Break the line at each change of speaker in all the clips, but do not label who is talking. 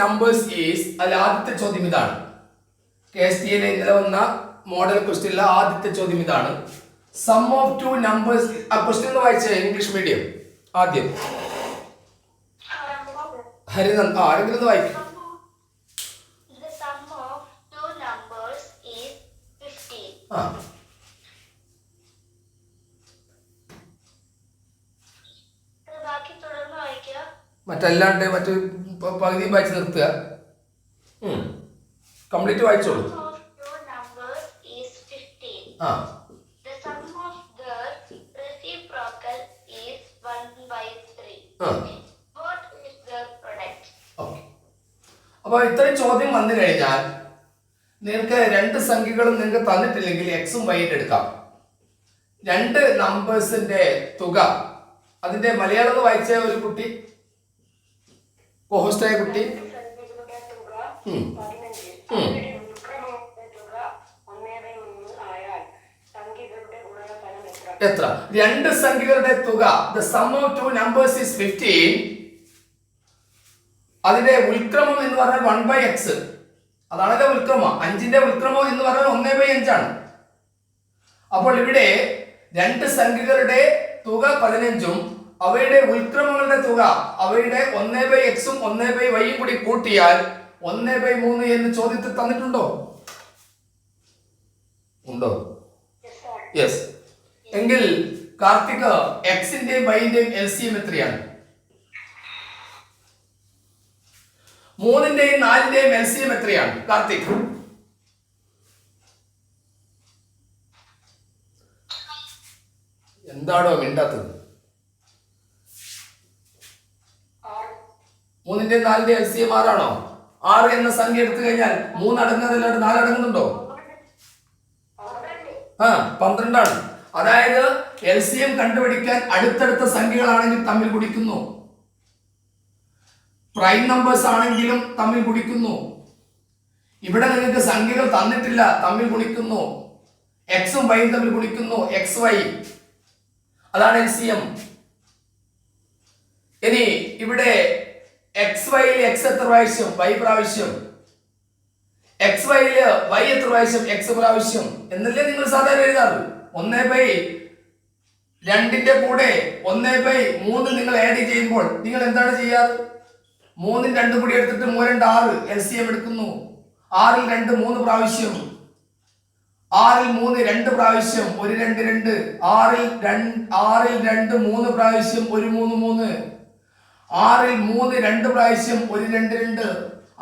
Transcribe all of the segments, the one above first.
numbers is അതിൽ ആദ്യത്തെ ചോദ്യം ഇതാണ്. KSTL ഇന്നലെ വന്ന മോഡൽ ക്വസ്റ്റ്യനിലെ ആദ്യത്തെ ചോദ്യം ഇതാണ്. Sum of two numbers. ആ ക്വസ്റ്റ്യൻ ഒന്ന് വായിച്ചേ, ഇംഗ്ലീഷ് മീഡിയം. ആദ്യം ഹരിനന്ദ് ആരെങ്കിലും ഒന്ന് വായിക്കും. മറ്റല്ലാണ്ട് മറ്റു പകുതി വായിച്ച് നിർത്തുക. കംപ്ലീറ്റ് വായിച്ചോളൂ. അപ്പൊ ഇത്രയും ചോദ്യം വന്നു കഴിഞ്ഞാൽ നിങ്ങൾക്ക് രണ്ട് സംഖ്യകളും നിങ്ങൾക്ക് തന്നിട്ടില്ലെങ്കിൽ എക്സും വൈയും എടുക്കാം. രണ്ട് നമ്പേഴ്സിന്റെ തുക, അതിന്റെ മലയാളം വായിച്ച ഒരു കുട്ടി, കോഹോസ്റ്റായ കുട്ടി. എത്ര? രണ്ട് സംഖ്യകളുടെ തുക. The sum of two numbers is 15. അതിന്റെ ഉൽക്രമം എന്ന് പറഞ്ഞാൽ 1/x. അതാണല്ലോ ഉൽക്രമം. 5ന്റെ ഉൽക്രമം എന്ന് പറഞ്ഞാൽ 1/5 ആണ്. അപ്പോൾ ഇവിടെ രണ്ട് സംഖ്യകളുടെ തുക 15ഉം അവയുടെ ഉൽക്രമങ്ങളുടെ തുക, അവയുടെ 1/x-ഉം 1/y-യും കൂടി കൂട്ടിയാൽ 1/3 എന്ന് ചോദ്യത്തിൽ തന്നിട്ടുണ്ടോ? ഉണ്ടോ? യെസ്. എങ്കിൽ കാർത്തിക്, എക്സിന്റെയും വൈന്റെയും LCM എത്രയാണ്? 3ന്റെയും 4ന്റെയും LCM എത്രയാണ് കാർത്തിക്? എന്താണോ മിണ്ടാത്തത്? 3ന്റെയും 4ന്റെയും LCM 6 ആണോ? 6 എന്ന സംഖ്യ എടുത്തു കഴിഞ്ഞാൽ 3 അടങ്ങുന്നതല്ലാണ്ട് 4 അടങ്ങുന്നുണ്ടോ? 12 ആണ്. അതായത് LCM കണ്ടുപിടിക്കാൻ അടുത്തടുത്ത സംഖ്യകളാണെങ്കിൽ തമ്മിൽ ഗുണിക്കുന്നു, പ്രൈം നമ്പേഴ്സ് ആണെങ്കിലും തമ്മിൽ ഗുണിക്കുന്നു. ഇവിടെ നിങ്ങൾക്ക് സംഖ്യകൾ തന്നിട്ടില്ല, തമ്മിൽ ഗുണിക്കുന്നു. എക്സും വൈയും തമ്മിൽ ഗുണിക്കുന്നു, XY. അതാണ് LCM. ഇനി ഇവിടെ XY-യിൽ X എത്ര പ്രാവശ്യം? Y പ്രാവശ്യം. XY-യിൽ Y എത്ര പ്രാവശ്യം? X പ്രാവശ്യം എന്നല്ലേ നിങ്ങൾ സാധാരണ എഴുതാറ്. 1/2ന്റെ കൂടെ 1/3 നിങ്ങൾ ആഡ് ചെയ്യുമ്പോൾ നിങ്ങൾ എന്താണ് ചെയ്യാറ്? 3 2 കൂടി എടുത്തിട്ട് 3 2 6 LCM എടുക്കുന്നു. 6ൽ 2 3 പ്രാവശ്യം, 6ൽ 3 2 പ്രാവശ്യം, 1 2 2. 6ൽ 2 3 പ്രാവശ്യം, 1 3 3. 6ൽ 3 2 പ്രാവശ്യം, 1 2 2.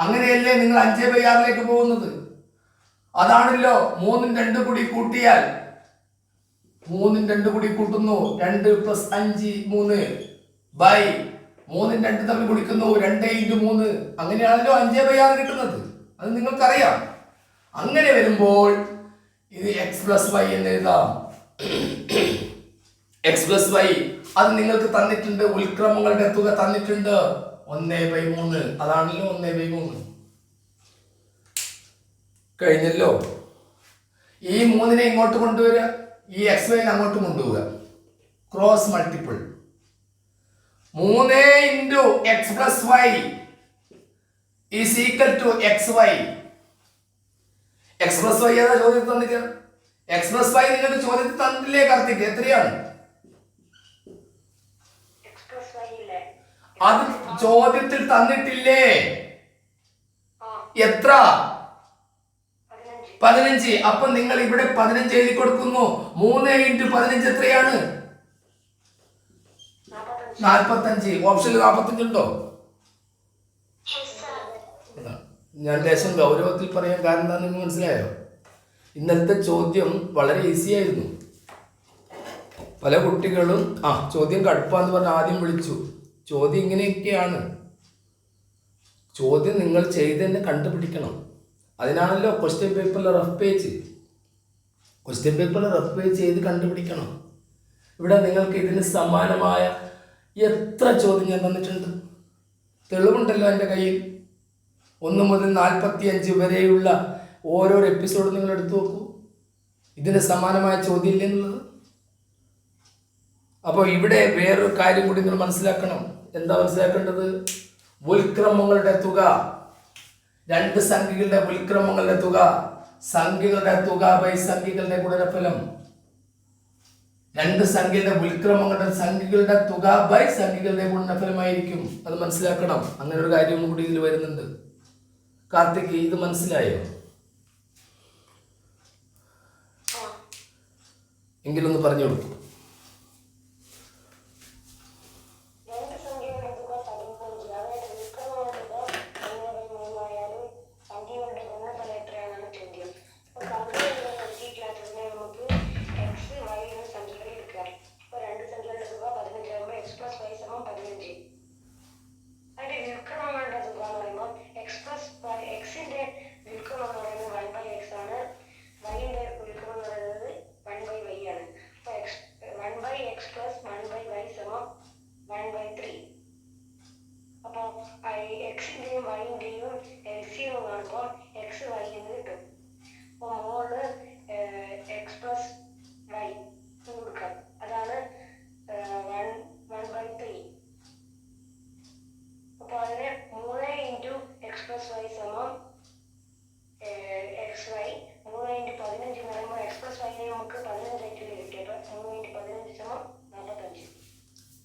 അങ്ങനെയല്ലേ നിങ്ങൾ 5/6 പോകുന്നത്? അതാണല്ലോ 3 2 കൂടി കൂട്ടിയാൽ, 3 2 കൂടി കൂട്ടുന്നു, 2 + 5 3 ബൈ 3 2 തമ്മിൽ ഗുണിക്കുന്നു, 2 × 3. അങ്ങനെയാണല്ലോ 5/6 കിട്ടുന്നത്. അത് നിങ്ങൾക്കറിയാം. അങ്ങനെ വരുമ്പോൾ ഇത് x + y എന്ന് എഴുതാം. x + y അത് നിങ്ങൾക്ക് തന്നിട്ടുണ്ട്. ഉൽക്രമങ്ങളുടെ തുക തന്നിട്ടുണ്ട് 1/3. അതാണല്ലോ 1/3. കഴിഞ്ഞല്ലോ. ഈ 3നെ ഇങ്ങോട്ട് കൊണ്ടുവരിക, ഈ XY-നെ അങ്ങോട്ട് കൊണ്ടുപോവുക. Cross multiple. 3 × x + y is equal to XY. x + y ഏതാ ചോദ്യത്തിൽ തന്നിട്ട്? x + y നിങ്ങൾക്ക് ചോദ്യത്തിൽ തന്നിട്ടില്ലേ കാർത്തിക്? എത്രയാണ്? അത് ചോദ്യത്തിൽ തന്നിട്ടില്ലേ? എത്ര? 15. അപ്പൊ നിങ്ങൾ ഇവിടെ 15 എഴുതി കൊടുക്കുന്നു. 3 × 15 എത്രയാണ്? 45. ഓപ്ഷനിൽ 45 ഉണ്ടോ? ഞാൻ ലേശം ഗൗരവത്തിൽ പറയാൻ കാരണം എന്താണെന്ന് നിങ്ങൾക്ക് മനസ്സിലായോ? ഇന്നലത്തെ ചോദ്യം വളരെ ഈസി ആയിരുന്നു. പല കുട്ടികളും ചോദ്യം കടുപ്പാന്ന് പറഞ്ഞ് ആദ്യം വിളിച്ചു. ചോദ്യം ഇങ്ങനെയൊക്കെയാണ്. ചോദ്യം നിങ്ങൾ ചെയ്ത് തന്നെ കണ്ടുപിടിക്കണം. അതിനാണല്ലോ ക്വസ്റ്റ്യൻ പേപ്പറിലെ റഫ് പേജ്. ക്വസ്റ്റ്യൻ പേപ്പറിലെ റഫ് പേജ് ചെയ്ത് കണ്ടുപിടിക്കണം. ഇവിടെ നിങ്ങൾക്ക് ഇതിന് സമാനമായ എത്ര ചോദ്യം ഞാൻ തന്നിട്ടുണ്ട്? തെളിവുണ്ടല്ലോ എൻ്റെ കയ്യിൽ. 1 മുതൽ 45 വരെയുള്ള ഓരോ എപ്പിസോഡ് നിങ്ങൾ എടുത്തു നോക്കൂ. ഇതിന് സമാനമായ ചോദ്യം ഇല്ല എന്നുള്ളത്. അപ്പോൾ ഇവിടെ വേറൊരു കാര്യം കൂടി നിങ്ങൾ മനസ്സിലാക്കണം. എന്താ മനസ്സിലാക്കേണ്ടത്? ഉൽക്രമങ്ങളുടെ തുക രണ്ട് സംഖ്യകളുടെ ഉൽക്രമങ്ങളുടെ തുക, സംഖ്യകളുടെ തുക ബൈ സംഖ്യകളുടെ ഗുണനഫലം. രണ്ട് സംഖ്യയുടെ സംഖ്യകളുടെ തുക ബൈ സംഖ്യകളുടെ ഗുണനഫലമായിരിക്കും. അത് മനസ്സിലാക്കണം. അങ്ങനെ ഒരു കാര്യം കൂടി ഇതിൽ വരുന്നുണ്ട്. കാർത്തിക്, ഇത് മനസ്സിലായോ? എങ്കിലൊന്ന് പറഞ്ഞു കൊടുക്കും.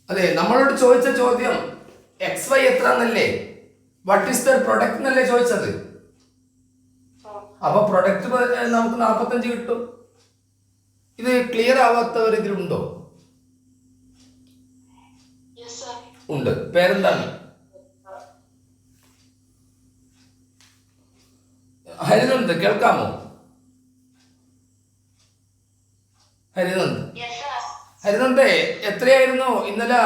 അതെ, നമ്മളോട് ചോദിച്ച ചോദ്യം XY എത്ര എന്നല്ലേ, വാട്ട് ഈസ് ദ പ്രൊഡക്റ്റ് എന്നല്ലേ ചോദിച്ചത്. അപ്പൊ പ്രൊഡക്റ്റ് നമുക്ക് 45 കിട്ടും. ഇത് ക്ലിയർ ആവാത്തവർ ഇതിലുണ്ടോ? ഉണ്ട്. പേരെന്താണ്? ഹരിനന്ദ്, കേൾക്കാമോ? ഹരിനന്ദേ, എത്രയായിരുന്നു ഇന്നലെ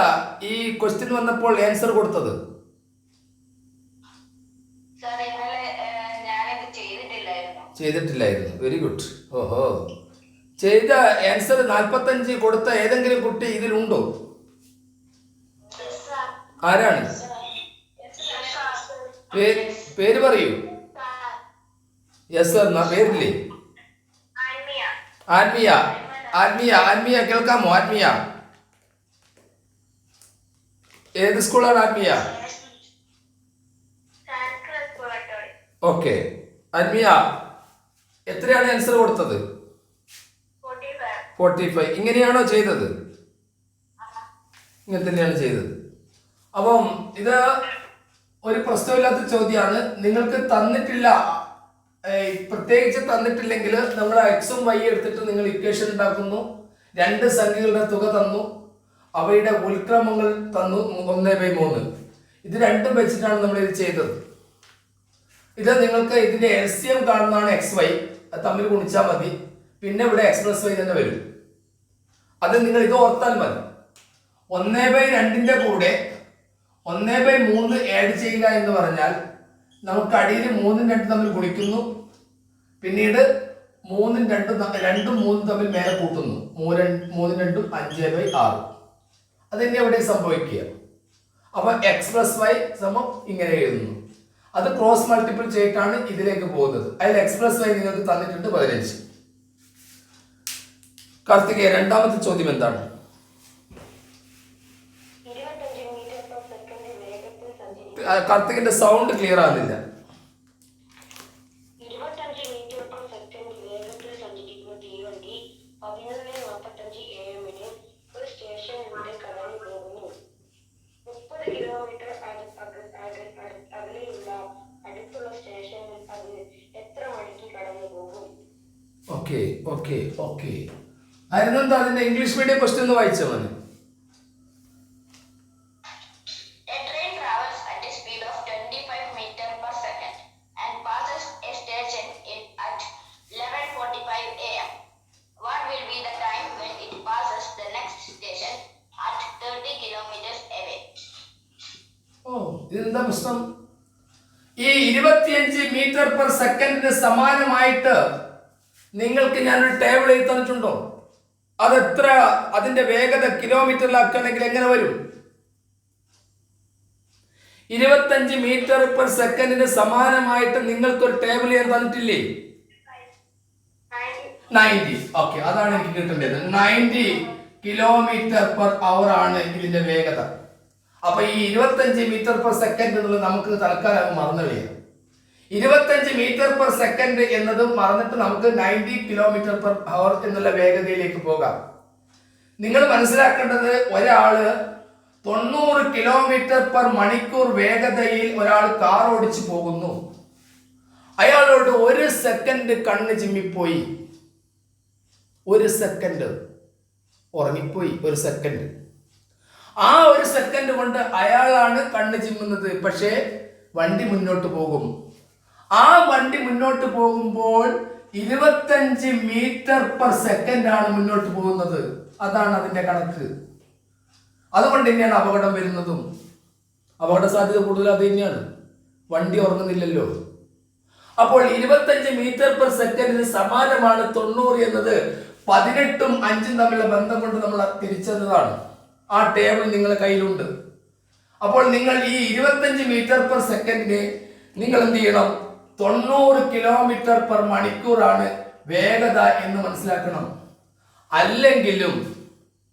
ഈ ക്വസ്റ്റ്യൻ വന്നപ്പോൾ ആൻസർ കൊടുത്തത്? ചെയ്തിട്ടില്ലായിരുന്നു. Very good. ഓഹോ, ചെയ്ത ആൻസർ 45 കൊടുത്ത ഏതെങ്കിലും കുട്ടി ഇതിലുണ്ടോ? ആരാണ്? പേര് പറയൂ. Yes sir. പേരില്ലേ? ആത്മീയ. ആത്മീയ കേൾക്കാമോ? ആത്മീയ, ഏത് സ്കൂളാണ് ആത്മീയ? ഓക്കെ. ആത്മീയ, എത്രയാണ് ആൻസർ കൊടുത്തത്? 45. ഇങ്ങനെയാണോ ചെയ്തത്? ഇങ്ങനെ തന്നെയാണ് ചെയ്തത്. അപ്പം ഇത് ഒരു പ്രശ്നമില്ലാത്ത ചോദ്യമാണ്. നിങ്ങൾക്ക് തന്നിട്ടില്ല, പ്രത്യേകിച്ച് തന്നിട്ടില്ലെങ്കിൽ നമ്മൾ എക്സും വൈ എടുത്തിട്ട് നിങ്ങൾ ഇക്വേഷൻ ഉണ്ടാക്കുന്നു. രണ്ട് സംഖ്യകളുടെ തുക തന്നു, അവയുടെ ഉൽക്രമങ്ങൾ തന്നു 1/3. ഇത് രണ്ടും വെച്ചിട്ടാണ് നമ്മൾ ഇത് ചെയ്തത്. ഇത് നിങ്ങൾക്ക് ഇതിന്റെ LCM കാണുന്നതാണ് XY, തമ്മിൽ ഗുണിച്ചാൽ മതി. പിന്നെ ഇവിടെ X+Y തന്നെ വരും. അത് നിങ്ങൾ ഇത് ഓർത്താൽ മതി. 1/2 കൂടെ 1/3 ആഡ് ചെയ്യുക എന്ന് പറഞ്ഞാൽ നമുക്ക് അടിയിൽ 3ഉം 2ഉം തമ്മിൽ ഗുണിക്കുന്നു, പിന്നീട് 3ഉം 2ഉം തമ്മിൽ മേലെ കൂട്ടുന്നു. 3ഉം 2ഉം 5/6. അത് തന്നെ അവിടെ സംഭവിക്കുക. അപ്പൊ X+Y സമം ഇങ്ങനെ എഴുതുന്നു. അത് ക്രോസ് മൾട്ടിപ്പിൾ ചെയ്തിട്ടാണ് ഇതിലേക്ക് പോകുന്നത്. അതിൽ X+Y നിങ്ങൾക്ക് തന്നിട്ടുണ്ട് 15. കാർത്തികേയ, രണ്ടാമത്തെ ചോദ്യം എന്താണ്? കാർത്തികിന്റെ സൗണ്ട് ക്ലിയർ ആകുന്നില്ല. ഓക്കെ. അതിനെന്താ അതിന്റെ ഇംഗ്ലീഷ് മീഡിയം ക്വസ്റ്റ്യൻ ഒന്ന് വായിച്ചോ മോനെ. ഇതെന്താ പ്രശ്നം? ഈ 25 മീറ്റർ പെർ സെക്കൻഡിന് സമാനമായിട്ട് നിങ്ങൾക്ക് ഞാനൊരു ടേബിൾ എഴുതി തന്നിട്ടുണ്ടോ? അതെത്ര, അതിന്റെ വേഗത കിലോമീറ്ററിലാക്കുകയാണെങ്കിൽ എങ്ങനെ വരും? 25 മീറ്റർ പെർ സെക്കൻഡിന് സമാനമായിട്ട് നിങ്ങൾക്കൊരു ടേബിൾ ഞാൻ തന്നിട്ടില്ലേ? 90. ഓക്കെ, അതാണ് എനിക്ക് കിട്ടേണ്ടത്. 90 കിലോമീറ്റർ പെർ അവർ ആണ് ഇതിന്റെ വേഗത. അപ്പൊ ഈ 25 മീറ്റർ പെർ സെക്കൻഡ് എന്നുള്ളത് നമുക്ക് തൽക്കാലം മറന്നു കളയാം. 25 മീറ്റർ പെർ സെക്കൻഡ് എന്നതും മറന്നിട്ട് നമുക്ക് 90 കിലോമീറ്റർ പെർ അവർ എന്നുള്ള വേഗതയിലേക്ക് പോകാം. നിങ്ങൾ മനസ്സിലാക്കേണ്ടത്, ഒരാള് 90 കിലോമീറ്റർ പെർ മണിക്കൂർ വേഗതയിൽ ഒരാൾ കാർ ഓടിച്ചു പോകുന്നു. അയാളോട് 1 സെക്കൻഡ് കണ്ണ് ചിമ്മിപ്പോയി, 1 സെക്കൻഡ് ഉറങ്ങിപ്പോയി, 1 സെക്കൻഡ്. ആ 1 സെക്കൻഡ് കൊണ്ട് അയാളാണ് കണ്ണ് ചിമ്മുന്നത്. പക്ഷേ വണ്ടി മുന്നോട്ട് പോകും. ആ വണ്ടി മുന്നോട്ട് പോകുമ്പോൾ 25 മീറ്റർ പെർ സെക്കൻഡ് ആണ് മുന്നോട്ട് പോകുന്നത്. അതാണ് അതിന്റെ കണക്ക്. അതുകൊണ്ട് തന്നെയാണ് അപകടം വരുന്നതും. അപകട സാധ്യത കൂടുതൽ അത് തന്നെയാണ്. വണ്ടി ഉറങ്ങുന്നില്ലല്ലോ. അപ്പോൾ 25 മീറ്റർ പെർ സെക്കൻഡിന് സമാനമാണ് 90 എന്നത്. 18ഉം 5ഉം തമ്മിലുള്ള ബന്ധം കൊണ്ട് നമ്മൾ തിരിച്ചതാണ്. ആ ടേബിൾ നിങ്ങളുടെ കയ്യിലുണ്ട്. അപ്പോൾ നിങ്ങൾ ഈ 25 മീറ്റർ പെർ സെക്കൻഡിന് നിങ്ങൾ എന്ത് ചെയ്യണം? 90 കിലോമീറ്റർ പെർ മണിക്കൂറാണ് വേഗത എന്ന് മനസ്സിലാക്കണം. അല്ലെങ്കിലും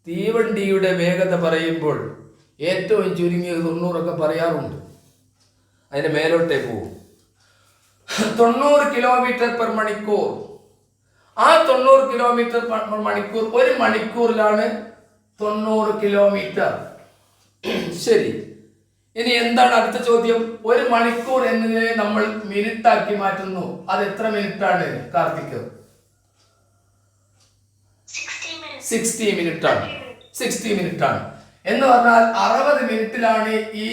തീവണ്ടിയുടെ വേഗത പറയുമ്പോൾ ഏറ്റവും ചുരുങ്ങിയത് 90 പറയാറുണ്ട്. അതിന്റെ മേലോട്ടേ പോകും. 90 കിലോമീറ്റർ പെർ മണിക്കൂർ. ആ 90 കിലോമീറ്റർ പെർ മണിക്കൂർ, 1 മണിക്കൂറിലാണ് 90 കിലോമീറ്റർ. ശരി, ഇനി എന്താണ് അടുത്ത ചോദ്യം? 1 മണിക്കൂർ എന്നതിനെ നമ്മൾ മിനിറ്റാക്കി മാറ്റുന്നു. അത് എത്ര മിനിറ്റ് ആണ് കാർത്തിക്? 60 മിനിറ്റ് ആണ്. 60 മിനിറ്റ് ആണ് എന്ന് പറഞ്ഞാൽ 60 മിനിറ്റിലാണ് ഈ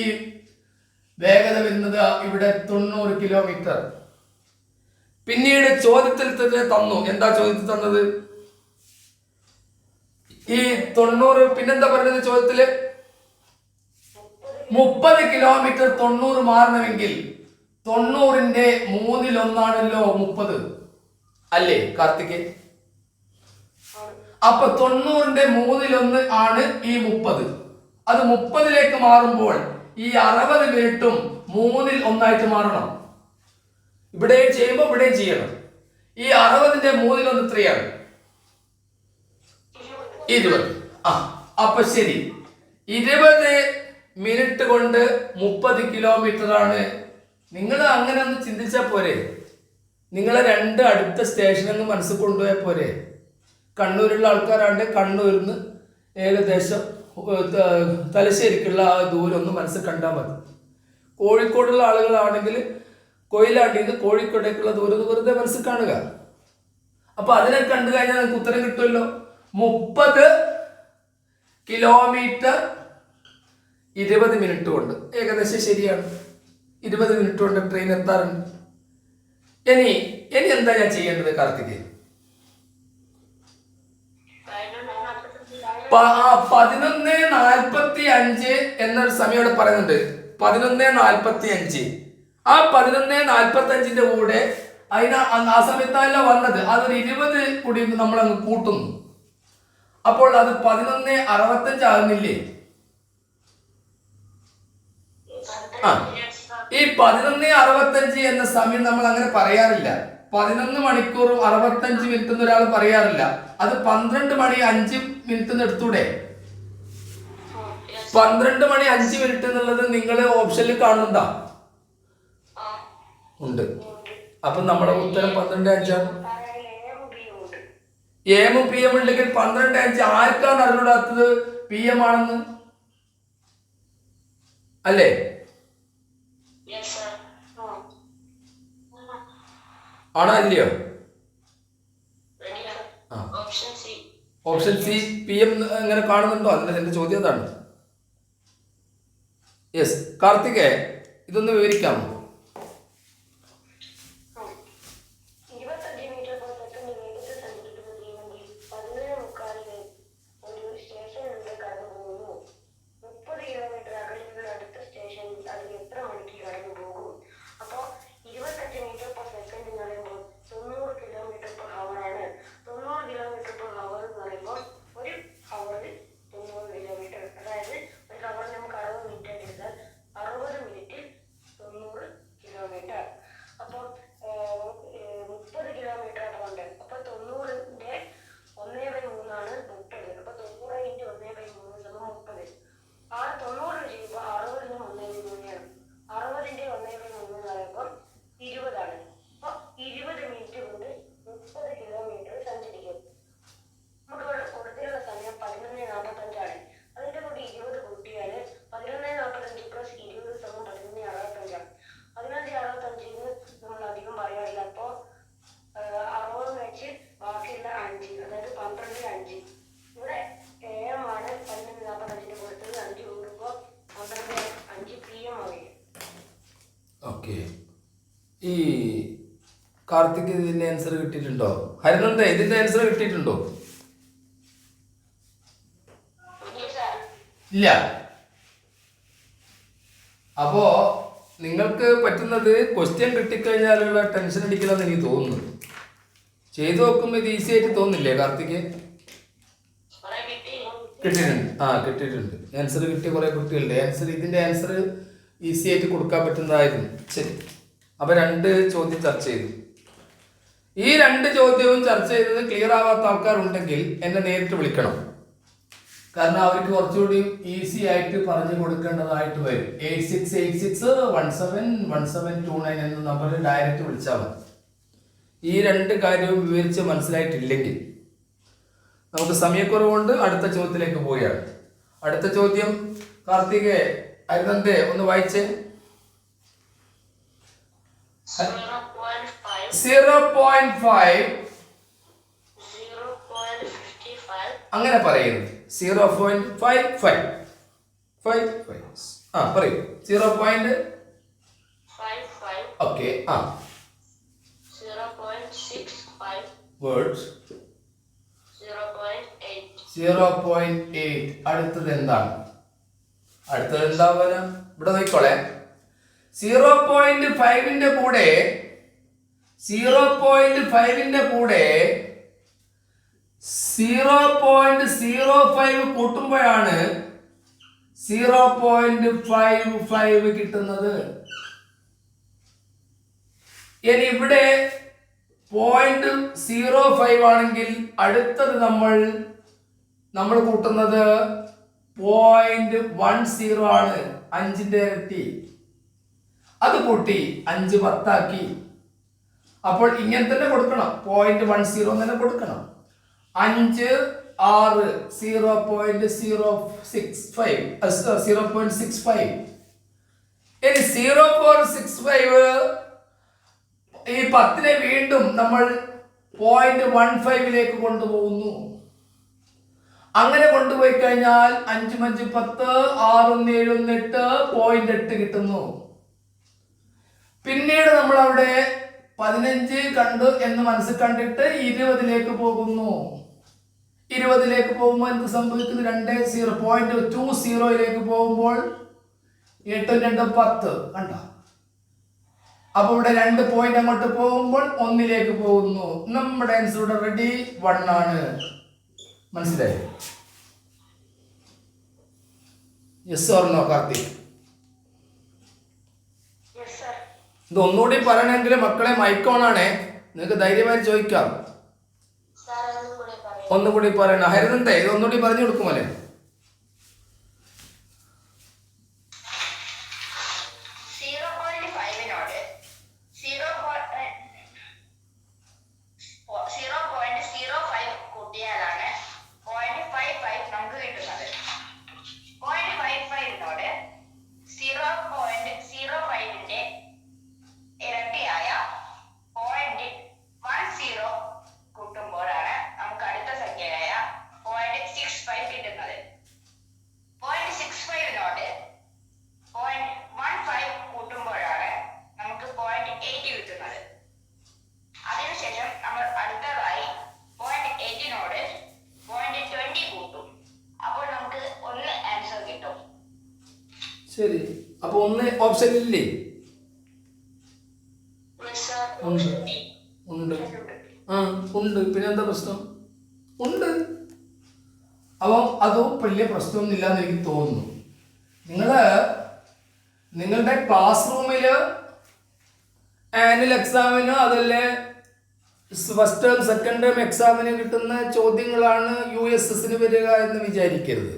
വേഗത വരുന്നത്. ഇവിടെ 90 കിലോമീറ്റർ. പിന്നീട് ചോദ്യത്തിൽ തന്നെ തന്നു. എന്താ ചോദ്യത്തിൽ തന്നത്? ഈ 90 പിന്നെന്താ പറയുന്നത് ചോദ്യത്തില്? 30 കിലോമീറ്റർ 90 മാറണമെങ്കിൽ 90ന്റെ 1/3 30 അല്ലേ കാർത്തിക്? അപ്പൊ 90ന്റെ 1/3 ആണ് ഈ 30. അത് 30ലേക്ക് മാറുമ്പോൾ ഈ 60 മിനിറ്റും 1/3 മാറണം. ഇവിടെയും ചെയ്യുമ്പോൾ ഇവിടെയും ചെയ്യണം. ഈ 60ന്റെ 1/3 എത്രയാണ്? 20. അപ്പൊ ശരി, 20 മിനിറ്റ് കൊണ്ട് 30 കിലോമീറ്റർ ആണ്. നിങ്ങൾ അങ്ങനെ ഒന്ന് ചിന്തിച്ചാൽ പോരെ? നിങ്ങളെ 2 അടുത്ത സ്റ്റേഷനൊന്ന് മനസ്സിൽ കൊണ്ടുപോയാൽ പോരെ? കണ്ണൂരുള്ള ആൾക്കാരാണ്ട് കണ്ണൂരിൽ നിന്ന് ഏകദേശം തലശ്ശേരിക്കുള്ള ആ ദൂരം ഒന്ന് മനസ്സിൽ കണ്ടാൽ മതി. കോഴിക്കോടുള്ള ആളുകളാണെങ്കിൽ കൊയിലാണ്ടിയിൽ നിന്ന് കോഴിക്കോടേക്കുള്ള ദൂരം വെറുതെ മനസ്സിൽ കാണുക. അപ്പൊ അതിനെ കണ്ടു കഴിഞ്ഞാൽ നിങ്ങൾക്ക് ഉത്തരം കിട്ടുമല്ലോ. 30 കിലോമീറ്റർ 20 മിനിറ്റ് കൊണ്ട്. ഏകദേശം ശരിയാണ്. 20 മിനിറ്റ് കൊണ്ട് ട്രെയിൻ എത്താറുണ്ട്. ഇനി എന്താ ഞാൻ ചെയ്യേണ്ടത് കാർത്തിക്? 11:45 എന്നൊരു സമയം ഇവിടെ പറയുന്നുണ്ട്. 11:45. ആ 11:45ന്റെ കൂടെ ആ സമയത്തല്ല വന്നത്. അതൊരു 20 കൂടി നമ്മളങ്ങ് കൂട്ടുന്നു. അപ്പോൾ അത് 11:65 ആകുന്നില്ലേ? ഈ 11:65 എന്ന സമയം നമ്മൾ അങ്ങനെ പറയാറില്ല. 11 മണിക്കൂറും 65 മിനിറ്റ് എന്ന് ഒരാൾ പറയാറില്ല. അത് 12 മണി 5 മിനിറ്റ് എന്ന് എടുത്തൂടെ? 12 മണി 5 മിനിറ്റ് എന്നുള്ളത് നിങ്ങൾ ഓപ്ഷനിൽ കാണുന്നുണ്ടോ? ഉണ്ട്. അപ്പൊ നമ്മുടെ ഉത്തരം 12:5 ആണ്. AM PM ഉണ്ടെങ്കിൽ 12:5 ആർക്കാണ് അറിഞ്ഞൂടാത്തത് PM ആണെന്ന്? അല്ലേ? ആണോ അല്ലയോ? ഓപ്ഷൻ സി PM എങ്ങനെ കാണുന്നുണ്ടോ? അതിന്റെ എന്റെ ചോദ്യം അതാണ്. യെസ് കാർത്തികേ, ഇതൊന്ന് വിവരിക്കാമോ? ഓക്കെ. ഈ കാർത്തിക് ഇതിന്റെ ആൻസർ കിട്ടിയിട്ടുണ്ടോ? ഹരിനന്ദ ഇതിന്റെ ആൻസർ കിട്ടിയിട്ടുണ്ടോ? ഇല്ല. അപ്പോ നിങ്ങൾക്ക് പറ്റുന്നത് ക്വസ്റ്റ്യൻ കിട്ടിക്കഴിഞ്ഞാലുള്ള ടെൻഷൻ അടിക്കില്ലെന്ന് എനിക്ക് തോന്നുന്നു. ചെയ്തു നോക്കുമ്പോൾ ഇത് ഈസി ആയിട്ട് തോന്നില്ലേ കാർത്തിക്? കിട്ടിയിട്ടുണ്ട്. കിട്ടിയിട്ടുണ്ട്. ആൻസർ കിട്ടിയ കുറെ കുട്ടികളുണ്ട്. ഇതിന്റെ ആൻസർ ഈസി ആയിട്ട് കൊടുക്കാൻ പറ്റുന്നതായിരുന്നു. ശരി, അപ്പൊ 2 ചോദ്യം ചർച്ച ചെയ്തു. ഈ 2 ചോദ്യവും ചർച്ച ചെയ്തത് ക്ലിയർ ആവാത്ത ആൾക്കാരുണ്ടെങ്കിൽ എന്നെ നേരിട്ട് വിളിക്കണം. കാരണം അവർക്ക് കുറച്ചുകൂടി ഈസി ആയിട്ട് പറഞ്ഞു കൊടുക്കേണ്ടതായിട്ട് വരും. 8686171729 എന്ന നമ്പറിൽ ഡയറക്റ്റ് വിളിച്ചാൽ മതി. ഈ 2 കാര്യവും വിവരിച്ച് മനസ്സിലായിട്ടില്ലെങ്കിൽ നമുക്ക് സമയക്കുറവുകൊണ്ട് അടുത്ത ചോദ്യത്തിലേക്ക് പോവുകയാണ്. അടുത്ത ചോദ്യം കാർത്തികേ അരുതന്തേ ഒന്ന് വായിച്ചേ. 0.5 അങ്ങനെ പറയുന്നു. 0.55 പറയൂ. 0.55 ഓക്കെ. 0.65 വേർഡ്സ്. 0.8. അടുത്തത് എന്താണ്? എന്താ ഇവിടെ നോക്കിക്കോളെ. 0.5ന്റെ കൂടെ 0.05 കൂട്ടുമ്പോഴാണ് 0.55 കിട്ടുന്നത്. ഇനി ഇവിടെ 0.05 ആണെങ്കിൽ അടുത്തത് നമ്മൾ കൂട്ടുന്നത് 0.10 ആണ്. 5ന്റെ ഇരട്ടി. അത് കൂട്ടി 5 10 അപ്പോൾ ഇങ്ങനെ തന്നെ കൊടുക്കണം. 0.10 തന്നെ കൊടുക്കണം. 5 6 0.065 ഇനി 0.65 ഈ 10നെ വീണ്ടും നമ്മൾ 0.15 കൊണ്ടുപോകുന്നു. അങ്ങനെ കൊണ്ടുപോയി കഴിഞ്ഞാൽ 5 5 10 6 7 8 0.8 കിട്ടുന്നു. പിന്നീട് നമ്മൾ അവിടെ 15 കണ്ടു എന്ന് മനസ്സിൽ കണ്ടിട്ട് 20 പോകുന്നു. 20 പോകുമ്പോൾ എന്ത് സംഭവിക്കുന്നു? 0.20 പോകുമ്പോൾ 8 2 10 കണ്ട. അപ്പൊ ഇവിടെ 2 പോയിന്റ് അങ്ങോട്ട് പോകുമ്പോൾ 1 പോകുന്നു. നമ്മുടെ ആൻസർ ഇവിടെ റെഡി 1 ആണ്. മനസ്സിലായി? Yes or no Karthik? ഇത് ഒന്നുകൂടി പറയണമെങ്കിൽ മക്കളെ മൈക്ക് ഓൺ ആണേ, നിങ്ങൾക്ക് ധൈര്യമായി ചോദിക്കാം. ഒന്നുകൂടി പറയണം. ഹരിതന്തേ ഇത് ഒന്നുകൂടി പറഞ്ഞു കൊടുക്കുമല്ലേ? ശരി, അപ്പൊ 1 ഓപ്ഷൻ ഇല്ലേ? ഉണ്ട്. ഉണ്ട്. പിന്നെ എന്താ പ്രശ്നം? ഉണ്ട്. അപ്പം അതും വലിയ പ്രശ്നമൊന്നുമില്ല എന്ന് എനിക്ക് തോന്നുന്നു. നിങ്ങളുടെ ക്ലാസ് റൂമില് ആനുവൽ എക്സാമിന് അതല്ലേ ഫസ്റ്റ് ടേം സെക്കൻഡ് ടേം എക്സാമിന് കിട്ടുന്ന ചോദ്യങ്ങളാണ് USS വരിക എന്ന് വിചാരിക്കരുത്.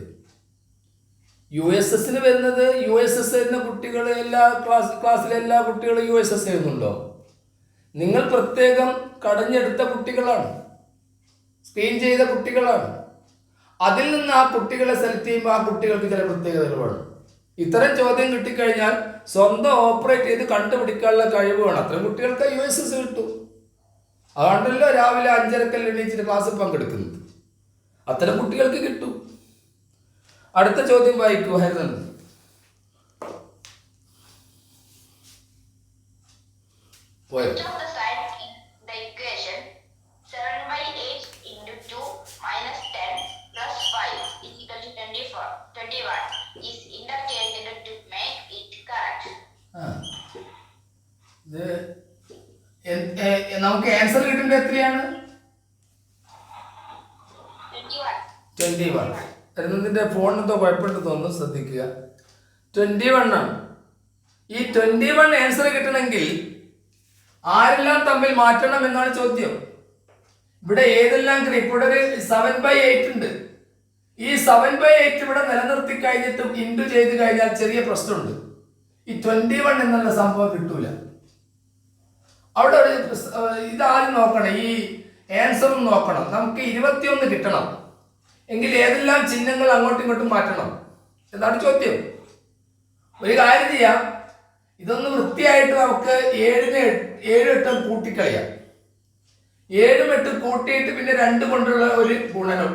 USS വരുന്നത് USS എന്ന കുട്ടികൾ ക്ലാസ്സിലെ എല്ലാ കുട്ടികളും USS എഴുതുന്നുണ്ടോ? നിങ്ങൾ പ്രത്യേകം കടഞ്ഞെടുത്ത കുട്ടികളാണ്, സ്ക്രീൻ ചെയ്ത കുട്ടികളാണ്. അതിൽ നിന്ന് ആ കുട്ടികളെ സെലക്ട് ചെയ്യുമ്പോൾ ആ കുട്ടികൾക്ക് ചില പ്രത്യേകതകൾ വേണം. ഇത്തരം ചോദ്യം കിട്ടിക്കഴിഞ്ഞാൽ സ്വന്തം ഓപ്പറേറ്റ് ചെയ്ത് കണ്ടുപിടിക്കാനുള്ള കഴിവ് വേണം. അത്തരം കുട്ടികൾക്ക് USS കിട്ടും. അതുകൊണ്ടല്ലോ രാവിലെ 5:30 എണീച്ചിട്ട് ക്ലാസ്സിൽ പങ്കെടുക്കുന്നത്. അത്തരം കുട്ടികൾക്ക് കിട്ടും. അടുത്ത ചോദ്യം വായിക്കൂ ഹരിതൻ. പോയോ?
Switch off the sign in the equation. 7/8 into 2 minus 10 plus 5 is equal to 21 is interchanged to make it correct.
ഇത് നമുക്ക് ആൻസർ കിട്ടേണ്ടത് എത്രയാണ്? 21. അരുന്നതിന്റെ ഫോണിന് എന്തോ കുഴപ്പമുണ്ട് തോന്നുന്നു, ശ്രദ്ധിക്കുക. 21 ആണ്. ഈ 21 ആൻസർ കിട്ടണമെങ്കിൽ ആരെല്ലാം തമ്മിൽ മാറ്റണം എന്നാണ് ചോദ്യം. ഇവിടെ ഏതെല്ലാം ഇപ്പോൾ ഒരു 7/8 ഉണ്ട്. ഈ 7/8 ഇവിടെ നിലനിർത്തി കഴിഞ്ഞിട്ടും ഇൻഡു ചെയ്ത് കഴിഞ്ഞാൽ ചെറിയ പ്രശ്നമുണ്ട്. ഈ 21 എന്നുള്ള സംഭവം കിട്ടൂല. അവിടെ ഒരു ഇതാദ്യം നോക്കണം, ഈ ആൻസർ നോക്കണം. നമുക്ക് 21 കിട്ടണം എങ്കിൽ ഏതെല്ലാം ചിഹ്നങ്ങൾ അങ്ങോട്ടും ഇങ്ങോട്ടും മാറ്റണം എന്നാണ് ചോദ്യം. ഒരു കാര്യം ചെയ്യാം, ഇതൊന്ന് വൃത്തിയായിട്ട് നമുക്ക് 7 8 കൂട്ടിക്കളയാം. 7 8 കൂട്ടിയിട്ട് പിന്നെ 2 കൊണ്ടുള്ള ഒരു ഗുണനം,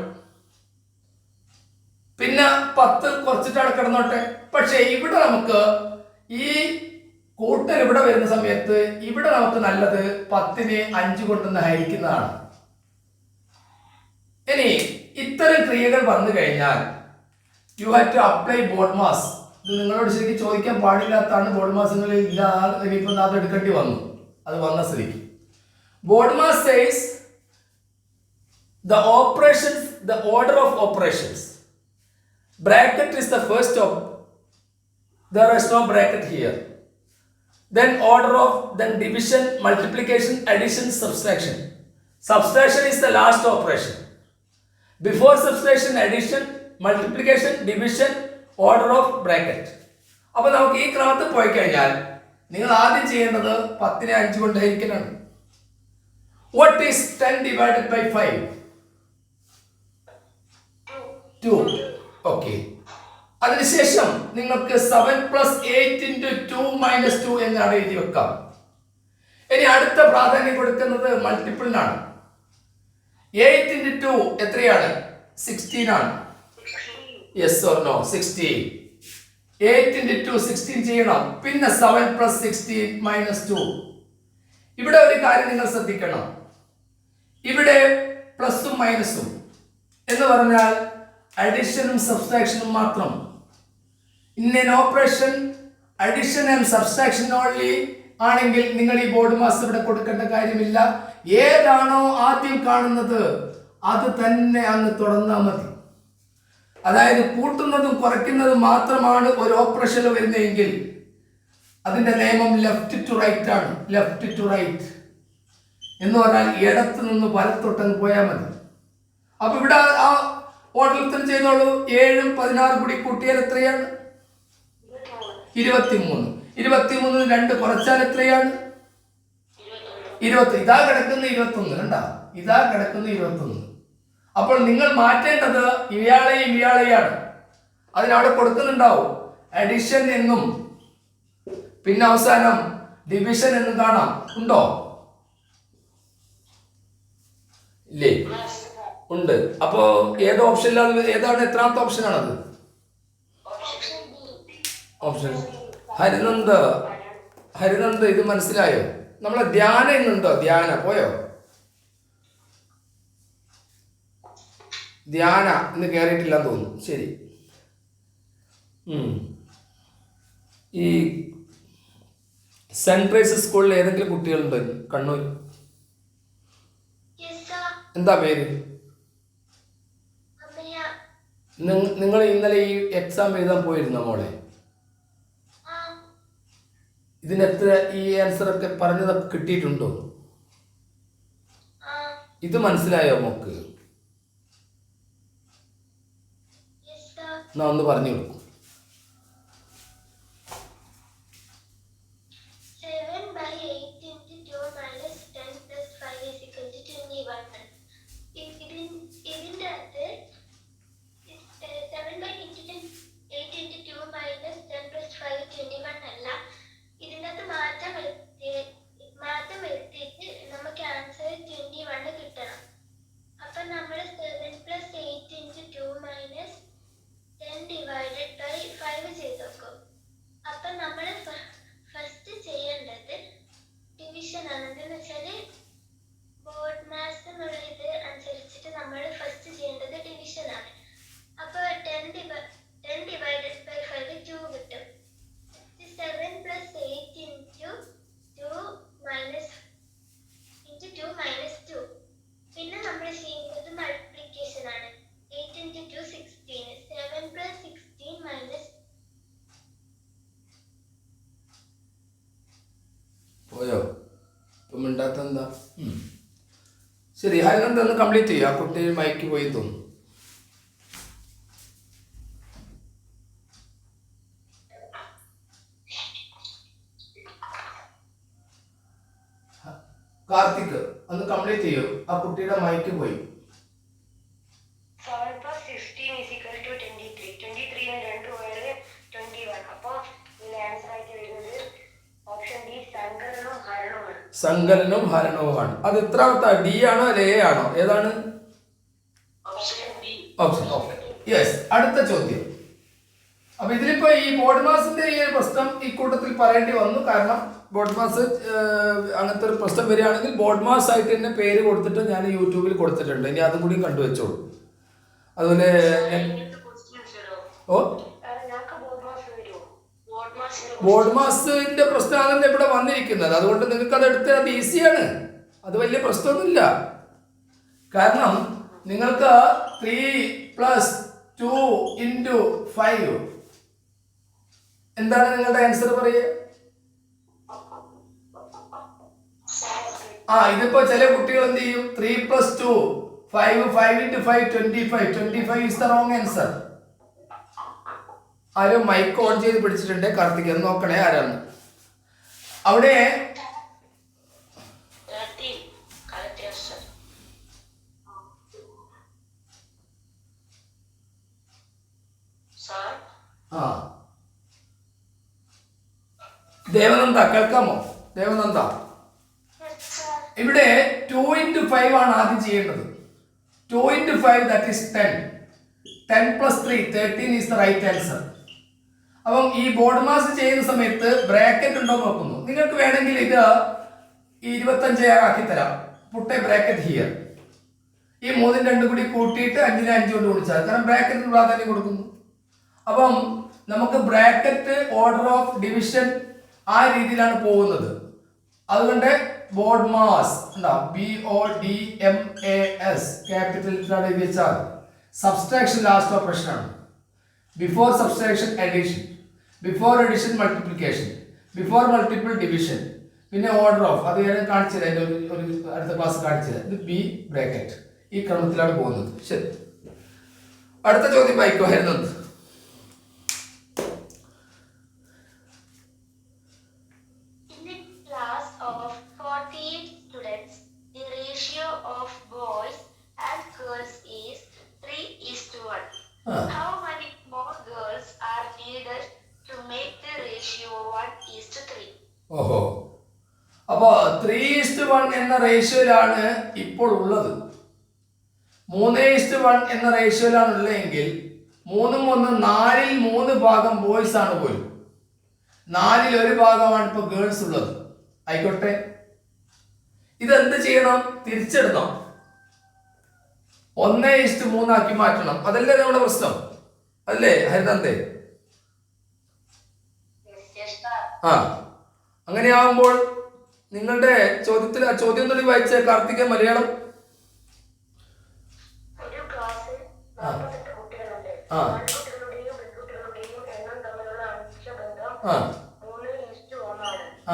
പിന്നെ 10 കുറച്ചിട്ട് അവിടെ കിടന്നോട്ടെ. പക്ഷെ ഇവിടെ നമുക്ക് ഈ കൂട്ടൽ ഇവിടെ വരുന്ന സമയത്ത് ഇവിടെ നമുക്ക് നല്ലത് 10നെ 5 കൊണ്ടൊന്ന് ഹരിക്കുന്നതാണ്. ഇനി ഇത്തരം ക്രിയകൾ വന്നു കഴിഞ്ഞാൽ you have to apply BODMAS. ഇത് നിങ്ങളോട് ശരിക്കും ചോദിക്കാൻ പാടില്ലാത്തതാണ്. ബോർഡ് മാസ് നിങ്ങൾ ഇല്ല, ഇനിയിപ്പോൾ അത് എടുക്കേണ്ടി വന്നു. അത് വന്ന സ്ഥിതിക്ക് board mass says the operations, the order of operations. Bracket is the first of, there is no bracket here. Then order of, then division, multiplication, addition, subtraction. Subtraction is the last operation. Before subtraction, addition, multiplication, division, order of bracket. അപ്പോൾ നമുക്ക് ഈ ക്രമത്തിൽ പോയി കഴിഞ്ഞാൽ നിങ്ങൾ ആദ്യം ചെയ്യേണ്ടത് 10നെ 5 കൊണ്ട് ഹരിക്കലാണ്. What is 10 divided by 5? 2. Okay. അതിനുശേഷം നിങ്ങൾക്ക് 7 + 8 into 2 - 2 എന്നാണ് എഴുതി വെക്കാം. ഇനി അടുത്ത പ്രാധാന്യം കൊടുക്കുന്നത് മൾട്ടിപ്പിളിനാണ്. 8 into 2 എത്രയാണ്? 16 ആണ്. Yes or no? 16. 8 into 2 16 ചെയ്യണം. പിന്നെ 7 + 16 - 2. ഇവിടെ ഒരു കാര്യം നിങ്ങൾ ശ്രദ്ധിക്കണം. ഇവിടെ പ്ലസും മൈനസും എന്ന് പറഞ്ഞാൽ അഡിഷനും സബ്സ്ട്രാക്ഷനും മാത്രം. In N operation addition and subtraction only ആണെങ്കിൽ നിങ്ങൾ ഈ ബോർഡ് മാസ് ഇവിടെ കൊടുക്കേണ്ട കാര്യമില്ല. ഏതാണോ ആദ്യം കാണുന്നത് അത് തന്നെ അങ്ങ് തുടർന്നാൽ മതി. അതായത് കൂട്ടുന്നതും കുറയ്ക്കുന്നതും മാത്രമാണ് ഒരു ഓപ്പറേഷനിൽ വരുന്നതെങ്കിൽ അതിന്റെ നിയമം ലെഫ്റ്റ് ടു റൈറ്റ് ആണ്. ലെഫ്റ്റ് ടു റൈറ്റ് എന്ന് പറഞ്ഞാൽ ഇടത്ത് നിന്ന് വലത്തോട്ടങ്ങ് പോയാൽ മതി. അപ്പൊ ഇവിടെ ആ ഓർഡറിൽ തന്നെ ചെയ്തോളൂ. 7 16 കൂടി കൂട്ടിയാൽ എത്രയാണ്? 23. 23 2 കുറച്ചാൽ എത്രയാണ്? 20. ഇതാ കിടക്കുന്ന 21. കണ്ട, ഇതാ കിടക്കുന്ന 21. അപ്പോൾ നിങ്ങൾ മാറ്റേണ്ടത് ഇയാളെയാണ്. അതിനവിടെ കൊടുക്കുന്നുണ്ടാവും അഡിഷൻ എന്നും പിന്നെ അവസാനം ഡിവിഷൻ എന്നും കാണാം. ഉണ്ടോ? ഇല്ലേ? ഉണ്ട്. അപ്പോ ഏത് ഓപ്ഷനിലാണ്? ഏതാണ് എത്രാമത്തെ ഓപ്ഷനാണത്? ഓപ്ഷൻ ഹരിനന്ദ് ഇത് മനസ്സിലായോ? നമ്മളെ ധ്യാന ഇന്നുണ്ടോ? ധ്യാന പോയോ? ധ്യാന ഇന്ന് കയറിയിട്ടില്ലെന്ന് തോന്നുന്നു. ശരി. ഈ സെന്റ് ട്രേസസ് സ്കൂളിൽ ഏതെങ്കിലും കുട്ടികളുണ്ടോ കണ്ണൂർ? എന്താ പേര്? നിങ്ങൾ ഇന്നലെ ഈ എക്സാം എഴുതാൻ പോയിരുന്നോ മോളെ? ഇതിനെത്ര ഈ ആൻസർ ഒക്കെ പറഞ്ഞതൊക്കെ കിട്ടിയിട്ടുണ്ടോ? ഇത് മനസ്സിലായോ മോക്ക്? എന്നാ ഒന്ന് പറഞ്ഞു കൊടുക്കും.
നമ്മൾ 7 + 8 into 2 - 10 divided by
മിണ്ടാത്ത എന്താ? ശരി, ഹരിനന്ദ് ഒന്ന് കംപ്ലീറ്റ് ചെയ്യുക. ആ കുട്ടി മൈക്ക് പോയി തോന്നുന്നു. കാർത്തിക് ഒന്ന് കംപ്ലീറ്റ് ചെയ്യൂ. ആ കുട്ടിയുടെ മൈക്ക് പോയി.
7 plus 16 is equal to 23. 23 ന് 2 പേര് 21. അപ്പോൾ ഇതിൽ ആൻസർ ആയിട്ട് വരുന്നത് ഓപ്ഷൻ ഡി സങ്കലനവും ഹരണവുമാണ്.
സങ്കലനവും ഹരണവുമാണ്. അത് എത്രാമത്തെ? ഡി ആണോ അല്ലെ എ ആണോ? ഏതാണ്
option B.
Option? Okay, yes. അടുത്ത ചോദ്യം. അപ്പൊ ഇതിലിപ്പോ ഈ ബോർഡ് മാസിന്റെ ഈ പ്രശ്നം ഈ കൂട്ടത്തിൽ പറയേണ്ടി വന്നു. കാരണം ബോർഡ് മാസ് അങ്ങനത്തെ ഒരു പ്രശ്നം വരികയാണെങ്കിൽ ബോർഡ് മാസ് ആയിട്ട് തന്നെ പേര് കൊടുത്തിട്ട് ഞാൻ യൂട്യൂബിൽ കൊടുത്തിട്ടുണ്ട്. ഇനി അതും കൂടി കണ്ടുവച്ചോളൂ. അതുപോലെ ഓ ബോർഡ് മാസിന്റെ പ്രശ്നമാണ് ഇവിടെ വന്നിരിക്കുന്നത്. അതുകൊണ്ട് നിങ്ങൾക്ക് അത് എടുത്ത് അത് ഈസിയാണ്. അത് വലിയ പ്രശ്നമൊന്നുമില്ല. കാരണം നിങ്ങൾക്ക് 3 + 2 × 5 എന്താണ് നിങ്ങളുടെ ആൻസർ പറയുക? ഇതിപ്പോ ചില കുട്ടികൾ എന്ത് ചെയ്യും? 3 + 2 5 5 × 5 25. 25 is the wrong answer. ആരും മൈക്ക് ഓൺ ചെയ്ത് പിടിച്ചിട്ടുണ്ട്. കാർത്തിക് എന്ന് നോക്കണേ ആരാന്ന്. അവിടെ ദേവനന്ദ കേൾക്കാമോ? ദേവനന്ദ, ഇവിടെ 2 × 5 ആണ് ആദ്യം ചെയ്യേണ്ടത്. 2 × 5 that is 10. 10 + 3 13 is the right answer. അപ്പം ഈ ബോർഡ് മാസ് ചെയ്യുന്ന സമയത്ത് ബ്രാക്കറ്റ് ഉണ്ടോ നോക്കുന്നു. നിങ്ങൾക്ക് വേണമെങ്കിൽ ഇത് 25 ആക്കി തരാം. Put a bracket here. ഈ 3 2 കൂടി കൂട്ടിയിട്ട് 5 നെ 5 കൊണ്ട് ഗുണിച്ചാൽ, കാരണം ബ്രാക്കറ്റിന് പ്രാധാന്യം കൊടുക്കുന്നു. അപ്പം നമുക്ക് ബ്രാക്കറ്റ് ഓർഡർ ഓഫ് ഡിവിഷൻ ആ രീതിയിലാണ് പോകുന്നത്. അതുകൊണ്ട് ബോർഡ് മാസ് BODMAS ക്യാപിറ്റൽ എഴുതി വെച്ചാൽ സബ്സ്ട്രാക്ഷൻ ലാസ്റ്റ് ഓപ്പറേഷൻ ആണ്. Before subtraction addition, before addition multiplication, before multiple division, പിന്നെ ഓർഡർ ഓഫ്. അത് ഞാൻ കാണിച്ചത് അതിൻ്റെ ഒരു അടുത്ത ക്ലാസ് കാണിച്ചത്. ഇത് ബി ബ്രാക്കറ്റ് ഈ ക്രമത്തിലാണ് പോകുന്നത്. ശരി, അടുത്ത ചോദ്യം വായിക്കോ Harinand.
How many more girls are needed to make the ratio 1:3?
ഓഹോ, അപ്പോ 3:1 എന്ന റേഷ്യോയിലാണ് ഇപ്പോൾ ഉള്ളത്. 3:1 എന്ന റേഷ്യോയിലാണ് ഉള്ളതെങ്കിൽ 3 1 4ൽ 3 ഭാഗം ബോയ്സ് ആണ് പോലും. 4ൽ 1 ഭാഗമാണ് ഇപ്പൊ ഗേൾസ് ഉള്ളത്. ആയിക്കോട്ടെ, ഇതെന്ത് ചെയ്യണം? തിരിച്ചിടണം. 1:3 ആക്കി മാറ്റണം. അതല്ലേ നമ്മുടെ പ്രശ്നം, അല്ലേ ഹരിനന്ദേ? അങ്ങനെയാവുമ്പോൾ നിങ്ങളുടെ ചോദ്യത്തിൽ ആ ചോദ്യം തൊടി വായിച്ച കാർത്തിക മലയാളം.
ഒരു ക്ലാസ്സിൽ 48 കുട്ടികളുണ്ട്. ആൺകുട്ടികളുടെയും പെൺകുട്ടികളുടെയും എണ്ണം തമ്മിലുള്ള അംശബന്ധം 3:1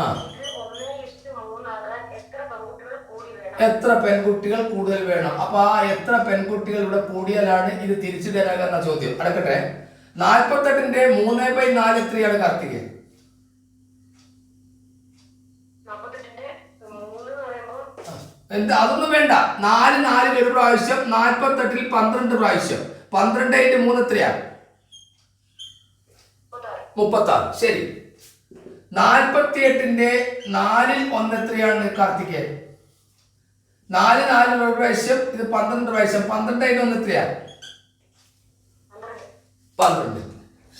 ആണ്. ഇത് 1:3 ആകാൻ എത്ര പെൺകുട്ടികൾ കൂടി വേണം?
എത്ര പെൺകുട്ടികൾ കൂടുതൽ വേണം? അപ്പൊ ആ എത്ര പെൺകുട്ടികൾ ഇവിടെ കൂടിയാലാണ് ഇത് തിരിച്ചു തരാകുന്ന ചോദ്യം. അടക്കട്ടെ, 48ന്റെ 3/4 എത്രയാണ് കാർത്തിക്?
48ന്റെ 3 പറയുമ്പോൾ
എന്താ? അതൊന്നും വേണ്ട. 4 4ൽ 1 പ്രാവശ്യം, 48ൽ 12 പ്രാവശ്യം. 12 × 3 എത്രയാ? 36. ശരി, 48ന്റെ 4ൽ 1 എത്രയാണ് കാർത്തിക്? 4 4ൽ 1 പ്രാവശ്യം, ഇത് 12 പ്രാവശ്യം. 12 × 1 എത്രയാ? 12.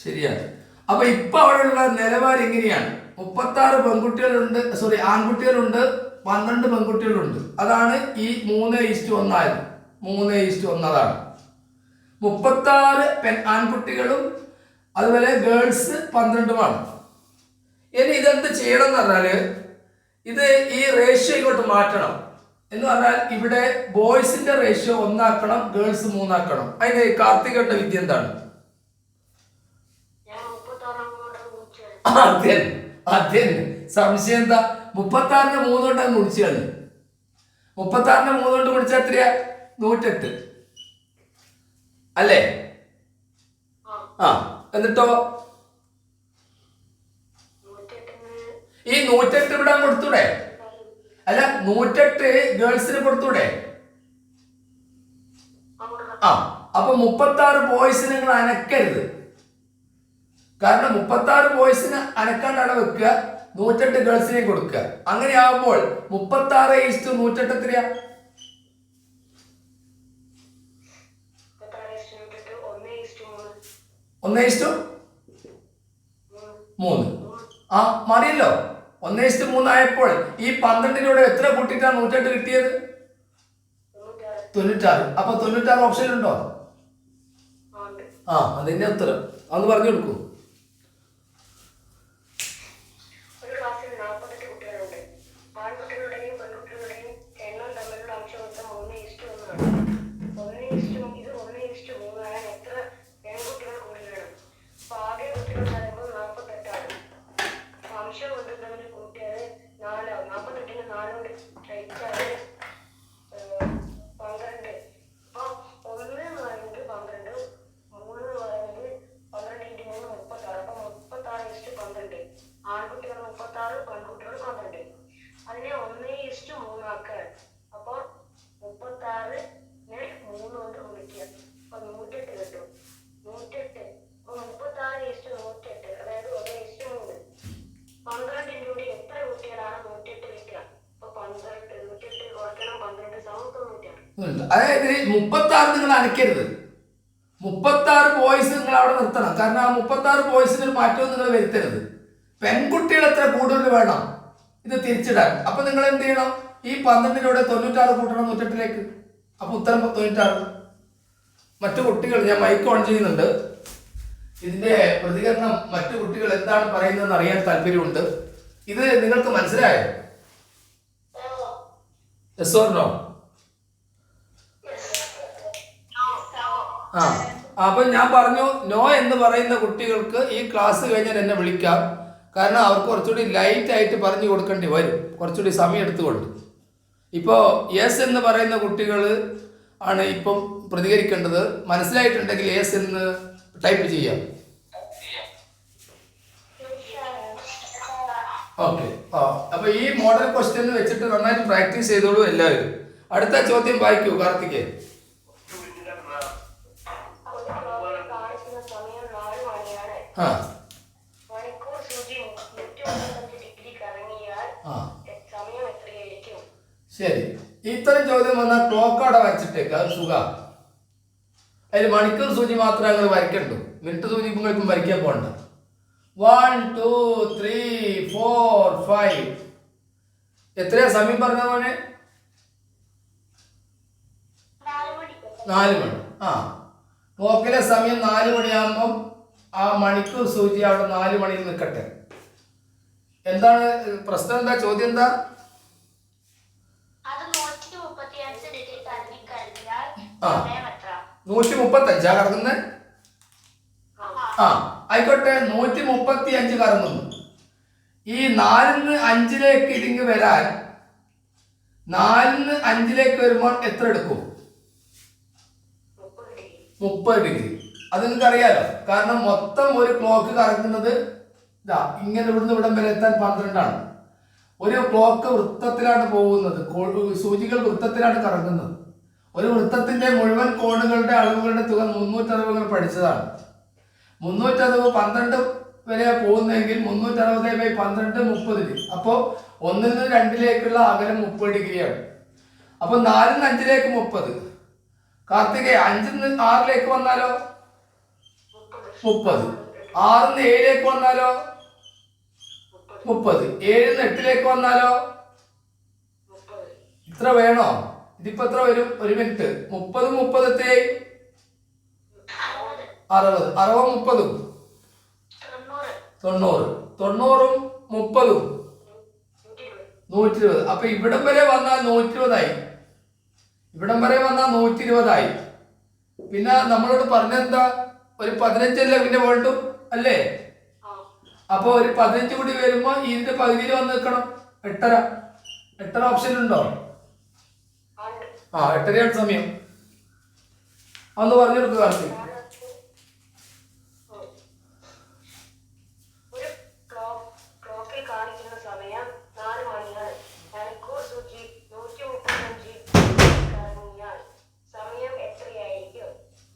ശരിയാണ്. അപ്പൊ ഇപ്പൊ അവിടെയുള്ള നിലവാരം എങ്ങനെയാണ്? 36 പെൺകുട്ടികളുണ്ട്, സോറി ആൺകുട്ടികളുണ്ട്, 12 പെൺകുട്ടികളുണ്ട്. അതാണ് ഈ 3:1 ആയത്. 3:1 അതാണ്. 36 ആൺകുട്ടികളും അതുപോലെ ഗേൾസ് 12ഉമാണ്. ഇനി ഇതെന്ത് ചെയ്യണം എന്ന് പറഞ്ഞാല്, ഇത് ഈ റേഷ്യോ ഇങ്ങോട്ട് മാറ്റണം. എന്ന് പറഞ്ഞാൽ ഇവിടെ ബോയ്സിന്റെ റേഷ്യോ 1 ആക്കണം, ഗേൾസ് 3 ആക്കണം. അതിന് കാർത്തികന്റെ വിദ്യ എന്താണ്?
ഞാൻ 36
അതെ, സംശയം എന്താ? 36 3 കൊണ്ട് അങ്ങ് ഗുണിച്ചു കളഞ്ഞു. 36 3 കൊണ്ട് ഗുണിച്ചാൽ എത്രയാ? 108 അല്ലേ? ആ എന്നിട്ടോ ഈ 108 ഇവിടെ കൊടുത്തൂടെ? അല്ല 108 ഗേൾസിന് കൊടുത്തൂടെ? ആ അപ്പൊ 36 ബോയ്സിന് നിങ്ങൾ അനക്കരുത്. കാരണം 36 ബോയ്സിന് അനക്കാണ്ടാണ് വെക്കുക, 108 ഗേൾസിനെയും കൊടുക്കുക. അങ്ങനെയാകുമ്പോൾ 36:108 എത്രയാ? 1:3. ആ മറിയല്ലോ. 1:3 ആയപ്പോൾ ഈ 12 എത്ര കൂട്ടിയിട്ടാണ് 108 കിട്ടിയത്? 96. അപ്പൊ 96 ഓപ്ഷൻ ഉണ്ടോ? ആ അതിന്റെ ഉത്തരം അന്ന് പറഞ്ഞു കൊടുക്കൂ.
ഒരു ക്ലാസ്സിൽ 48 കുട്ടികളുണ്ട്. ആൺകുട്ടികളുടെയും പെൺകുട്ടികളുടെയും എണ്ണം തമ്മിലുള്ള അംശമൊത്തം 1:1 ആണ്. ഇത് 1:3 ആയാൽ എത്ര പെൺകുട്ടികൾ കൂടി വേണം? അപ്പൊ ആകെ കുട്ടികൾ പറയുമ്പോൾ 48 ആണ്. അംശം കൊണ്ട് തമ്മിൽ കൂട്ടിയാൽ 4 ആവും. 48ന് 4 കൊണ്ട് കഴിച്ചാൽ 12. അപ്പൊ 1 എന്ന് പറയുന്നത് 12, 3 എന്ന് പറയുന്നത് 12 × 3 36. അപ്പൊ 36:12. ആൺകുട്ടികൾ 36, പെൺകുട്ടികൾ 12. അതിനെ 1:3 ആക്കാൻ. അപ്പൊ 36 3 കൊണ്ട് ഗുണിക്കുക. അപ്പൊ 108 കിട്ടും. 108 അപ്പൊ 36:108, അതായത് 1:3. 12ന്റെ കൂടി എത്ര കുട്ടികളാണ് 108 കിട്ടുക? അപ്പൊ 12 108 കുറയ്ക്കണം 12 90.
അതായത് 36 നിങ്ങൾ അനക്കരുത്. 36 ബോയ്സ് നിങ്ങൾ അവിടെ നിർത്തണം. കാരണം ആ 36 ബോയ്സിന് ഒരു മാറ്റവും നിങ്ങൾ വരുത്തരുത്. പെൺകുട്ടികൾ എത്ര കൂടുതൽ വേണം ഇത് തിരിച്ചിടാൻ. അപ്പൊ നിങ്ങൾ എന്ത് ചെയ്യണം? ഈ 12 96 കൂട്ടണം 108ലേക്ക്. അപ്പൊ ഉത്തരം 96. മറ്റു കുട്ടികൾ, ഞാൻ മൈക്ക് ഓൺ ചെയ്യുന്നുണ്ട്, ഇതിന്റെ പ്രതികരണം മറ്റു കുട്ടികൾ എന്താണ് പറയുന്നതെന്ന് അറിയാൻ താല്പര്യമുണ്ട്. ഇത് നിങ്ങൾക്ക് മനസ്സിലായോ? Yes or no? ആ അപ്പൊ ഞാൻ പറഞ്ഞു നോ എന്ന് പറയുന്ന കുട്ടികൾക്ക് ഈ ക്ലാസ് കഴിഞ്ഞാൽ എന്നെ വിളിക്കാം. കാരണം അവർക്ക് കുറച്ചുകൂടി ലൈറ്റ് ആയിട്ട് പറഞ്ഞു കൊടുക്കേണ്ടി വരും, കുറച്ചുകൂടി സമയം എടുത്തുകൊണ്ട്. ഇപ്പോൾ യെസ് എന്ന് പറയുന്ന കുട്ടികൾ ആണ് ഇപ്പം പ്രതികരിക്കേണ്ടത്. മനസ്സിലായിട്ടുണ്ടെങ്കിൽ യെസ് എന്ന് ടൈപ്പ് ചെയ്യാം. ഓക്കെ. അപ്പൊ ഈ മോഡൽ ക്വസ്റ്റ്യൻ വെച്ചിട്ട് നന്നായിട്ട് പ്രാക്ടീസ് ചെയ്തോളൂ എല്ലാവരും. അടുത്ത ചോദ്യം വായിക്കൂ കാർത്തികേ. ആ ശരി, ഇത്തരം ചോദ്യം വന്നാൽ ക്ലോക്ക് അവിടെ വരച്ചിട്ടേക്ക്, അത് സുഖ. അതിൽ മണിക്കൂർ സൂചി മാത്രമേ ഞങ്ങൾ വരയ്ക്കണ്ടു, മിനിറ്റ് സൂചി നിങ്ങൾക്കും വരയ്ക്കാൻ പോകണ്ട. 1 2 3 4 5 എത്രയാ സമയം പറഞ്ഞ പോലെ? 4 മണി. ആ ക്ലോക്കിലെ സമയം 4 മണിയാകുമ്പം ആ മണിക്കൂർ സൂചി അവിടെ 4 മണിയിൽ നിൽക്കട്ടെ. എന്താണ് പ്രശ്നം? എന്താ ചോദ്യം? എന്താ 135 കറങ്ങുന്നത്? ആ ആയിക്കോട്ടെ, 135 കറങ്ങുന്നു. ഈ 4-ന്ന് 5-ലേക്ക് ഇതിങ്ങ് വരാൻ 4-ന്ന് 5-ലേക്ക് വരുമ്പോൾ എത്ര എടുക്കും? 30 ഡിഗ്രി. അത് നിങ്ങൾക്ക് അറിയാലോ. കാരണം മൊത്തം ഒരു ക്ലോക്ക് കറങ്ങുന്നത് ഇതാ ഇങ്ങനെ ഇവിടുന്ന് ഇവിടം വരെ എത്താൻ 12ആണ്. ഒരു ക്ലോക്ക് വൃത്തത്തിലാണ് പോകുന്നത്, സൂചികൾ വൃത്തത്തിലാണ് കറങ്ങുന്നത്. ഒരു വൃത്തത്തിന്റെ മുഴുവൻ കോണുകളുടെ അളവുകളുടെ തുക 360 പഠിച്ചതാണ്. 360 12 വരെ പോകുന്നെങ്കിൽ 360/12 30 ഡിഗ്രി. അപ്പോൾ 1-ന്ന് 2-ലേക്കുള്ള അകലം 30 ഡിഗ്രിയാണ്. അപ്പൊ 4-ന്ന് 5-ലേക്ക് 30. കാർത്തികേ 5-ന്ന് 6-ലേക്ക് വന്നാലോ 30. 6-ന്ന് 7-ലേക്ക് വന്നാലോ 30. 7-ന്ന് 8-ലേക്ക് വന്നാലോ ഇത്ര വേണോ? ഇതിപ്പോ എത്ര വരും? ഒരു മിനിറ്റ്. 30 30 60. 60 30 90. 90 30 120. അപ്പൊ ഇവിടം വരെ വന്നാൽ 120 ഇവിടം വരെ വന്നാൽ 120 പിന്നെ നമ്മളോട് പറഞ്ഞെന്താ? ഒരു 15 അല്ലേ പിന്നെ വേണ്ടു അല്ലേ? അപ്പൊ ഒരു 15 കൂടി വരുമ്പോ ഇതിന്റെ പകുതിയിൽ വന്ന് നിൽക്കണം. 8:30 8:30 ഓപ്ഷൻ ഉണ്ടോ?
ഉണ്ട്.
ആ 8:30 സമയം. അതൊന്ന് പറഞ്ഞു കൊടുക്കുക കാർത്തിക്.
ഒരു ക്ലോക്കിൽ കാണിക്കുന്ന സമയം 4 മണിയാണ്. മണിക്കൂർ സൂചി 135 കറങ്ങിയാൽ സമയം എത്രയായിരിക്കും?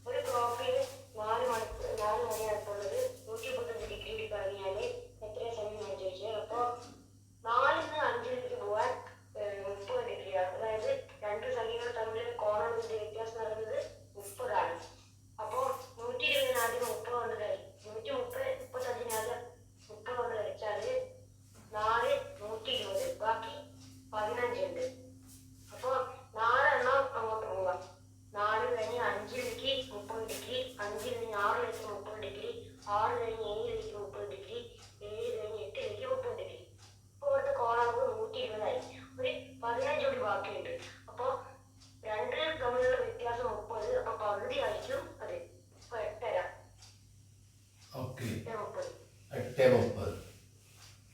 ഒരു ക്ലോക്കിൽ 4 മണിയാണുള്ളത്. 135 ഡിഗ്രി കറങ്ങിയാൽ എത്ര സമയമാണ് ചോദിച്ചത്. അപ്പോൾ 4-ന് 5-ലേക്ക് പോകാൻ 30 ഡിഗ്രിയാണ്. അതായത് രണ്ട് സംഖ്യകൾ തമ്മിൽ കോണത്തിന്റെ വ്യത്യാസം നടന്നത് 30ആണ്. അപ്പോ 120 ആദ്യം 30 കൊണ്ട് കഴിയും. 135 ആദ്യം 30 കൊണ്ട് കഴിച്ചാല് 4 120, ബാക്കി 15 ഉണ്ട്. അപ്പൊ 4 എണ്ണം അങ്ങോട്ട് പോവാം. 4 കഴിഞ്ഞ് 5-ലേക്ക് 30 ഡിഗ്രി, 5 കഴിഞ്ഞ് 6-ലേക്ക് 30 ഡിഗ്രി, 6 കഴിഞ്ഞ് 7-ലേക്ക് 30 ഡിഗ്രി, 7 കഴിഞ്ഞ് 8-ലേക്ക് 30 ഡിഗ്രി. അപ്പൊ ഇവിടുത്തെ കോണളവ് 120 ആയി. ഒരു 15 കൂടി ബാക്കിയുണ്ട്. അപ്പൊ രണ്ട് തമ്മിലുള്ള വ്യത്യാസം 30. അപ്പൊ പകുതി ആയിരിക്കും അത്. അപ്പൊ 8:30.
ഓക്കെ
8:30.
8:30.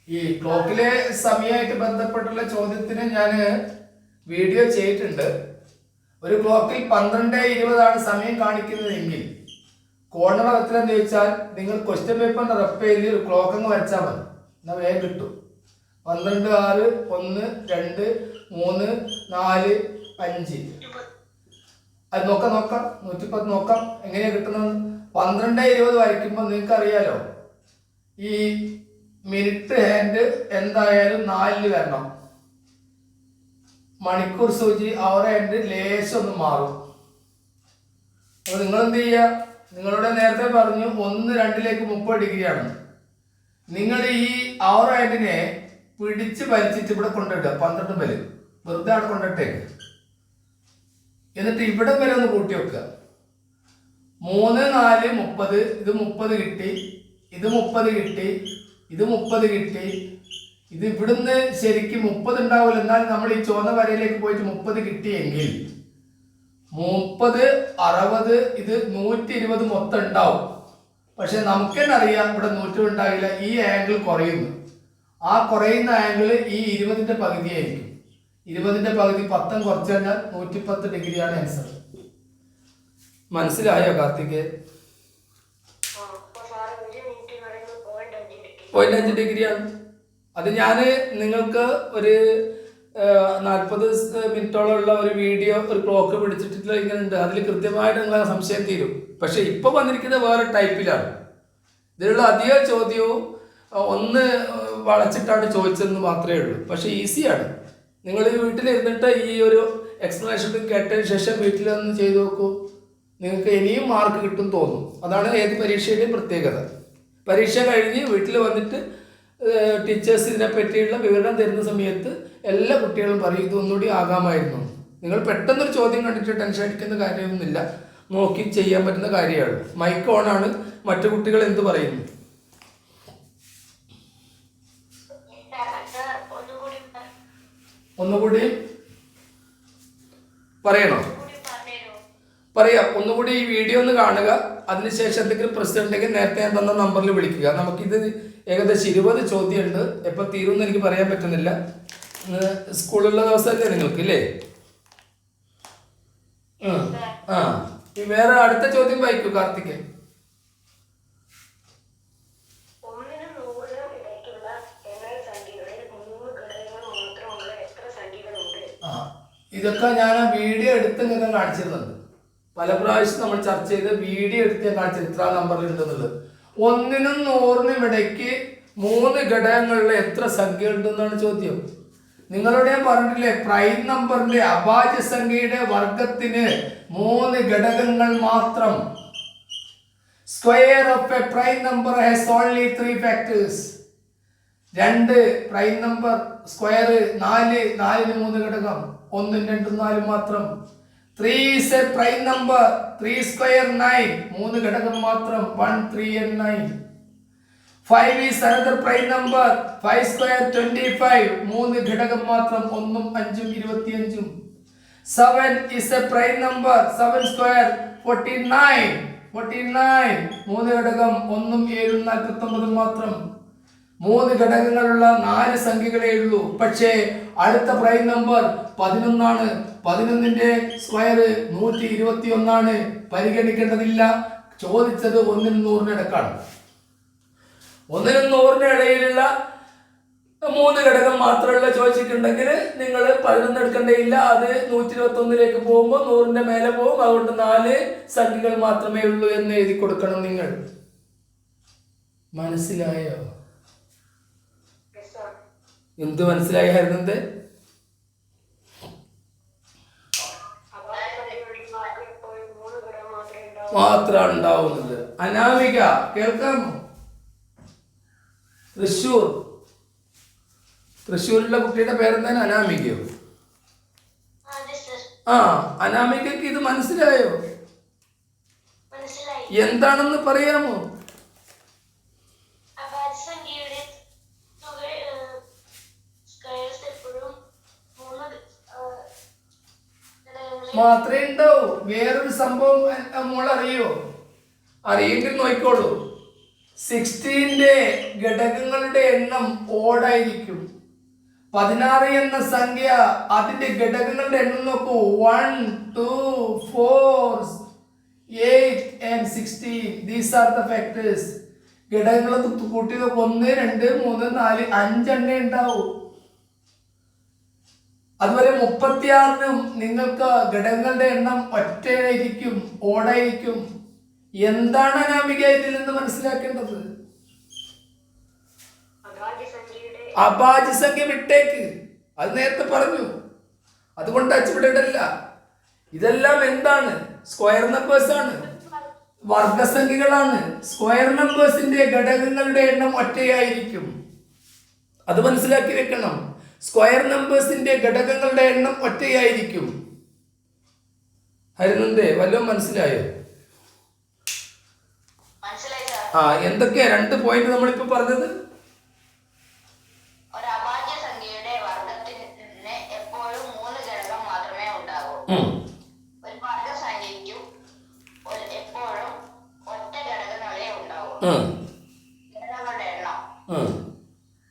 ഈ ക്ലോക്കിലെ സമയമായിട്ട് ബന്ധപ്പെട്ടുള്ള ചോദ്യത്തിന് ഞാൻ വീഡിയോ ചെയ്തിട്ടുണ്ട്. ഒരു ക്ലോക്കിൽ 12:20 സമയം കാണിക്കുന്നതെങ്കിൽ കോർണർ എത്രയെന്ന് ചോദിച്ചാൽ നിങ്ങൾ ക്വസ്റ്റ്യൻ പേപ്പറിന്റെ റെപ്പയിൽ ഒരു ക്ലോക്ക് അങ്ങ് വരച്ചാൽ മതി. എന്നാൽ വേഗം കിട്ടും. 12, 6, 1, 2, 3, 4, 5. അത് നോക്കാം 110 നോക്കാം എങ്ങനെയാ കിട്ടുന്നത്. 12:20 വരയ്ക്കുമ്പോൾ നിങ്ങൾക്ക് അറിയാലോ, ഈ മിനിറ്റ് ഹാൻഡ് എന്തായാലും 4-ൽ വരണം. മണിക്കൂർ സൂചി അവർ ഹാൻഡ് ലേശം ഒന്ന് മാറും. അപ്പൊ നിങ്ങൾ എന്ത് ചെയ്യുക, നിങ്ങളുടെ നേരത്തെ പറഞ്ഞു 1-2-ലേക്ക് 30 ഡിഗ്രിയാണ്. നിങ്ങൾ ഈ അവർ ഹാൻഡിനെ പിടിച്ച് വലിച്ചിട്ട് ഇവിടെ കൊണ്ടിടുക. 12 വരെ വെറുതെ അവിടെ കൊണ്ടിട്ടേക്ക്. എന്നിട്ട് ഇവിടെ വരെ ഒന്ന് കൂട്ടി വെക്കുക. 3, 4, 30. ഇത് 30 കിട്ടി, ഇത് 30 കിട്ടി, ഇത് 30 കിട്ടി. ഇത് ഇവിടുന്ന് ശരിക്കും 30 ഉണ്ടാവില്ല. എന്നാൽ നമ്മൾ ഈ ചുവന്ന വരയിലേക്ക് പോയിട്ട് 30 കിട്ടിയെങ്കിൽ 30, 60, ഇത് 120 മൊത്തം ഉണ്ടാവും. പക്ഷെ നമുക്ക് തന്നെ അറിയാം ഇവിടെ 120 ഉണ്ടാവില്ല. ഈ ആംഗിൾ കുറയുന്നു. ആ കുറയുന്ന ആംഗിൾ ഈ 20-ന്റെ പകുതിയായിരിക്കും. 20-ന്റെ പകുതി 10 കുറച്ച് കഴിഞ്ഞാൽ 110 ഡിഗ്രിയാണ് ആൻസർ. മനസ്സിലായോ കാർത്തിക്? 0.5 ഡിഗ്രിയാണ്. അത് ഞാൻ നിങ്ങൾക്ക് ഒരു 40 മിനിറ്റോളം ഉള്ള ഒരു വീഡിയോ, ഒരു ക്ലോക്ക് പിടിച്ചിട്ടുള്ള ഇങ്ങനെ ഉണ്ട്. അതിൽ കൃത്യമായിട്ട് നിങ്ങളെ സംശയം തീരും. പക്ഷെ ഇപ്പൊ വന്നിരിക്കുന്നത് വേറെ ടൈപ്പിലാണ്. ഇതിലുള്ള അധിക ചോദ്യവും ഒന്ന് വളച്ചിട്ടാണ് ചോദിച്ചതെന്ന് മാത്രമേ ഉള്ളൂ. പക്ഷെ ഈസിയാണ്. നിങ്ങൾ വീട്ടിലിരുന്നിട്ട് ഈ ഒരു എക്സ്പ്ലനേഷൻ കേട്ടതിന് ശേഷം വീട്ടിലൊന്ന് ചെയ്തു നോക്കൂ. നിങ്ങൾക്ക് ഇനിയും മാർക്ക് കിട്ടും തോന്നും. അതാണ് ഏത് പരീക്ഷയുടെയും പ്രത്യേകത. പരീക്ഷ കഴിഞ്ഞ് വീട്ടിൽ വന്നിട്ട് ടീച്ചേഴ്സ് ഇതിനെ പറ്റിയുള്ള വിവരണം തരുന്ന സമയത്ത് എല്ലാ കുട്ടികളും പറയും ഇതൊന്നുകൂടി ആകാമായിരുന്നു. നിങ്ങൾ പെട്ടെന്നൊരു ചോദ്യം കണ്ടിട്ട് ടെൻഷൻ അടിക്കുന്ന കാര്യമൊന്നുമില്ല. നോക്കി ചെയ്യാൻ പറ്റുന്ന കാര്യമാണ്. മൈക്ക് ഓണാണ്. മറ്റു കുട്ടികൾ എന്ത് പറയുന്നു? ഒന്നുകൂടി പറയണോ? പറയാം. ഒന്നുകൂടി ഈ വീഡിയോ ഒന്ന് കാണുക. അതിനുശേഷം എന്തെങ്കിലും പ്രശ്നം ഉണ്ടെങ്കിൽ നേരത്തെ ഞാൻ തന്ന നമ്പറിൽ വിളിക്കുക. നമുക്കിത് ഏകദേശം 20 ചോദ്യമുണ്ട്. എപ്പോൾ തീരുമെന്ന് എനിക്ക് പറയാൻ പറ്റുന്നില്ല. സ്കൂളുള്ള ദിവസമല്ലേ നിങ്ങൾക്ക് ഇല്ലേ? വേറെ അടുത്ത ചോദ്യം വായിക്കൂ കാർത്തിക്. ഇതൊക്കെ ഞാൻ ആ വീഡിയോ എടുത്ത് ഇങ്ങനെ കാണിച്ചിരുന്നുണ്ട്. പല പ്രാവശ്യം നമ്മൾ ചർച്ച ചെയ്ത് വീഡിയോ എടുത്ത് ഞാൻ കാണിച്ചത് എത്ര നമ്പറിൽ ഉണ്ടെന്നുള്ളത്. 1-നും 100-നും ഇടയ്ക്ക് 3 ഘടകങ്ങളിൽ എത്ര സംഖ്യ ഉണ്ടെന്നാണ് ചോദ്യം. നിങ്ങളോട് ഞാൻ പറഞ്ഞിട്ടില്ലേ, പ്രൈം നമ്പറിന്റെ അഭാജ്യ സംഖ്യയുടെ വർഗത്തിന് 3 ഘടകങ്ങൾ മാത്രം. Square of A prime number has only 3 factors. 2 prime number square 4, 4-ന് 3 ഘടകം. 1, 2, 4 മാത്രം. 3 is a prime number. 3 square 9. 3 ഘടകം മാത്രം. 1, 3 and 9. 5 is another prime number. 5 square 25. 3 ഘടകം മാത്രം. 1, 5, 25. 7 is a prime number. 7 square 49. 49. 3 ഘടകം. 1, 7, 49 മാത്രം. 3 ഘടകങ്ങളുള്ള 4 സംഖ്യകളേ ഉള്ളൂ. പക്ഷേ അടുത്ത പ്രൈം നമ്പർ 11 ആണ്. 11ന്റെ സ്ക്വയർ 121 ആണ്. പരിഗണിക്കേണ്ടതില്ല. ചോദിച്ചത് 1 നും 100 ഇടക്കാണ്. 1 നും 100 ഇടയിലുള്ള 3 ഘടകം മാത്രമുള്ള ചോദിച്ചിട്ടുണ്ടെങ്കിൽ നിങ്ങൾ 11 എടുക്കേണ്ടതില്ല. അത് 121ലേക്ക് പോകുമ്പോൾ 100ന്റെ മേലെ പോകും. അതുകൊണ്ട് 4 സംഖ്യകൾ മാത്രമേ ഉള്ളൂ എന്ന് എഴുതി കൊടുക്കണം നിങ്ങൾ. മനസ്സിലായോ? എന്ത് മനസ്സിലായായിരുന്നു? മാത്രമാണ് ഉണ്ടാവുന്നത്. അനാമിക കേൾക്കാമോ? തൃശ്ശൂരിലെ കുട്ടിയുടെ പേരെന്താണ്? അനാമികയോ? ആ, അനാമികക്ക് ഇത് മനസ്സിലായോ? എന്താണെന്ന് പറയാമോ? മാത്രമേ ഉണ്ടാവൂ. വേറൊരു സംഭവം മോൾ അറിയോ? അറിയെങ്കിൽ നോക്കിക്കോളൂ. 16ന്റെ ഘടകങ്ങളുടെ എണ്ണം ഓടായിരിക്കും. 16 എന്ന സംഖ്യ അതിന്റെ ഘടകങ്ങളുടെ എണ്ണം നോക്കൂ. 1, 2, 4, 8 and 16. These are the factors. ഘടകങ്ങൾ കൂട്ടി 1, 2, 3, 4, 5 എണ്ണ ഉണ്ടാവും. അതുവരെ 36നും നിങ്ങൾക്ക് ഘടകങ്ങളുടെ എണ്ണം ഒറ്റയായിരിക്കും, ഓടായിരിക്കും. എന്താണ് അനാമിക ഇതിൽ നിന്ന് മനസ്സിലാക്കേണ്ടത്? അഭാജ്യ സംഖ്യ വിട്ടേക്ക്. അത് നേരത്തെ പറഞ്ഞു. അതുകൊണ്ട് അച്ചുവിടല്ല. ഇതെല്ലാം എന്താണ്? സ്ക്വയർ നമ്പേഴ്സ് ആണ്, വർഗസംഖ്യകളാണ്. സ്ക്വയർ നമ്പേഴ്സിന്റെ ഘടകങ്ങളുടെ എണ്ണം ഒറ്റയായിരിക്കും. അത് മനസ്സിലാക്കി വെക്കണം. സ്ക്വയർ നമ്പേഴ്സിന്റെ ഘടകങ്ങളുടെ എണ്ണം ഒറ്റയായിരിക്കും. ഹരിനന്ദേ, വല്ലതും മനസ്സിലായോ? ആ, എന്തൊക്കെയാ 2 പോയിന്റ് നമ്മളിപ്പോ പറഞ്ഞത്?
ഒരു അഭാജ്യ സംഖ്യയുടെ വർഗത്തിന് എപ്പോഴും 3 ഘടകം മാത്രമേ ഉണ്ടാകൂ. ഒരു വർഗസംഖ്യയ്ക്കും എപ്പോഴും ഒറ്റ ഘടകങ്ങളേ ഉണ്ടാവൂ.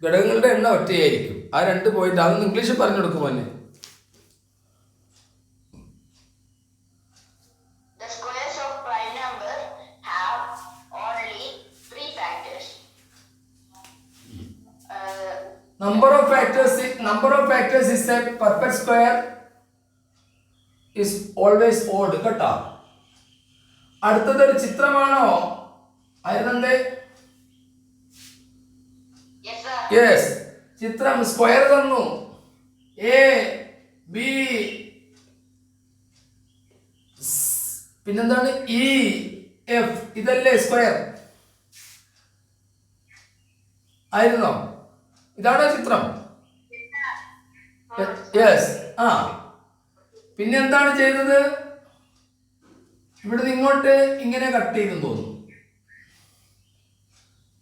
ഘടകങ്ങളുടെ എണ്ണം ഒറ്റയായിരിക്കും. ആ 2 പോയിന്റ് അതൊന്ന് ഇംഗ്ലീഷിൽ പറഞ്ഞു കൊടുക്കും മോനെ. Number of factors is that perfect square is always odd. കേട്ടോ? അടുത്തതൊരു ചിത്രമാണോ ആയിരുന്നേ? യെസ്, ചിത്രം. സ്ക്വയർ തന്നു. എ ബി പിന്നെന്താണ്? E F. ഇതല്ലേ സ്ക്വയർ ആയിരുന്നോ? ഇതാണോ ചിത്രം? യെസ്. ആ, പിന്നെ എന്താണ് ചെയ്തത്? ഇവിടുന്ന് ഇങ്ങോട്ട് ഇങ്ങനെ കട്ട് ചെയ്തെന്ന് തോന്നുന്നു.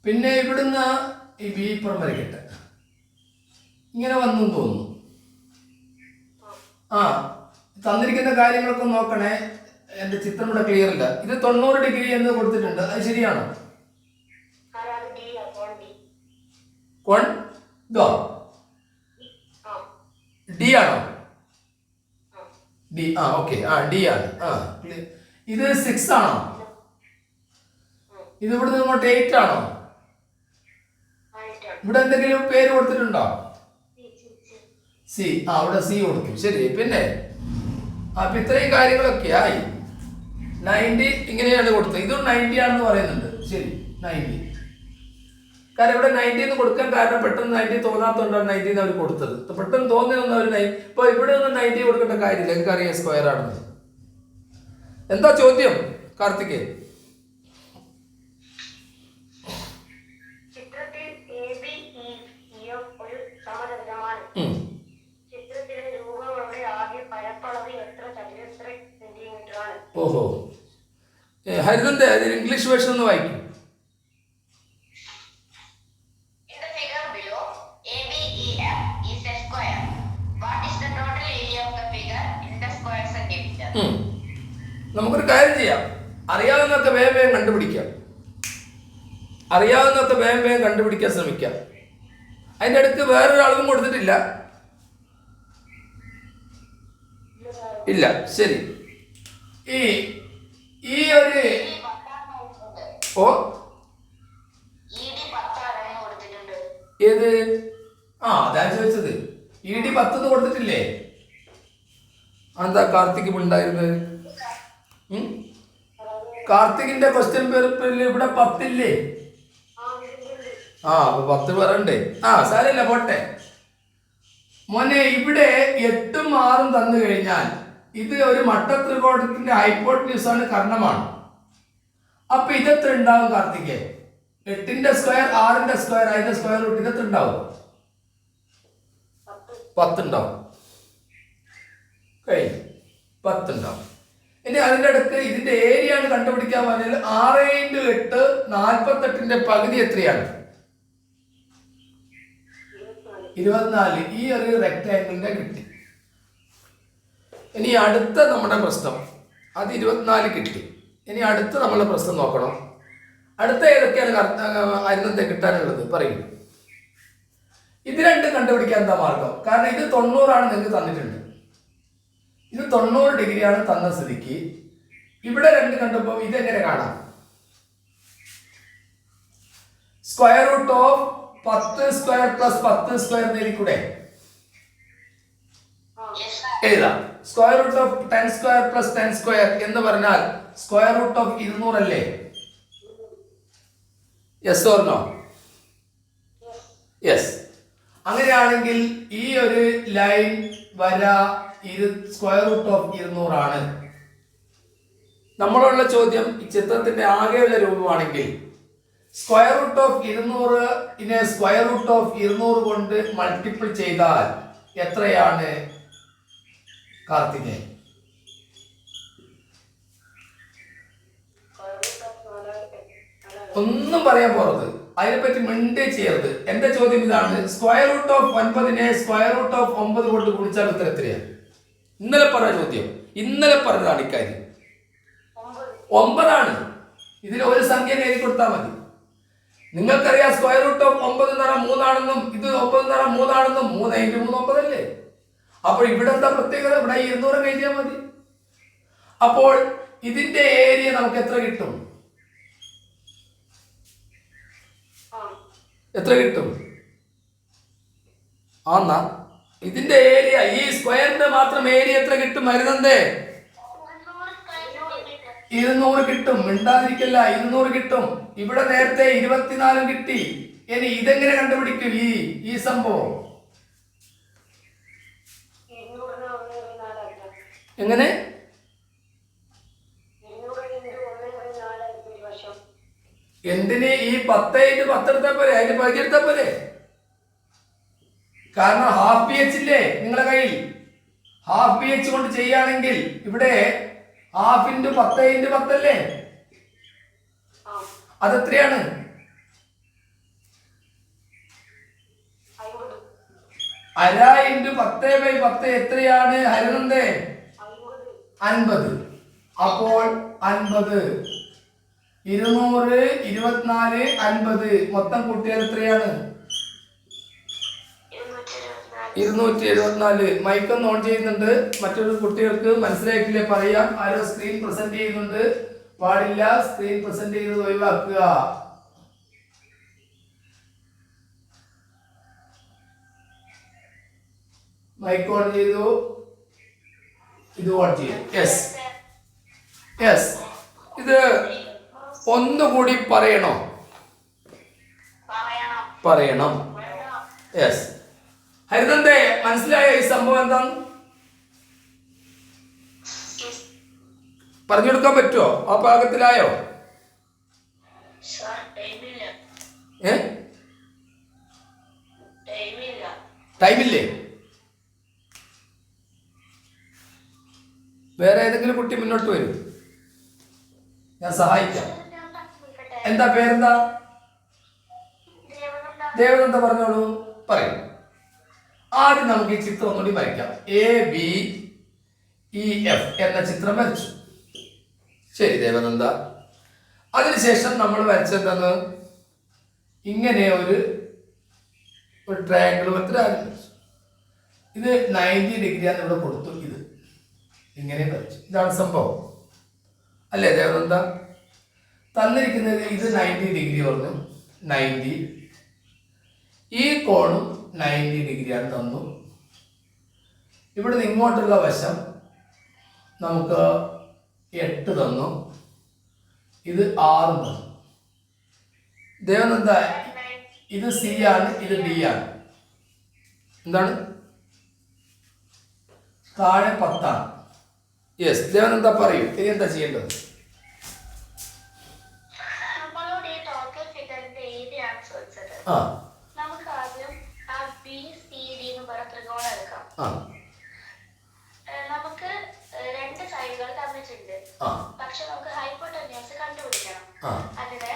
പിന്നെ ഇവിടുന്ന് ഈ ബി പുറം വരയ്ക്കട്ടെ, ഇങ്ങനെ വന്നു തോന്നുന്നു. ആ, തന്നിരിക്കുന്ന കാര്യങ്ങളൊക്കെ നോക്കണേ. എന്റെ ചിത്രം ഇവിടെ ക്ലിയർ ഇല്ല. ഇത് 90 ഡിഗ്രി എന്ന് കൊടുത്തിട്ടുണ്ട്. അത് ശരിയാണോ? ഇതോ ഡി ആണോ? ഡി. ആ, ഓക്കെ. ആ, ഡി ആണ്. ആ, ഇത് 6 ആണോ? ഇത് ഇവിടുന്ന് ഇങ്ങോട്ട് 8 ആണോ? ഇവിടെ എന്തെങ്കിലും പേര് കൊടുത്തിട്ടുണ്ടോ? സി. ആ, ഇവിടെ സി കൊടുത്തു. ശരി. പിന്നെ അപ്പൊ ഇത്രയും കാര്യങ്ങളൊക്കെ ആയി. 90 ഇങ്ങനെയാണ് കൊടുത്തത്. ഇതും 90 ആണെന്ന് പറയുന്നുണ്ട്. ശരി, 90. കാരണം ഇവിടെ 90 എന്ന് കൊടുക്കാൻ കാരണം പെട്ടെന്ന് 90 തോന്നാത്തോണ്ടാണ് 90 അവർ കൊടുത്തത്. പെട്ടെന്ന് തോന്നിയൊന്നും അവർ ഇപ്പൊ ഇവിടെ ഒന്നും 90 കൊടുക്കേണ്ട കാര്യമില്ല. എനിക്കറിയാം സ്ക്വയർ ആണെന്ന്. എന്താ ചോദ്യം കാർത്തികേ? ഓഹോ, ഹരിതന്റെ അതിന് ഇംഗ്ലീഷ് വേർഷൻ ഒന്ന് വായിക്കും. നമുക്കൊരു കാര്യം ചെയ്യാം. അറിയാവുന്നൊക്കെ വേഗം കണ്ടുപിടിക്കാം. അറിയാവുന്നൊക്കെ വേഗം കണ്ടുപിടിക്കാൻ ശ്രമിക്കാം. അതിൻ്റെ അടുത്ത് വേറൊരു അളവും കൊടുത്തിട്ടില്ല. ഇല്ല. ശരി. ഈ ഈ ഒരു ഓ ഏത് അതാ ചോദിച്ചത്. ED 10 കൊടുത്തിട്ടില്ലേ? എന്താ കാർത്തിക് ഉണ്ടായിരുന്നത്? കാർത്തികിന്റെ ക്വസ്റ്റ്യൻ പേപ്പറിൽ ഇവിടെ 10 ഇല്ലേ? അപ്പൊ 10 പറയണ്ടേ? സാരമില്ല, പോട്ടെ മോനെ. ഇവിടെ 8ഉം 6ഉം തന്നു കഴിഞ്ഞാൽ ഇത് ഒരു മട്ടത്രികോണത്തിന്റെ ഹൈപ്പോട്ടന്യൂസ് ആണ്, കർണമാണ്. അപ്പൊ ഇതെത്ര ഉണ്ടാവും കാർത്തികേ? 8ന്റെ സ്ക്വയർ 6ന്റെ സ്ക്വയർ അതിന്റെ സ്ക്വയർ റൂട്ട് ഇതെത്ര ഉണ്ടാവും? 10 ഉണ്ടാവും. 10 ഉണ്ടാവും. ഇനി അതിൻ്റെ അടുത്ത് ഇതിന്റെ ഏരിയ ആണ് കണ്ടുപിടിക്കാൻ പറഞ്ഞാൽ 6 × 8 48ന്റെ പകുതി എത്രയാണ്? 24. ഈ ഒരു റെക്ടാങ്കിളിന്റെ കിട്ടി. ഇനി അടുത്ത നമ്മുടെ പ്രശ്നം അത് 24 കിട്ടി. ഇനി അടുത്ത നമ്മളെ പ്രശ്നം നോക്കണം. അടുത്ത ഏതൊക്കെയാണ് അരുന്നത്തെ കിട്ടാനുള്ളത് പറയും. ഇത് രണ്ടും കണ്ടുപിടിക്കാൻ എന്താ മാർഗം? കാരണം ഇത് 90 നിങ്ങൾക്ക് തന്നിട്ടുണ്ട്. ഇത് 90 ഡിഗ്രിയാണ് തന്ന സ്ഥിതിക്ക് ഇവിടെ 2 കണ്ടപ്പോൾ ഇതെങ്ങനെ കാണാം? Square root of 10 square plus 10 square എഴുതിക്കൂടെ? എഴുതാം. Square root of 10 square plus 10 square എന്ന് പറഞ്ഞാൽ സ്ക്വയർ റൂട്ട് ഓഫ് 200 അല്ലേ? Yes or no? യെസ്. അങ്ങനെയാണെങ്കിൽ ഈ ഒരു ലൈൻ വര സ്ക്വയർ റൂട്ട് ഓഫ് 200 ആണ്. നമ്മളുള്ള ചോദ്യം ഈ ചിത്രത്തിന്റെ ആകെയുള്ള രൂപമാണെങ്കിൽ square root of 200 square root of 200 കൊണ്ട് മൾട്ടിപ്പിൾ ചെയ്താൽ എത്രയാണ് കാർത്തികേ? ഒന്നും പറയാൻ പോറത്, അതിനെപ്പറ്റി മിണ്ടേ ചെയ്യരുത്. എന്റെ ചോദ്യം ഇതാണ്, സ്ക്വയർ റൂട്ട് ഓഫ് 9നെ സ്ക്വയർ റൂട്ട് ഓഫ് 9 കൊണ്ട് ഗുണിച്ചാൽ ഉത്തരം എത്രയാണ്? ഇന്നലെ പറഞ്ഞ ചോദ്യം, ഇന്നലെ പറഞ്ഞതാണ് ഇക്കാര്യം. 9 ആണ്. ഇതിൽ ഒരു സംഖ്യ എഴുതി കൊടുത്താൽ മതി. നിങ്ങൾക്കറിയാം സ്ക്വയർ റൂട്ട് ഓഫ് 9 എന്ന് പറഞ്ഞാൽ 3 ആണെന്നും ഇത് 9 എന്ന് പറഞ്ഞാൽ 3 ആണെന്നും. 3 × 3 9 അല്ലേ? അപ്പോൾ ഇവിടെ എന്താ പ്രത്യേകത? ഇവിടെ 200 എഴുതിയാൽ മതി. അപ്പോൾ ഇതിന്റെ ഏരിയ നമുക്ക് എത്ര കിട്ടും? എത്ര കിട്ടും? ഇതിന്റെ ഏരിയ, ഈ സ്ക്വയറിന്റെ മാത്രം ഏരിയ എത്ര കിട്ടും? മരുന്നേ 200 കിട്ടും. മിണ്ടാതിരിക്കല്ല, 200 കിട്ടും. ഇവിടെ നേരത്തെ 24 കിട്ടി. ഇനി ഇതെങ്ങനെ കണ്ടുപിടിക്കും? ഈ സംഭവം എങ്ങനെ? എന്തിന് ഈ 10 × 10 എടുത്താൽ പോരെ? അതിന് പകുതി എടുത്താൽ പോരെ? കാരണം ഹാഫ് BH ഇല്ലേ നിങ്ങളെ കയ്യിൽ? ഹാഫ് BH കൊണ്ട് ചെയ്യുകയാണെങ്കിൽ ഇവിടെ ഹാഫ് × 10 × 10 അല്ലേ? അതെത്രയാണ്? 1/2 × 10/10 എത്രയാണ് ഹരിനന്ദേ? 50. അപ്പോൾ 50 200 24 50 മൊത്തം കൂട്ടിയാൽ എത്രയാണ്? 274. മൈക്കൊന്ന് ഓൺ ചെയ്യുന്നുണ്ട്. മറ്റൊരു കുട്ടികൾക്ക് മനസ്സിലായിട്ടില്ലേ പറയാം. ആരോ സ്ക്രീൻ പ്രസന്റ് ചെയ്യുന്നുണ്ട്. പാടില്ല, സ്ക്രീൻ പ്രസന്റ് ചെയ്ത് ഒഴിവാക്കുക. മൈക്ക് ഓൺ ചെയ്തു, ഇത് ഓൺ ചെയ്തു. Yes yes. ഇത് ഒന്നുകൂടി പറയണോ? പറയണം. യെസ്. ഹരിതന്തേ മനസ്സിലായോ ഈ സംഭവം എന്താന്ന്? പറഞ്ഞു കൊടുക്കാൻ പറ്റുമോ? ആ പാകത്തിലായോ? ടൈമില്ലേ? വേറെ ഏതെങ്കിലും കുട്ടി മുന്നോട്ട് വരും, ഞാൻ സഹായിക്കാം. എന്താ പേരെന്താ? ദേവനന്ദ പറഞ്ഞോളൂ. പറയൂ. ആദ്യം നമുക്ക് ഈ ചിത്രം ഒന്നുകൂടി വരയ്ക്കാം. ABEF എന്ന ചിത്രം വരച്ചു. ശരി ദേവനന്ദ. അതിനുശേഷം നമ്മൾ വരച്ചെന്തെന്ന് ഇങ്ങനെ ഒരു ഒരു ട്രയാങ്കിൾ പോലത്തെ ആരും വരച്ചു. ഇത് 90 ഡിഗ്രിയാണ് ഇവിടെ കൊടുത്തു. ഇത് ഇങ്ങനെ വരച്ചു. ഇതാണ് സംഭവം അല്ലേ ദേവനന്ദ? തന്നിരിക്കുന്നത് ഇത് 90 ഡിഗ്രി പറഞ്ഞു. 90 ഈ കോണും 90 ഡിഗ്രിയാണ് തന്നു. ഇവിടുന്ന് ഇങ്ങോട്ടുള്ള വശം നമുക്ക് 8 തന്നു. ഇത് 6 തന്നു. ദേവനന്ദ ഇത് സി ആണ്, ഇത് ഡി ആണ്. എന്താണ്? താഴെ 10 ആണ്. യെസ് ദേവനന്ദ പറയൂ, ഇനി എന്താ ചെയ്യേണ്ടത്?
നമ്മളോട് ഈ ടോട്ടൽ ഫിഗറിന്റെ ഏരിയയാണ് ചോദിച്ചത്.
ആ
നമുക്ക് ആദ്യം ആ ബി സി ഡി എന്ന് പറയുന്ന ത്രികോണം എടുക്കാം.
ആ
നമുക്ക് രണ്ട് സൈഡുകൾ തന്നിട്ടുണ്ട്.
ആ
പക്ഷെ നമുക്ക് ഹൈപ്പോട്ടന്യൂസ് കണ്ടുപിടിക്കണം.
ആ
അതിന്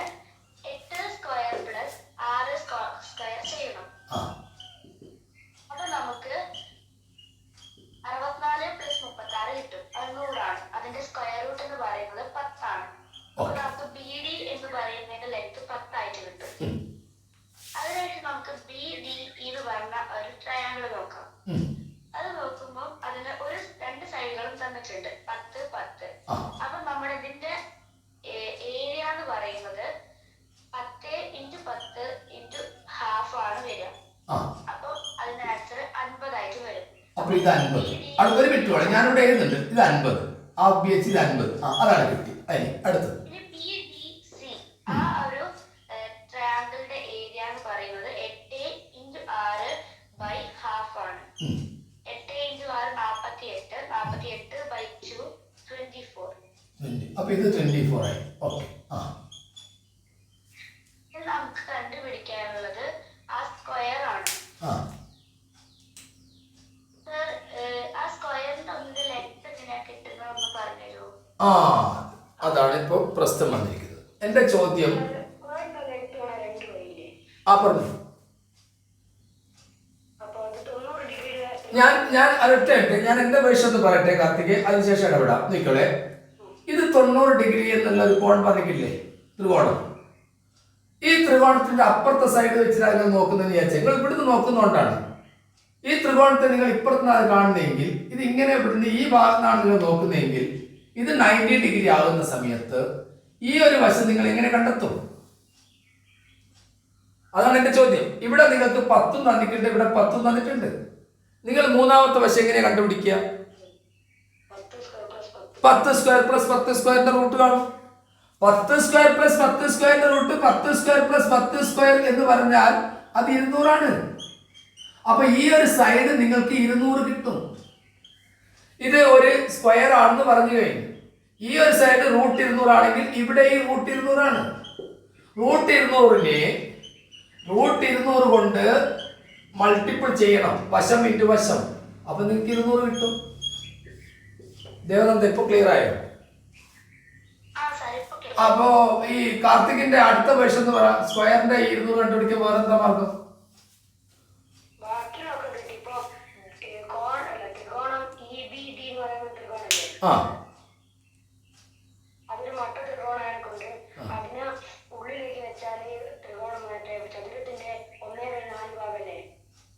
8 സ്ക്വയർ പ്ലസ് 6 സ്ക്വയർ ചെയ്യണം.
ആ
അപ്പൊ നമുക്ക് 64 പ്ലസ് 36 കിട്ടും. അത് 100 ആണ്. അതിന്റെ സ്ക്വയർ റൂട്ട് എന്ന് പറയുന്നത് 10 ആണ്. അപ്പൊ നമുക്ക് ബി ഡി എന്ന് പറയുന്നതിന്റെ ലെങ്ത് 10 ആയിട്ട് കിട്ടും. അതിനുശേഷം നമുക്ക് ബി ഡി എന്ന് പറഞ്ഞ ഒരു ട്രയാങ്കിൾ നോക്കാം. അത് നോക്കുമ്പോൾ അതിന് രണ്ട് സൈഡുകളും തന്നിട്ടുണ്ട് 10 10. അപ്പൊ നമ്മുടെ ഇതിന്റെ ഏരിയ എന്ന് പറയുന്നത് 10 × 10 × ഹാഫ് ആണ് വരിക. അപ്പൊ അതിന്റെ ആൻസർ 50 ആയിട്ട് വരും.
അപ്പൊ ഇത് 50. അടുത്തൊരു മിനിറ്റ് വേണം, ഞാനിവിടെ എഴുതുന്നുണ്ട്. ഇത് 50, ആ ബി എച്ച് ഇത് 50. അതാണ് കിട്ടി. അതിന് അടുത്തത്
ഇനി ബി ഡി സി ആ ഒരു ട്രയാങ്കിളിന്റെ ഏരിയ എന്ന് പറയുന്നത് 8 × 6 ബൈ ഹാഫ് ആണ്. 8 × 6 48, 48 ബൈ 2 24.
അപ്പൊ ഇത് 24 ആയി. ഓക്കെ.
ഇത് നമുക്ക് കണ്ടുപിടിക്കാനുള്ളത് ആ സ്ക്വയർ ആണ്. ആ സ്ക്വയറിന്റെ ഒന്നിന്റെ ലെങ്ത് എങ്ങനെയാ കിട്ടുന്നതെന്ന് പറഞ്ഞുതരൂ.
അതാണ് ഇപ്പൊ പ്രശ്നം വന്നിരിക്കുന്നത്. എന്റെ ചോദ്യം പറഞ്ഞു. ഞാൻ അതൊക്കെ ഞാൻ എന്റെ വേഷം ഒന്ന് പറയട്ടെ കാർത്തിക്, അതിനുശേഷം ഇടപെടാം. നിക്കളെ, ഇത് 90 ഡിഗ്രി എന്നുള്ള ഒരു കോൺ പറഞ്ഞിട്ടില്ലേ, ത്രികോണം. ഈ ത്രികോണത്തിന്റെ അപ്പുറത്തെ സൈഡ് വെച്ചിട്ടാണ് നിങ്ങൾ നോക്കുന്നതെന്ന് വിചാരിച്ചാൽ നിങ്ങൾ ഇവിടുന്ന് നോക്കുന്നതുകൊണ്ടാണ്. ഈ ത്രികോണത്തെ നിങ്ങൾ ഇപ്പുറത്തുനിന്നാണ് കാണുന്നതെങ്കിൽ, ഇത് ഇങ്ങനെ ഇവിടുന്ന് ഈ ഭാഗത്താണ് നിങ്ങൾ നോക്കുന്നതെങ്കിൽ, ഇത് 90 ഡിഗ്രി ആകുന്ന സമയത്ത് ഈ ഒരു വശം നിങ്ങൾ എങ്ങനെ കണ്ടെത്തും? അതാണ് എന്റെ ചോദ്യം. ഇവിടെ നിങ്ങൾക്ക് 10 തന്നിട്ടുണ്ട്, ഇവിടെ 10 തന്നിട്ടുണ്ട്. നിങ്ങൾ മൂന്നാമത്തെ വശം എങ്ങനെ കണ്ടുപിടിക്കുക? 10 സ്ക്വയർ പ്ലസ് 10 സ്ക്വയറിന്റെ റൂട്ട് കാണും. 10 സ്ക്വയർ പ്ലസ് 10 സ്ക്വയറിന്റെ റൂട്ട് 10 സ്ക്വയർ പ്ലസ് 10 സ്ക്വയർ എന്ന് പറഞ്ഞാൽ അത് 200 ആണ്. അപ്പൊ ഈ ഒരു സൈഡ് നിങ്ങൾക്ക് 200 കിട്ടും. ഇത് ഒരു സ്ക്വയർ ആണെന്ന് പറഞ്ഞു കഴിഞ്ഞു. ഈ ഒരു സൈഡ് റൂട്ട് 200 ആണെങ്കിൽ ഇവിടെ ഈ റൂട്ട് 200 ആണ്. റൂട്ട് 200നെ റൂട്ട് 200 കൊണ്ട് മൾട്ടിപ്പിൾ ചെയ്യണം, വശം ഇൻറ്റു വശം. അപ്പൊ നിങ്ങൾക്ക് 200 കിട്ടും. ദേവനന്ദ ഇപ്പൊ ക്ലിയർ ആയോ? അപ്പോ ഈ കാർത്തികിന്റെ അടുത്ത വേഷം എന്ന് പറയാം, സ്ക്വയറിന്റെ 200 കണ്ടുപിടിക്കാൻ വേറെ എന്താ മാർഗം?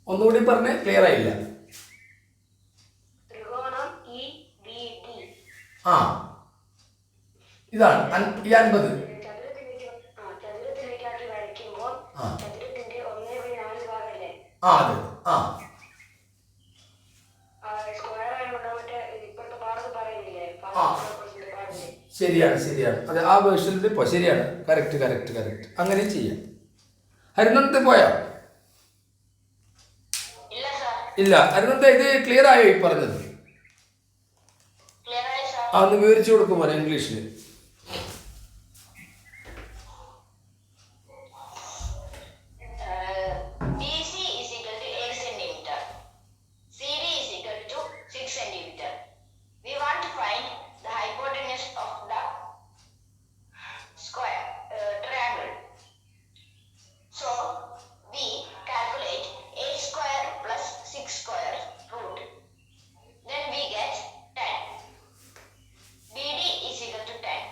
ഒന്നുകൂടി പറഞ്ഞേ, ക്ലിയർ ആയില്ല. ഇതാണ് ഈ 50. അതെ. ശരിയാണ് ശരിയാണ്. അതെ, ആ വേർഷനിൽ ഇപ്പോൾ ശരിയാണ്. Correct correct correct. അങ്ങനെ ചെയ്യാം. ഹരിനന്ദ പോയോ? ഇല്ല. ഹരിനന്ദ ഇത് ക്ലിയർ ആയോ ഈ പറഞ്ഞത്? ഒന്ന് വിവരിച്ചു കൊടുക്കുമോ ഇംഗ്ലീഷിൽ?
Then we get 10. BD is equal to 10.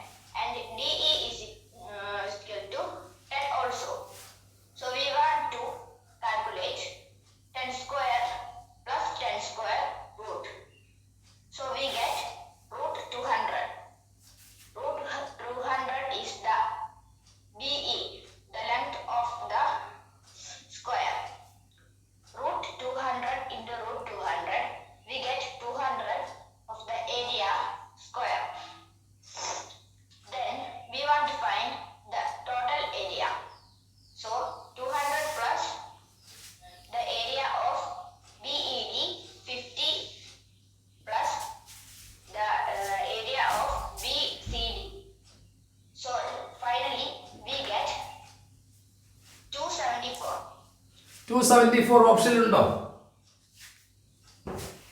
274 ഓപ്ഷനിലുണ്ടോ?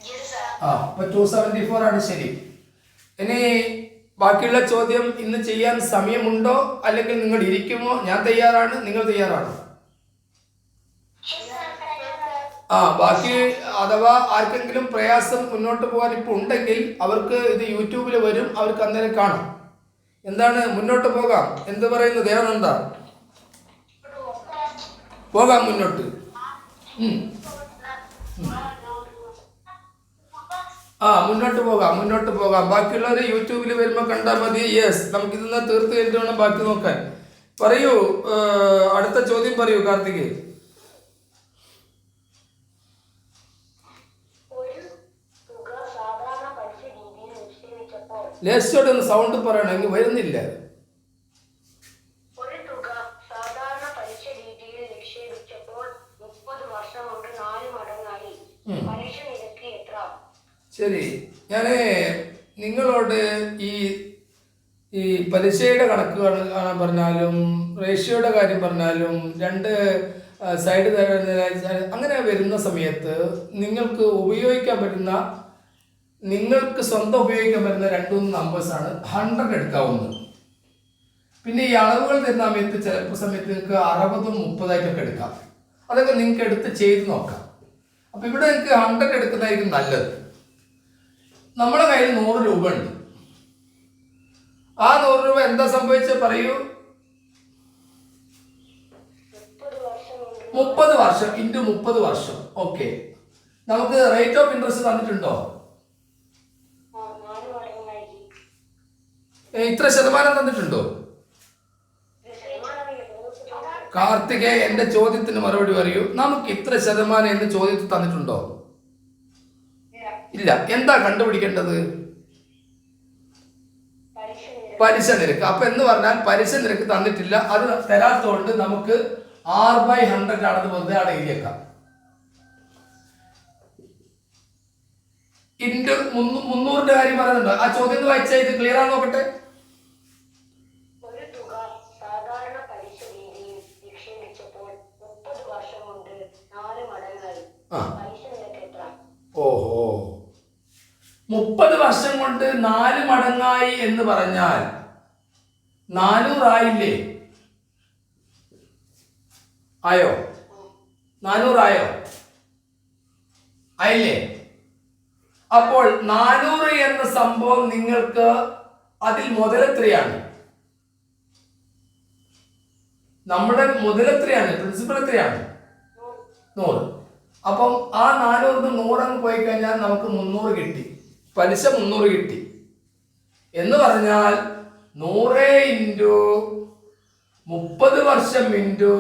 Yes, sir.
അപ്പൊ 274 ആണ് ശരി. ഇനി ബാക്കിയുള്ള ചോദ്യം ഇന്ന് ചെയ്യാൻ സമയമുണ്ടോ, അല്ലെങ്കിൽ നിങ്ങൾ ഇരിക്കുമോ? ഞാൻ തയ്യാറാണ്, നിങ്ങൾ തയ്യാറാണോ? ബാക്കി അഥവാ ആർക്കെങ്കിലും പ്രയാസം മുന്നോട്ട് പോകാൻ ഇപ്പോൾ ഉണ്ടെങ്കിൽ അവർക്ക് ഇത് യൂട്യൂബിൽ വരും, അവർക്ക് അന്നേരം കാണാം. എന്താണ്, മുന്നോട്ട് പോകാം? എന്ത് പറയുന്നു ദേവനന്ദ? പോകാം മുന്നോട്ട്. മുന്നോട്ട് പോകാം. ബാക്കിയുള്ളവർ യൂട്യൂബിൽ വരുമ്പോൾ കണ്ടാൽ മതി. യെസ്, നമുക്കിതൊന്ന് തീർത്ത് കഴിഞ്ഞിട്ട് വേണം ബാക്കി നോക്കാൻ. പറയൂ, അടുത്ത ചോദ്യം പറയൂ കാർത്തിക്. ലേശോടെ ഒന്ന് സൗണ്ട് പറയണം, എങ്കിൽ വരുന്നില്ല.
ഒരു തുക സാധാരണ പലിശ രീതിയിൽ നിക്ഷേപിച്ചപ്പോൾ 30 വർഷം കൊണ്ട് 4 മടങ്ങായി. പലിശ നിരക്ക് എത്ര?
ശരി, ഞാൻ നിങ്ങളോട് ഈ പലിശയുടെ കണക്ക് പറഞ്ഞാലും റേഷ്യോയുടെ കാര്യം പറഞ്ഞാലും രണ്ട് സൈഡ് അങ്ങനെ വരുന്ന സമയത്ത് നിങ്ങൾക്ക് സ്വന്തം ഉപയോഗിക്കാൻ പറ്റുന്ന 2-3 നമ്പേഴ്സാണ് 100 എടുക്കാവുന്നത്. പിന്നെ ഈ അളവുകൾ തരുന്ന സമയത്ത് നിങ്ങൾക്ക് 60-ഉം 30-ആയിട്ടൊക്കെ എടുക്കാം. അതൊക്കെ നിങ്ങൾക്ക് എടുത്ത് ചെയ്ത് നോക്കാം. അപ്പം ഇവിടെ നിങ്ങൾക്ക് 100 എടുക്കുന്നതായിരിക്കും നല്ലത്. നമ്മുടെ കയ്യിൽ 100 രൂപ ഉണ്ട്. ആ 100 രൂപ എന്താ സംഭവിച്ചത് പറയൂ? 30 വർഷം ഇൻറ്റു 30 വർഷം. ഓക്കെ, നമുക്ക് റേറ്റ് ഓഫ് ഇൻട്രസ്റ്റ് തന്നിട്ടുണ്ടോ? ഇത്ര ശതമാനം തന്നിട്ടുണ്ടോ? കാർത്തികേ, എന്റെ ചോദ്യത്തിന് മറുപടി പറയൂ. നമുക്ക് ഇത്ര ശതമാനം എന്ന് ചോദ്യത്തിൽ തന്നിട്ടുണ്ടോ? ഇല്ല. എന്താ കണ്ടുപിടിക്കേണ്ടത്? പലിശ നിരക്ക്. അപ്പൊ എന്ന് പറഞ്ഞാൽ പലിശ നിരക്ക് തന്നിട്ടില്ല. അത് തരാത്തതുകൊണ്ട് നമുക്ക് R/100 ആണെന്ന് വെറുതെ അവിടെ എഴുതിയേക്കാം. ഇൻറ്റു 300ന്റെ കാര്യം പറയുന്നുണ്ടോ? ആ ചോദ്യം വായിച്ചാൽ ഇത് ക്ലിയർ ആണെന്ന് നോക്കട്ടെ.
ഒരു തുക സാധാരണ പലിശ രീതിയിൽ നിക്ഷേപിച്ചപ്പോൾ 30 വർഷം കൊണ്ട് 4 മടങ്ങായി. പലിശ നിരക്ക് എത്ര?
ഓഹോ, 30 വർഷം കൊണ്ട് 4 മടങ്ങായി എന്ന് പറഞ്ഞാൽ 400 ആയില്ലേ? ആയോ? 400 ആയോ? ആയില്ലേ? അപ്പോൾ 400 എന്ന സംഭവം നിങ്ങൾക്ക് അതിൽ മുതലെത്രയാണ്? നമ്മുടെ മുതലെത്രയാണ്? പ്രിൻസിപ്പൽ എത്രയാണ്? 100. അപ്പം ആ 400 100 പോയി കഴിഞ്ഞാൽ നമുക്ക് 300 കിട്ടി. പലിശ 300 കിട്ടി എന്ന് പറഞ്ഞാൽ 100 ഇൻറ്റു 30 വർഷം ഇൻറ്റു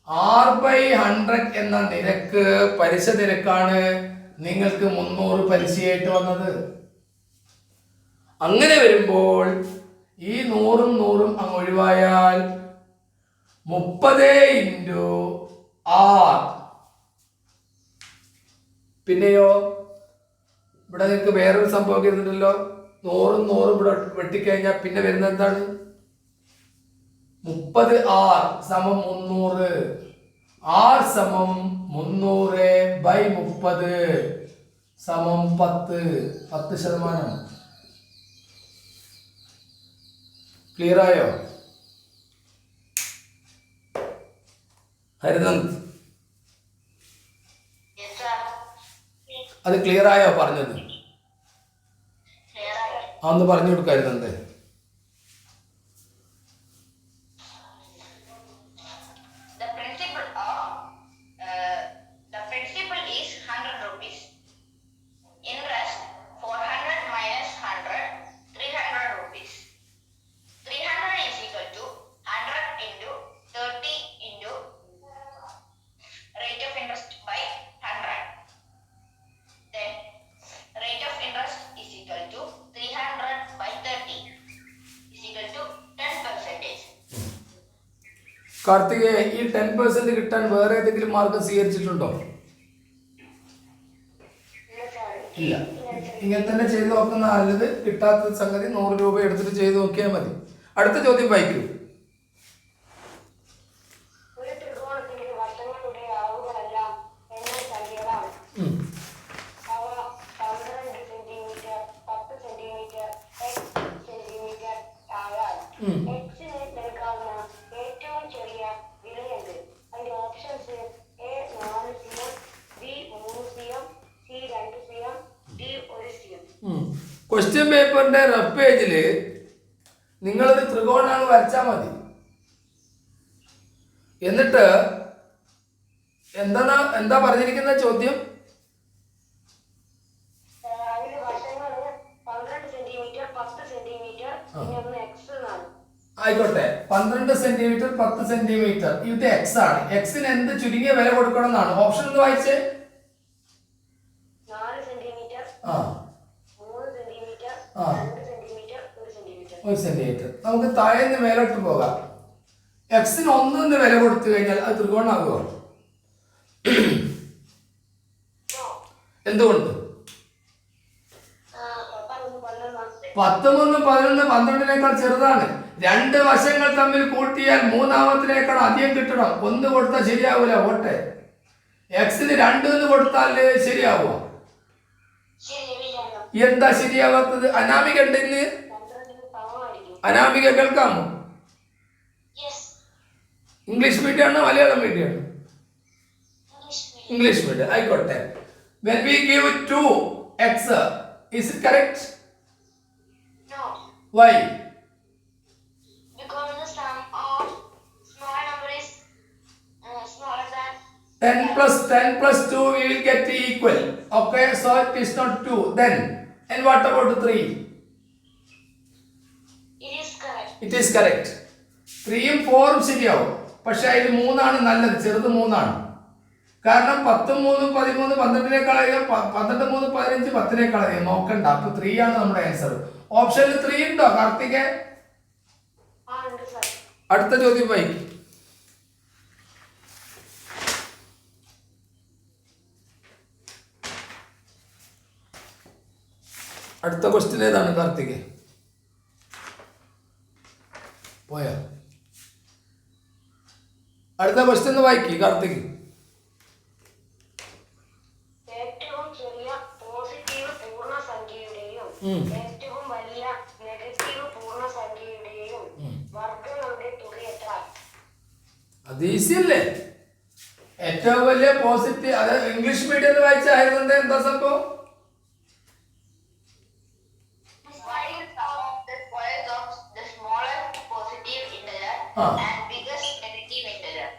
R/100 എന്ന നിരക്ക് പലിശ നിരക്കാണ് നിങ്ങൾക്ക് 300 പലിശയായിട്ട് വന്നത്. അങ്ങനെ വരുമ്പോൾ ഈ 100-ഉം 100-ഉം അങ്ങ് ഒഴിവായാൽ 30 ഇൻറ്റു R. പിന്നെയോ ഇവിടെ നിങ്ങൾക്ക് വേറൊരു സംഭവം ഇരുന്നിട്ടല്ലോ. 100-ഉം 100-ഉം ഇവിടെ വെട്ടിക്കഴിഞ്ഞാൽ പിന്നെ വരുന്നത് എന്താണ്? 30R സമം 300. R സമം 300/30 സമം 10 ശതമാനം. ക്ലിയർ ആയോ ഹരിനന്ദ്? അത് ക്ലിയർ ആയോ പറഞ്ഞത്? അതൊന്ന് പറഞ്ഞു കൊടുക്കായിരുന്നേ. കാർത്തികേ, ഈ 10% കിട്ടാൻ വേറെ ഏതെങ്കിലും മാർഗം സ്വീകരിച്ചിട്ടുണ്ടോ? ഇല്ല. ഇങ്ങനെ തന്നെ ചെയ്ത് നോക്കുന്ന നല്ലത്. കിട്ടാത്ത സംഗതി 100 രൂപ എടുത്തിട്ട് ചെയ്ത് നോക്കിയാൽ മതി. അടുത്ത ചോദ്യം വായിക്കൂ.
ഒരു ത്രികോണത്തിന്റെ വശങ്ങളുടെ അളവുകൾ
ക്വസ്റ്റ്യൻ പേപ്പറിന്റെ റഫ് പേജിൽ നിങ്ങളൊരു ത്രികോണാണ് വരച്ചാൽ മതി. എന്നിട്ട് എന്താ പറഞ്ഞിരിക്കുന്ന ചോദ്യം?
അതിന്റെ വശങ്ങള് 12 സെന്റിമീറ്റർ 10 സെന്റിമീറ്റർ പിന്നെ ഒന്ന് എക്സ് എന്നാണ്.
ആയിക്കോട്ടെ, 12 സെന്റിമീറ്റർ 10 സെന്റിമീറ്റർ ഇത് എക്സ് ആണ്. എക്സിന് എന്ത് ചുരുങ്ങിയ വില കൊടുക്കണം എന്നാണ് ഓപ്ഷൻ ഒന്ന് വായിച്ചേ.
4 സെന്റിമീറ്റർ
ആ
3 സെന്റിമീറ്റർ
ആ
2 സെന്റിമീറ്റർ 1 സെന്റിമീറ്റർ.
1 സെന്റിമീറ്റർ. നമുക്ക് താഴേന്ന് മേലോട്ട് പോകാം. എക്സിന് 1 വില കൊടുത്തു കഴിഞ്ഞാൽ അത് ത്രികോണാകുമോ? എന്തുകൊണ്ട്? 13 11 12 ചെറുതാണ്. രണ്ട് വശങ്ങൾ തമ്മിൽ കൂട്ടിയാൽ മൂന്നാമത്തിനേക്കാൾ അധികം കിട്ടണം. 1 കൊടുത്താൽ ശരിയാവൂല. ഓട്ടെ, എക്സിന് 2 എന്ന് കൊടുത്താൽ ശരിയാവോ? എന്താ ശരിയാവാത്തത്? അനാമിക ഉണ്ട് ഇന്ന്. അനാമിക കേൾക്കാമോ? ഇംഗ്ലീഷ് മീഡിയം ആണോ മലയാളം മീഡിയം ആണോ? English medium. ആയിക്കോട്ടെ. When we give 2x, is it correct?
No,
Why?
because the sum of small number is smaller than
10 plus 2 we will get equal. Okay, so it is not 2. Then, and what about 3?
it is correct.
It is correct. 3ഉം 4ഉം ശരിയാവും. പക്ഷെ അതിൽ 3ആണ് നല്ലത്. ചെറുത് 3ആണ്. കാരണം 10 3 13 12 12 3 15 10 നോക്കണ്ട. അപ്പൊ 3 ആണ് നമ്മുടെ ആൻസർ. ഓപ്ഷനിൽ 3 ഉണ്ടോ കാർത്തിക്? അടുത്ത ചോദ്യം വായിക്കും. അടുത്ത ക്വസ്റ്റ്യൻ ഏതാണ് കാർത്തിക്? പോയോ? അടുത്ത ക്വസ്റ്റ്യൻ വായിക്കി കാർത്തിക്.
ഏറ്റവും ചെറിയ പോസിറ്റീവ് പൂർണ്ണസംഖ്യയുടെയും ഏറ്റവും വലിയ നെഗറ്റീവ് പൂർണ്ണസംഖ്യയുടെയും വർഗ്ഗങ്ങളുടെ തുക എത്ര?
അത് ഈസി അല്ലേ? ഏറ്റവും വലിയ പോസിറ്റീവ്, അത് ഇംഗ്ലീഷ് മീഡിയം വായിച്ചായിരുന്നു. എന്താ സംഭവം?
Find sum of the squares of the smallest positive integer and biggest negative integer.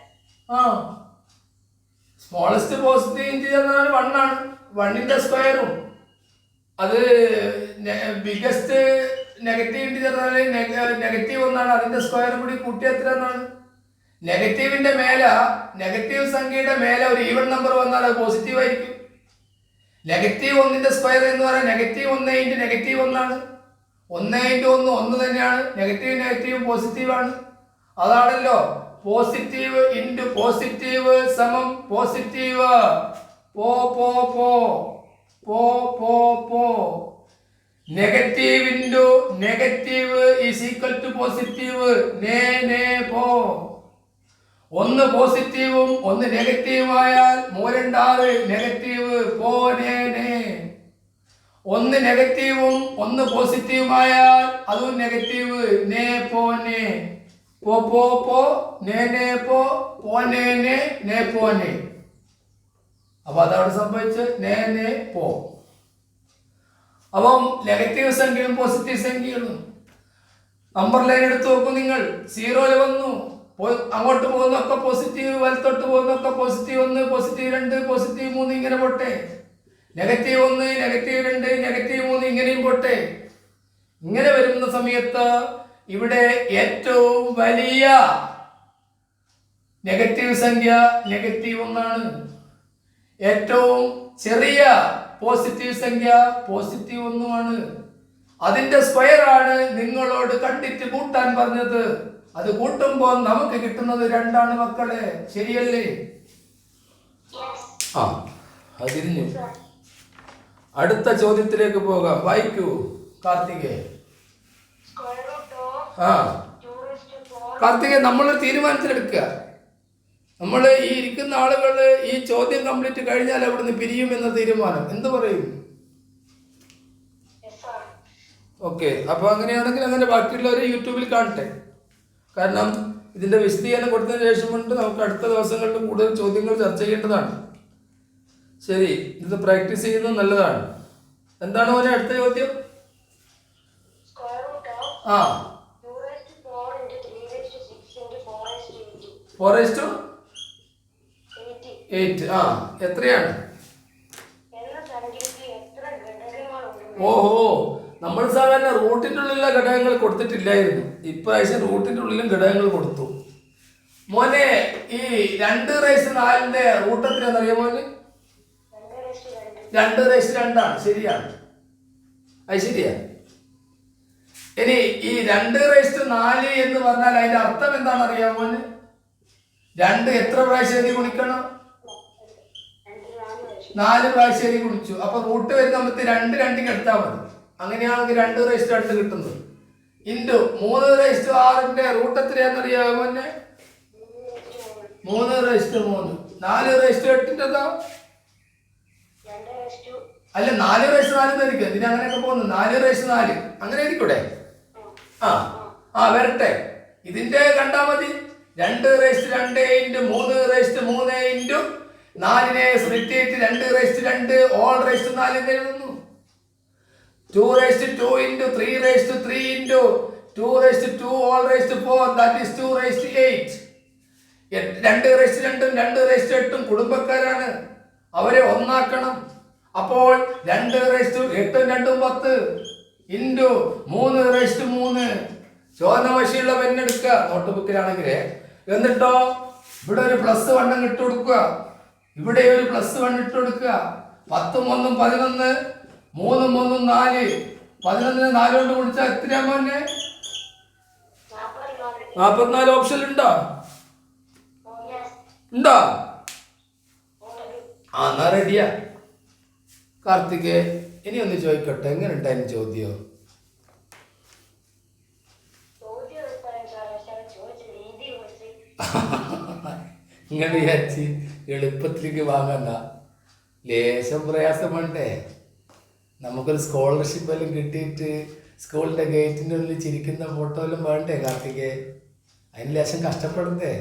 Smallest positive integer 1 ആണ്. 1ന്റെ സ്ക്വയറും അത് ബിഗസ്റ്റ് നെഗറ്റീവ് ഇൻറ്റീജർ നെഗറ്റീവ് 1 അതിന്റെ സ്ക്വയറും കൂടി കൂട്ടി എത്ര എന്നാണ്? നെഗറ്റീവിന്റെ മേലെ, നെഗറ്റീവ് സംഖ്യയുടെ മേലെ ഒരു ഈവൻ നമ്പർ വന്നാൽ അത് പോസിറ്റീവ് ആയിരിക്കും. നെഗറ്റീവ് 1ന്റെ സ്ക്വയർ എന്ന് പറഞ്ഞാൽ നെഗറ്റീവ് 1 ഇൻറ്റു നെഗറ്റീവ് 1 ആണ്. 1 ഇൻറ്റു 1 തന്നെയാണ്. നെഗറ്റീവ് നെഗറ്റീവ് പോസിറ്റീവ് ആണ്. അതാണല്ലോ പോസിറ്റീവ് ഇൻറ്റു പോസിറ്റീവ് സമം പോസിറ്റീവ്. പോ പോ പോ പോ പോ പോ. Negative into negative is equal to positive. നേ നേ പോ. 1 പോസിറ്റീവും 1 നെഗറ്റീവായാൽ 3 6 നെഗറ്റീവ്. പോ നേ നേ. 1 നെഗറ്റീവും 1 പോസിറ്റീവുമായാൽ അതും നെഗറ്റീവ്. നേ പോ നേ. പോ പോ പോ നേ നേ പോ. പോ നേ നേ നേ പോ നേ. അപ്പൊ അതവിടെ സംഭവിച്ച് നേ നേ പോ. അപ്പം നെഗറ്റീവ് സംഖ്യയും പോസിറ്റീവ് സംഖ്യകളും നമ്പർ ലൈൻ എടുത്ത് നോക്കും നിങ്ങൾ. 0 വന്നു. അങ്ങോട്ട് പോകുന്നൊക്കെ പോസിറ്റീവ്, വലത്തോട്ട് പോകുന്നൊക്കെ പോസിറ്റീവ് 1 പോസിറ്റീവ് 2 പോസിറ്റീവ് 3 ഇങ്ങനെ പോട്ടെ. നെഗറ്റീവ് 1 നെഗറ്റീവ് 2 നെഗറ്റീവ് 3 ഇങ്ങനെയും പോട്ടെ. ഇങ്ങനെ വരുന്ന സമയത്ത് ഇവിടെ ഏറ്റവും വലിയ നെഗറ്റീവ് സംഖ്യ നെഗറ്റീവ് 1 ആണ്. ഏറ്റവും ചെറിയ പോസിറ്റീവ് സംഖ്യ പോസിറ്റീവ് 1 ആണ്. അതിന്റെ സ്ക്വയർ ആണ് നിങ്ങളോട് കണ്ടിട്ട് കൂട്ടാൻ പറഞ്ഞത്. അത് കൂട്ടുമ്പോൾ നമുക്ക് കിട്ടുന്നത് 2 ആണ് മക്കളെ. ശരിയല്ലേ? അതിരിഞ്ഞു. അടുത്ത ചോദ്യത്തിലേക്ക് പോകാം. വായിക്കൂ കാർത്തികേ. കാർത്തികേ, നമ്മളൊരു തീരുമാനത്തിലെടുക്കുക. നമ്മൾ ഈ ഇരിക്കുന്ന ആളുകൾ ഈ ചോദ്യം കംപ്ലീറ്റ് കഴിഞ്ഞാൽ അവിടുന്ന് പിരിയുമെന്ന തീരുമാനം. എന്ത് പറയും? ഓക്കെ, അപ്പോൾ അങ്ങനെയാണെങ്കിൽ അങ്ങനെ ബാക്കിയുള്ളവർ യൂട്യൂബിൽ കാണട്ടെ. കാരണം ഇതിൻ്റെ വിശദീകരണം കൊടുത്തതിന് ശേഷം കൊണ്ട് നമുക്ക് അടുത്ത ദിവസങ്ങളിൽ കൂടുതൽ ചോദ്യങ്ങൾ ചർച്ച ചെയ്യേണ്ടതാണ്. ശരി, ഇത് പ്രാക്ടീസ് ചെയ്യുന്നത് നല്ലതാണ്. എന്താണ് മോനെ അടുത്ത ചോദ്യം? ആ
2/4 into 3/6 into 4/8.
4:8. ആ എത്രയാണ്?
എന്ന സംഖ്യയ്ക്ക് എത്ര ഘടകങ്ങളുണ്ട്?
ഓഹോ, നമ്മൾ സാധാരണ റൂട്ടിൻ്റെ ഉള്ളിലുള്ള ഘടകങ്ങൾ കൊടുത്തിട്ടില്ലായിരുന്നു. ഇപ്രാവശ്യം റൂട്ടിൻ്റെ ഉള്ളിലും ഘടകങ്ങൾ കൊടുത്തു. മോനെ ഈ 2/4 റൂട്ട് എത്രയാണെന്നറിയാം മോന്? 2/2 ശരിയാണ്, അത് ശരിയാ. ഇനി ഈ 2/4 എന്ന് പറഞ്ഞാൽ അതിന്റെ അർത്ഥം എന്താണെന്ന് അറിയാമോ മോന്? 2 എത്ര പ്രാവശ്യം എഴുതി ഗുണിക്കണം? 4 പ്രാവശ്യം എഴുതി ഗുണിച്ചു. അപ്പൊ റൂട്ട് വരുന്ന നമുക്ക് 2 എടുത്താൽ മതി. അങ്ങനെയാണെങ്കിൽ 2/2 കിട്ടുന്നത്. ഇൻറ്റു 3/6 റൂട്ട് എത്രയാണെന്നറിയാമോ മോനെ? 3/3. 4/8 അല്ല 4/4 ആയിരിക്കും. എന്തിനാ അങ്ങനെയൊക്കെ പോകുന്നത്? 4/4 അങ്ങനെ ആയിരിക്കൂടെ? വരട്ടെ. ഇതിന്റെ കണ്ടാ മതി. 2/2 ഇൻറ്റു 3/3 ഇൻറ്റു 4 സ്പ്ലിറ്റ് ചെയ്തിട്ട് 2/2 ഓൾ റേസ്റ്റ് 4 എന്ന് എഴുതുന്നു. 2/2 ഇൻറ്റു 3/3 ഇൻറ്റു 2/2 ഓൾ റേസ്റ്റ് 4 ദാറ്റ് ഈസ് 2/8. 2/2 2/8 കുടുംബക്കാരാണ്, അവരെ ഒന്നാക്കണം. അപ്പോൾ 2/8 8 2 10 ഇൻറ്റു 3/3. ചോദനവശിയുള്ള പെണ്ണെടുക്കുക നോട്ട് ബുക്കിലാണെങ്കിൽ. എന്നിട്ടോ ഇവിടെ ഒരു +1 ഇട്ട് കൊടുക്കുക, ഇവിടെ ഒരു +1 ഇട്ട് കൊടുക്കുക. 10 1 11, 3 3 4. 11 4 കൊണ്ട് കുടിച്ചാൽ എത്രയാ മോനെ? 44 ഓപ്ഷൻ ഉണ്ടോ? ഉണ്ടോ? എന്നാ റെഡിയാ. കാർത്തികേ, ഇനി ഒന്ന് ചോദിക്കട്ടെ, എങ്ങനെ ഉണ്ടായിരുന്നു ചോദ്യം? ഇങ്ങനെ വിചാരിച്ച് എളുപ്പത്തിലേക്ക് വാങ്ങണ്ട, ലേശം പ്രയാസം വേണ്ടേ? നമുക്കൊരു സ്കോളർഷിപ്പ് എല്ലാം കിട്ടിയിട്ട് സ്കൂളിൻ്റെ ഗേറ്റിൻ്റെ ഉള്ളിൽ ചിരിക്കുന്ന ഫോട്ടോ എല്ലാം വേണ്ടേ കാർത്തികേ? അതിന് ലേശം കഷ്ടപ്പെടണ്ടേ?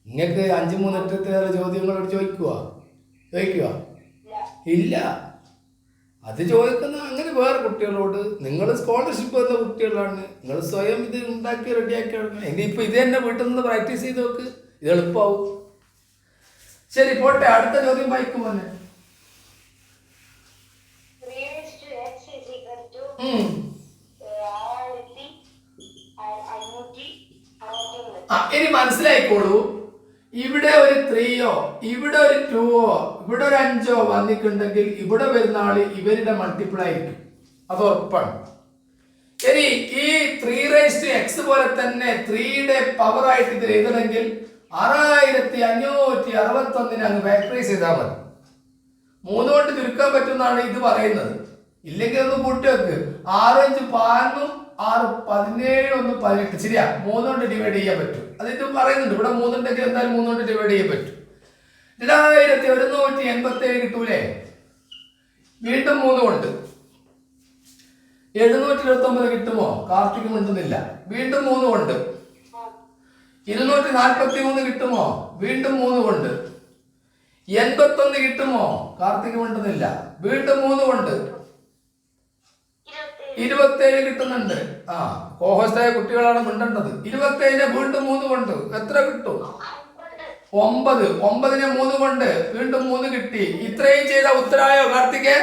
നിങ്ങൾക്ക് 5 3 8 ചോദ്യങ്ങളോട് ചോദിക്കുക ഇല്ല. അത് ചോദിക്കുന്ന അങ്ങനെ വേറെ കുട്ടികളോട്. നിങ്ങൾ സ്കോളർഷിപ്പ് വന്ന കുട്ടികളാണ്, നിങ്ങൾ സ്വയം ഇത് ഉണ്ടാക്കി റെഡിയാക്കി എടുക്കണം. ഇനിയിപ്പോൾ ഇത് തന്നെ വീട്ടിൽ നിന്ന് പ്രാക്ടീസ് ചെയ്ത് നോക്ക്, ഇത് എളുപ്പമാവും. ശരി പോട്ടെ, അടുത്ത ചോദ്യം വായിക്കും പോലെ. ഇനി മനസ്സിലായിക്കോളൂ, ഇവിടെ ഒരു 3യോ ഇവിടെ ഒരു 2ഓ ഇവിടെ ഒരു 5ഓ വന്നിട്ടുണ്ടെങ്കിൽ ഇവിടെ വരുന്ന ആള് ഇവരുടെ മൾട്ടിപ്പിൾ ആയിരിക്കും, അത് ഉറപ്പാണ്. ഇനി ഈ 3x പോലെ തന്നെ 3യുടെ പവർ ആയിട്ട് ഇത് എഴുതണമെങ്കിൽ 6561 അങ്ങ് ഫാക്ടറൈസ് ചെയ്താൽ മതി. 3 കൊണ്ട് ചുരുക്കാൻ പറ്റുമെന്നാണ് ഇത് പറയുന്നത്. ഇല്ലെങ്കിൽ ഒന്ന് കൂട്ടി വെക്ക്. 6 5 15 6 17 1 18 ശരിയാ, 3 കൊണ്ട് ഡിവൈഡ് ചെയ്യാൻ പറ്റും. അതിട്ട് പറയുന്നുണ്ട് ഇവിടെ 3 ഉണ്ടെങ്കിൽ എന്തായാലും 3 കൊണ്ട് ഡിവൈഡ് ചെയ്യാൻ പറ്റും. 2187 കിട്ടൂലേ? വീണ്ടും 3 കൊണ്ട് 729 കിട്ടുമോ? കാർത്തിക് മിണ്ടുന്നില്ല. വീണ്ടും 3 കൊണ്ട് 243 കിട്ടുമോ? വീണ്ടും 3 കൊണ്ട് 81 കിട്ടുമോ? കാർത്തിക് മിണ്ടുന്നില്ല. വീണ്ടും 3 കൊണ്ട് 27 കിട്ടുന്നുണ്ട്. കോഹോസ്റ്റായ കുട്ടികളാണ് മിണ്ടേണ്ടത്. 27 വീണ്ടും 3 കൊണ്ട് എത്ര കിട്ടും? 9. 9നെ 3 കൊണ്ട് വീണ്ടും 3 കിട്ടി. ഇത്രയും ചെയ്ത ഉത്തരായോ കാർത്തികേ?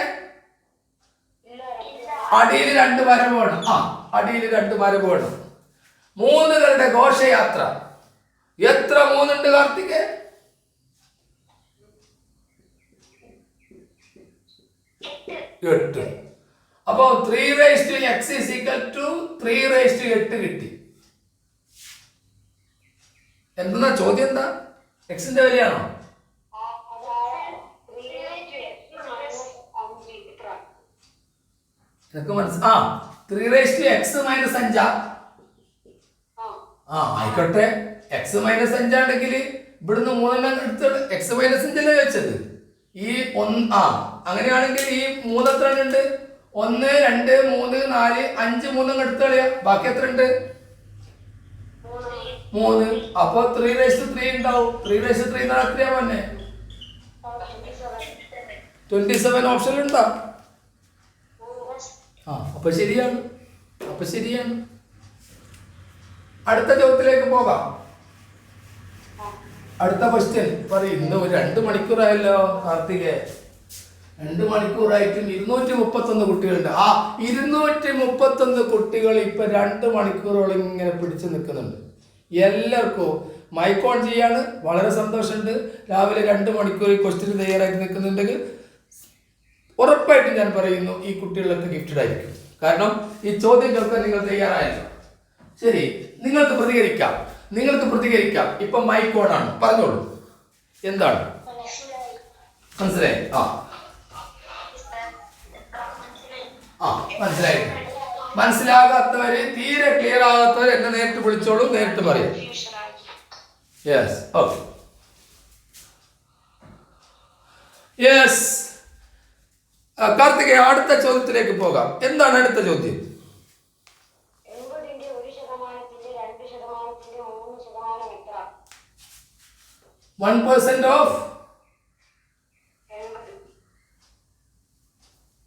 അടിയിൽ 2 വര വേണം. അടിയിൽ 2 വര വേണം. 3കളുടെ ഘോഷയാത്ര. എത്ര 3 ഉണ്ട് കാർത്തികേ? 8. അപ്പൊ 3x = 3/8 കിട്ടി. എന്താ ചോദ്യം? എന്താ എക്സിന്റെ വിലയാണോ? എനിക്ക് മനസ്സിലാ. 3x - 5. ആയിക്കോട്ടെ. x - 5 ആണെങ്കിൽ ഇവിടുന്ന് 3 എടുത്ത് x - 5 അല്ലേ വെച്ചത്. ഈ അങ്ങനെയാണെങ്കിൽ ഈ 3 എത്ര ഉണ്ട്? 1 2 3 4 5 3 എടുത്ത് കളയാ. ബാക്കി എത്ര ഉണ്ട്? 3. അപ്പൊ 3/3 ഉണ്ടാവും. 3/3 എത്രയാ പറഞ്ഞേ? 27 ഓപ്ഷൻ ഉണ്ടോ? അപ്പൊ ശരിയാണ്. അടുത്ത ചോദ്യത്തിലേക്ക് പോകാം. അടുത്ത ക്വസ്റ്റ്യൻ പറയും. ഇന്ന് ഒരു 2 മണിക്കൂറായല്ലോ കാർത്തികേ. 2 മണിക്കൂറായിട്ടും 231 കുട്ടികളുണ്ട്. ആ 231 കുട്ടികൾ ഇപ്പൊ 2 മണിക്കൂറോളം ഇങ്ങനെ പിടിച്ചു നിൽക്കുന്നുണ്ട്. എല്ലാവർക്കും മൈക്ക് ഓൺ ചെയ്യാണ്. വളരെ സന്തോഷമുണ്ട്. രാവിലെ 2 മണിക്കൂർ ക്വസ്റ്റ്യൻ തയ്യാറായിട്ട് നിൽക്കുന്നുണ്ടെങ്കിൽ ഉറപ്പായിട്ടും ഞാൻ പറയുന്നു ഈ കുട്ടികളൊക്കെ ഗിഫ്റ്റഡ് ആയിരിക്കും. കാരണം ഈ ചോദ്യം കേൾക്കാൻ നിങ്ങൾ തയ്യാറായല്ലോ. ശരി, നിങ്ങൾക്ക് പ്രതികരിക്കാം. ഇപ്പൊ മൈക്ക് ഓൺ ആണ്. പറഞ്ഞോളൂ, എന്താണ് മനസ്സിലായി? മനസ്സിലായി. മനസ്സിലാകാത്തവര്, തീരെ ക്ലിയർ ആകാത്തവർ എന്നെ നേരിട്ട് വിളിച്ചോളൂ, നേരിട്ട് പറയാം. Yes, okay. യെസ് കാർത്തികേ, അടുത്ത ചോദ്യത്തിലേക്ക് പോകാം. എന്താണ് അടുത്ത ചോദ്യം? 1% of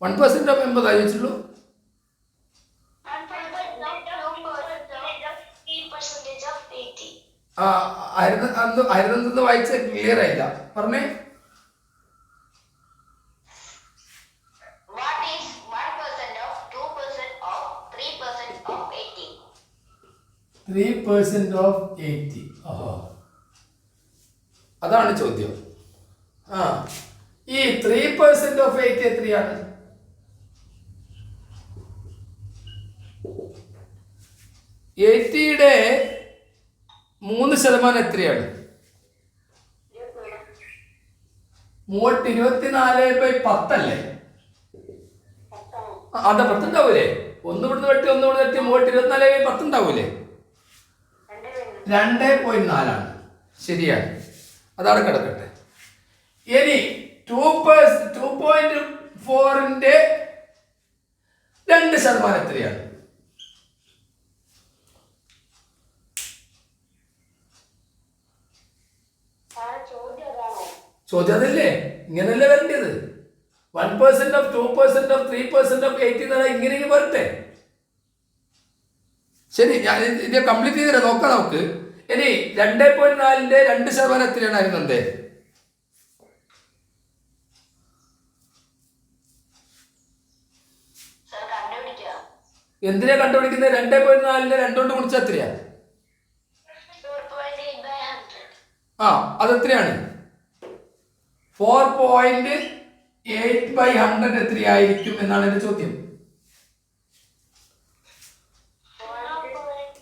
80 ആയിട്ടുള്ളൂ. ആയിരുന്നു വായിച്ച ക്ലിയർ ആയില്ല, പറഞ്ഞേ.
What is 1% of 2% of 3% of 80?
3% of 80. അതാണ് ചോദ്യം. ഈ 3% of 80 എത്രയാണ്? 80യുടെ 3% എത്രയാണ്? 24/10 അല്ലേ? അതെ, 10 ഉണ്ടാവൂലേ? ഒന്ന് ഇവിടുന്ന് വെട്ടി 24/10 ഉണ്ടാവൂലേ? 2.4 ആണ്. ശരിയാണ്, അതവിടെ കിടക്കട്ടെ. ഇനി 2.4ന്റെ 2% എത്രയാണ്? ചോദ്യം അതല്ലേ, ഇങ്ങനല്ലേ വരേണ്ടത്. 1% of 2% of 3% of 80 എന്ന് പറഞ്ഞാൽ ഇങ്ങനെ വരട്ടെ. ശരി, ഞാൻ ഇത് കംപ്ലീറ്റ് ചെയ്തില്ല, നോക്കാം നമുക്ക്. ഇനി 2.4ന്റെ 2% എത്രയാണ് അറിയുന്നത്? എന്തിനാ കണ്ടുപിടിക്കുന്നത്? 2.4ന്റെ 2 കൊണ്ട് ഗുണിച്ചാൽ എത്രയാ? അതെത്രയാണ്? 4.8/100 എത്രയായിരിക്കും എന്നാണ് എന്റെ ചോദ്യം.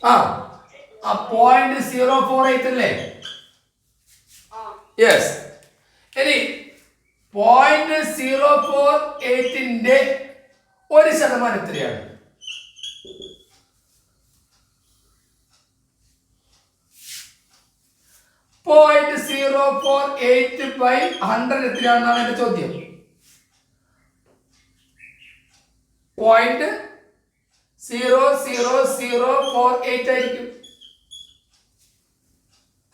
0.048 അല്ലേ? യെസ്. ഇനി 0.048ന്റെ 1% എത്രയാണ്? 0.048/100 എത്രയാണെന്നാണ് എന്റെ ചോദ്യം. 0.00048 ആയിരിക്കും.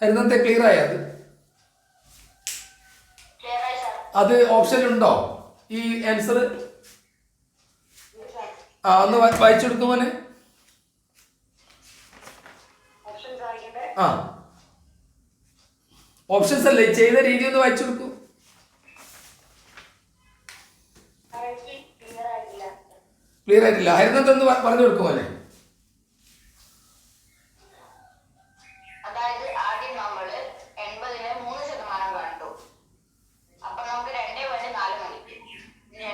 ഹരിതത്തെ ക്ലിയർ ആയത്? അത് ഓപ്ഷൻ ഉണ്ടോ ഈ ആൻസർ? ഒന്ന് വായിച്ചെടുക്കുമോനെ. ഓപ്ഷൻസ് അല്ലേ, ചെയ്ത രീതി ഒന്ന് വായിച്ചെടുക്കൂ. ക്ലിയർ ആയിട്ടില്ല. ഹരിതത്തെ ഒന്ന് പറഞ്ഞു കൊടുക്കുമോനെ.
അതായത് ആദ്യം നമ്മള് 80ന് 3% കണ്ടു. അപ്പൊ നമുക്ക് 2.4 മണിക്ക്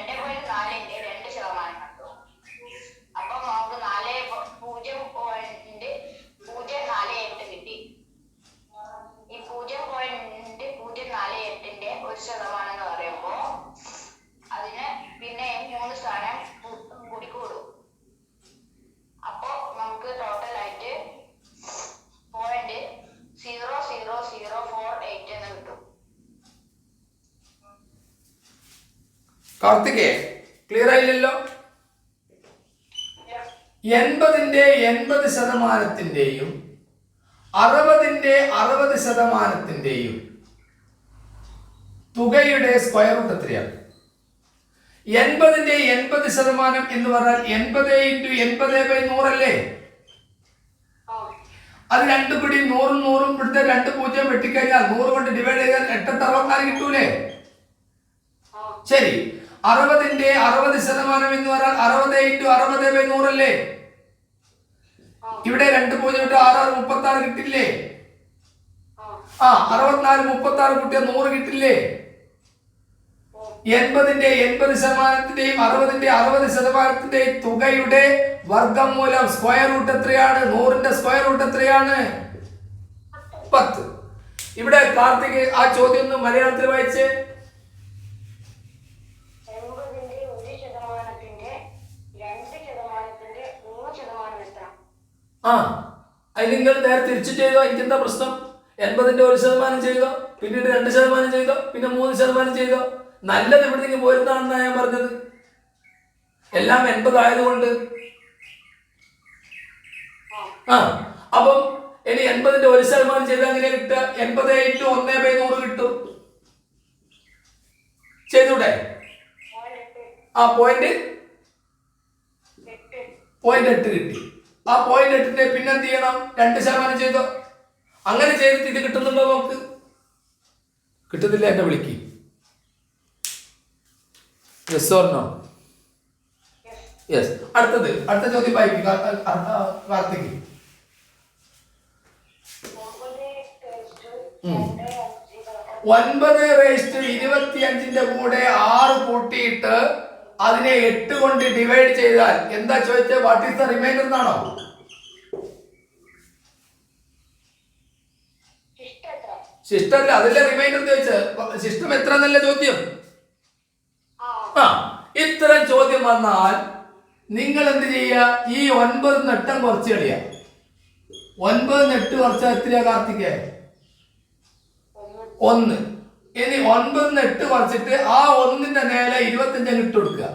2.4ന്റെ 2% കണ്ടു. അപ്പൊ നമുക്ക് 0.048 കിട്ടി. ഈ 0.048ന്റെ 1% എന്ന് പറയുമ്പോ അതിന് പിന്നെ 3 സ്ഥാനം കൂടി കൂടും. അപ്പൊ നമുക്ക് ടോട്ടൽ ആയിട്ട് 0.00048 എന്ന് കിട്ടും.
കാർത്തികേ, ക്ലിയർ ആയില്ലല്ലോ? 80ന്റെ 80%ന്റെയും 60ന്റെ 60%ന്റെയും തുകയുടെ സ്ക്വയർ റൂട്ട് എത്രയാണ്? 80ന്റെ 80% എന്ന് പറഞ്ഞാൽ 80 × 80/100 അല്ലേ? അത് രണ്ടു പിടി 100 ഇവിടുത്തെ 2 പൂജ്യം വെട്ടിക്കഴിഞ്ഞാൽ 100 കൊണ്ട് ഡിവൈഡ് ചെയ്താൽ 864 കിട്ടൂലേ? ശരി, 60ന്റെ 60% എന്ന് പറഞ്ഞാൽ 60 × 60/100 അല്ലേ? ഇവിടെ 2 പൂജ്യം ഇട്ട് 6 36 കിട്ടില്ലേ? 64 36 കൂട്ടിയാൽ 100 കിട്ടില്ലേ? 80ന്റെ 80%ന്റെയും 60ന്റെ 60%ന്റെയും തുകയുടെ വർഗ്ഗമൂലം സ്ക്വയർ റൂട്ട് എത്രയാണ്? 100ന്റെ സ്ക്വയർ റൂട്ട് എത്രയാണ്? 10. ഇവിടെ കാർത്തിക് ആ ചോദ്യം ഒന്ന് മലയാളത്തിൽ വായിച്ചേ.
80ന്റെ 1%ന്റെ 2%ന്റെ 3% എത്ര?
അത് നിങ്ങൾ നേരെ തിരിച്ചു ചെയ്തോ, എനിക്ക് എന്താ പ്രശ്നം? 80ന്റെ 1% ചെയ്തോ, പിന്നീട് 2% ചെയ്തോ, പിന്നെ 3% ചെയ്തോ. നല്ലത് ഇവിടേക്ക് പോരുന്നതാണെന്നാണ് ഞാൻ പറഞ്ഞത്. എല്ലാം 80 ആയതുകൊണ്ട്. അപ്പം ഇനി 80ന്റെ 1% ചെയ്താൽ എങ്ങനെ കിട്ടുക? 80 × 1/100 കിട്ടും. ചെയ്തൂടെ? .8 കിട്ടി. ആ 0.8ന്റെ പിന്നെ എന്ത് ചെയ്യണം? 2% ചെയ്തോ. അങ്ങനെ ചെയ്തിട്ട് ഇത് കിട്ടുന്നുണ്ടോ നമുക്ക്? കിട്ടുന്നില്ല, എന്നെ വിളിക്ക്. Yes or no? യെസ്. അടുത്ത ചോദ്യം വായിക്കും കാർത്തിക്. 9/25ന്റെ കൂടെ 6 കൂട്ടിയിട്ട് അതിനെ 8 കൊണ്ട് ഡിവൈഡ് ചെയ്താൽ എന്താ ചോദിച്ചത്? വാട്ട് ഈസ് ദ റിമൈൻഡർ എന്നാണോ? ശിഷ്ടല്ല, അതല്ലേ റിമൈൻഡർ ചോദിച്ചത്. ശിഷ്ടം എത്ര എന്നല്ല ചോദ്യം. ഇത്തരം ചോദ്യം വന്നാൽ നിങ്ങൾ എന്ത് ചെയ്യുക? ഈ 9 നെട്ടം കുറച്ച് കളിയാ. 9 നെട്ട് കുറച്ചാൽ എത്രയാ കാർത്തികേ? 1. ഇനി 9 നെട്ട് കുറച്ചിട്ട് ആ 1ന്റെ നേരെ 25 ഇട്ട് കൊടുക്കുക.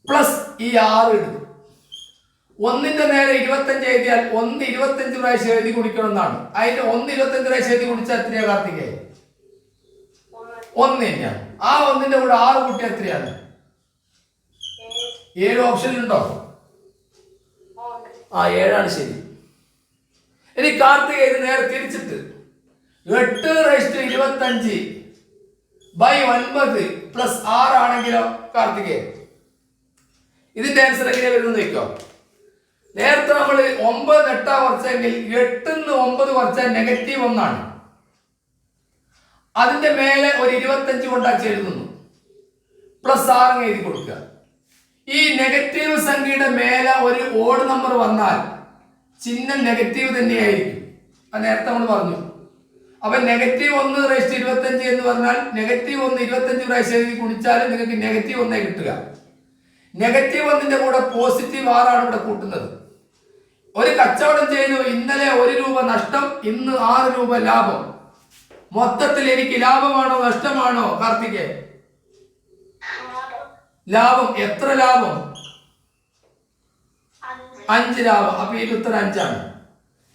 പ്ലസ് ഈ 6 ഇടും. 1ന്റെ നേരെ 25 എഴുതിയാൽ 1 25 പ്രാവശ്യം എഴുതി കുടിക്കണം എന്നാണ്. അതിന്റെ 1 25 പ്രാവശ്യം എഴുതി കുടിച്ചാൽ എത്രയാ കാർത്തികേ? 1 തന്നെയാണ്. ആ 1ന്റെ കൂടെ 6 കൂട്ടി എത്രയാണ്? 7 ഓപ്ഷൻ ഉണ്ടോ? 7 ശരി. ഇനി കാർത്തിക ഇത് നേരെ തിരിച്ചിട്ട് 8/25/9 പ്ലസ് 6 ആണെങ്കിലോ കാർത്തികേ? ഇതിന്റെ ആൻസർ എങ്ങനെയാ വരുന്നത് നോക്കോ. നേരത്തെ നമ്മൾ 9 നെട്ടാ കുറച്ചെങ്കിൽ 8ന്ന് 9 കുറച്ചാൽ -1 ആണ്. അതിന്റെ മേലെ ഒരു 25 കൊണ്ടാക്കി എഴുതുന്നു. പ്ലസ് 6 എഴുതി കൊടുക്കുക. ഈ നെഗറ്റീവ് സംഖ്യയുടെ മേലെ ഒരു ഓഡ് നമ്പർ വന്നാൽ ചിഹ്നം നെഗറ്റീവ് തന്നെയായിരിക്കും. അത് നേരത്തെ നമ്മൾ പറഞ്ഞു. അപ്പൊ -1/25 എന്ന് പറഞ്ഞാൽ -1 25 പ്രാവശ്യം എഴുതി കുടിച്ചാലും നിങ്ങൾക്ക് -1 കിട്ടുക. -1ന്റെ കൂടെ +6 ആണ് ഇവിടെ കൂട്ടുന്നത്. ഒരു കച്ചവടം ചെയ്തു, ഇന്നലെ 1 രൂപ നഷ്ടം, ഇന്ന് 6 രൂപ ലാഭം. മൊത്തത്തിൽ എനിക്ക് ലാഭമാണോ നഷ്ടമാണോ കാർത്തികേ? ലാഭം. എത്ര ലാഭം? 5 ലാഭം. അപ്പൊ ഇതിന്റെ ഉത്തരം 5 ആണ്.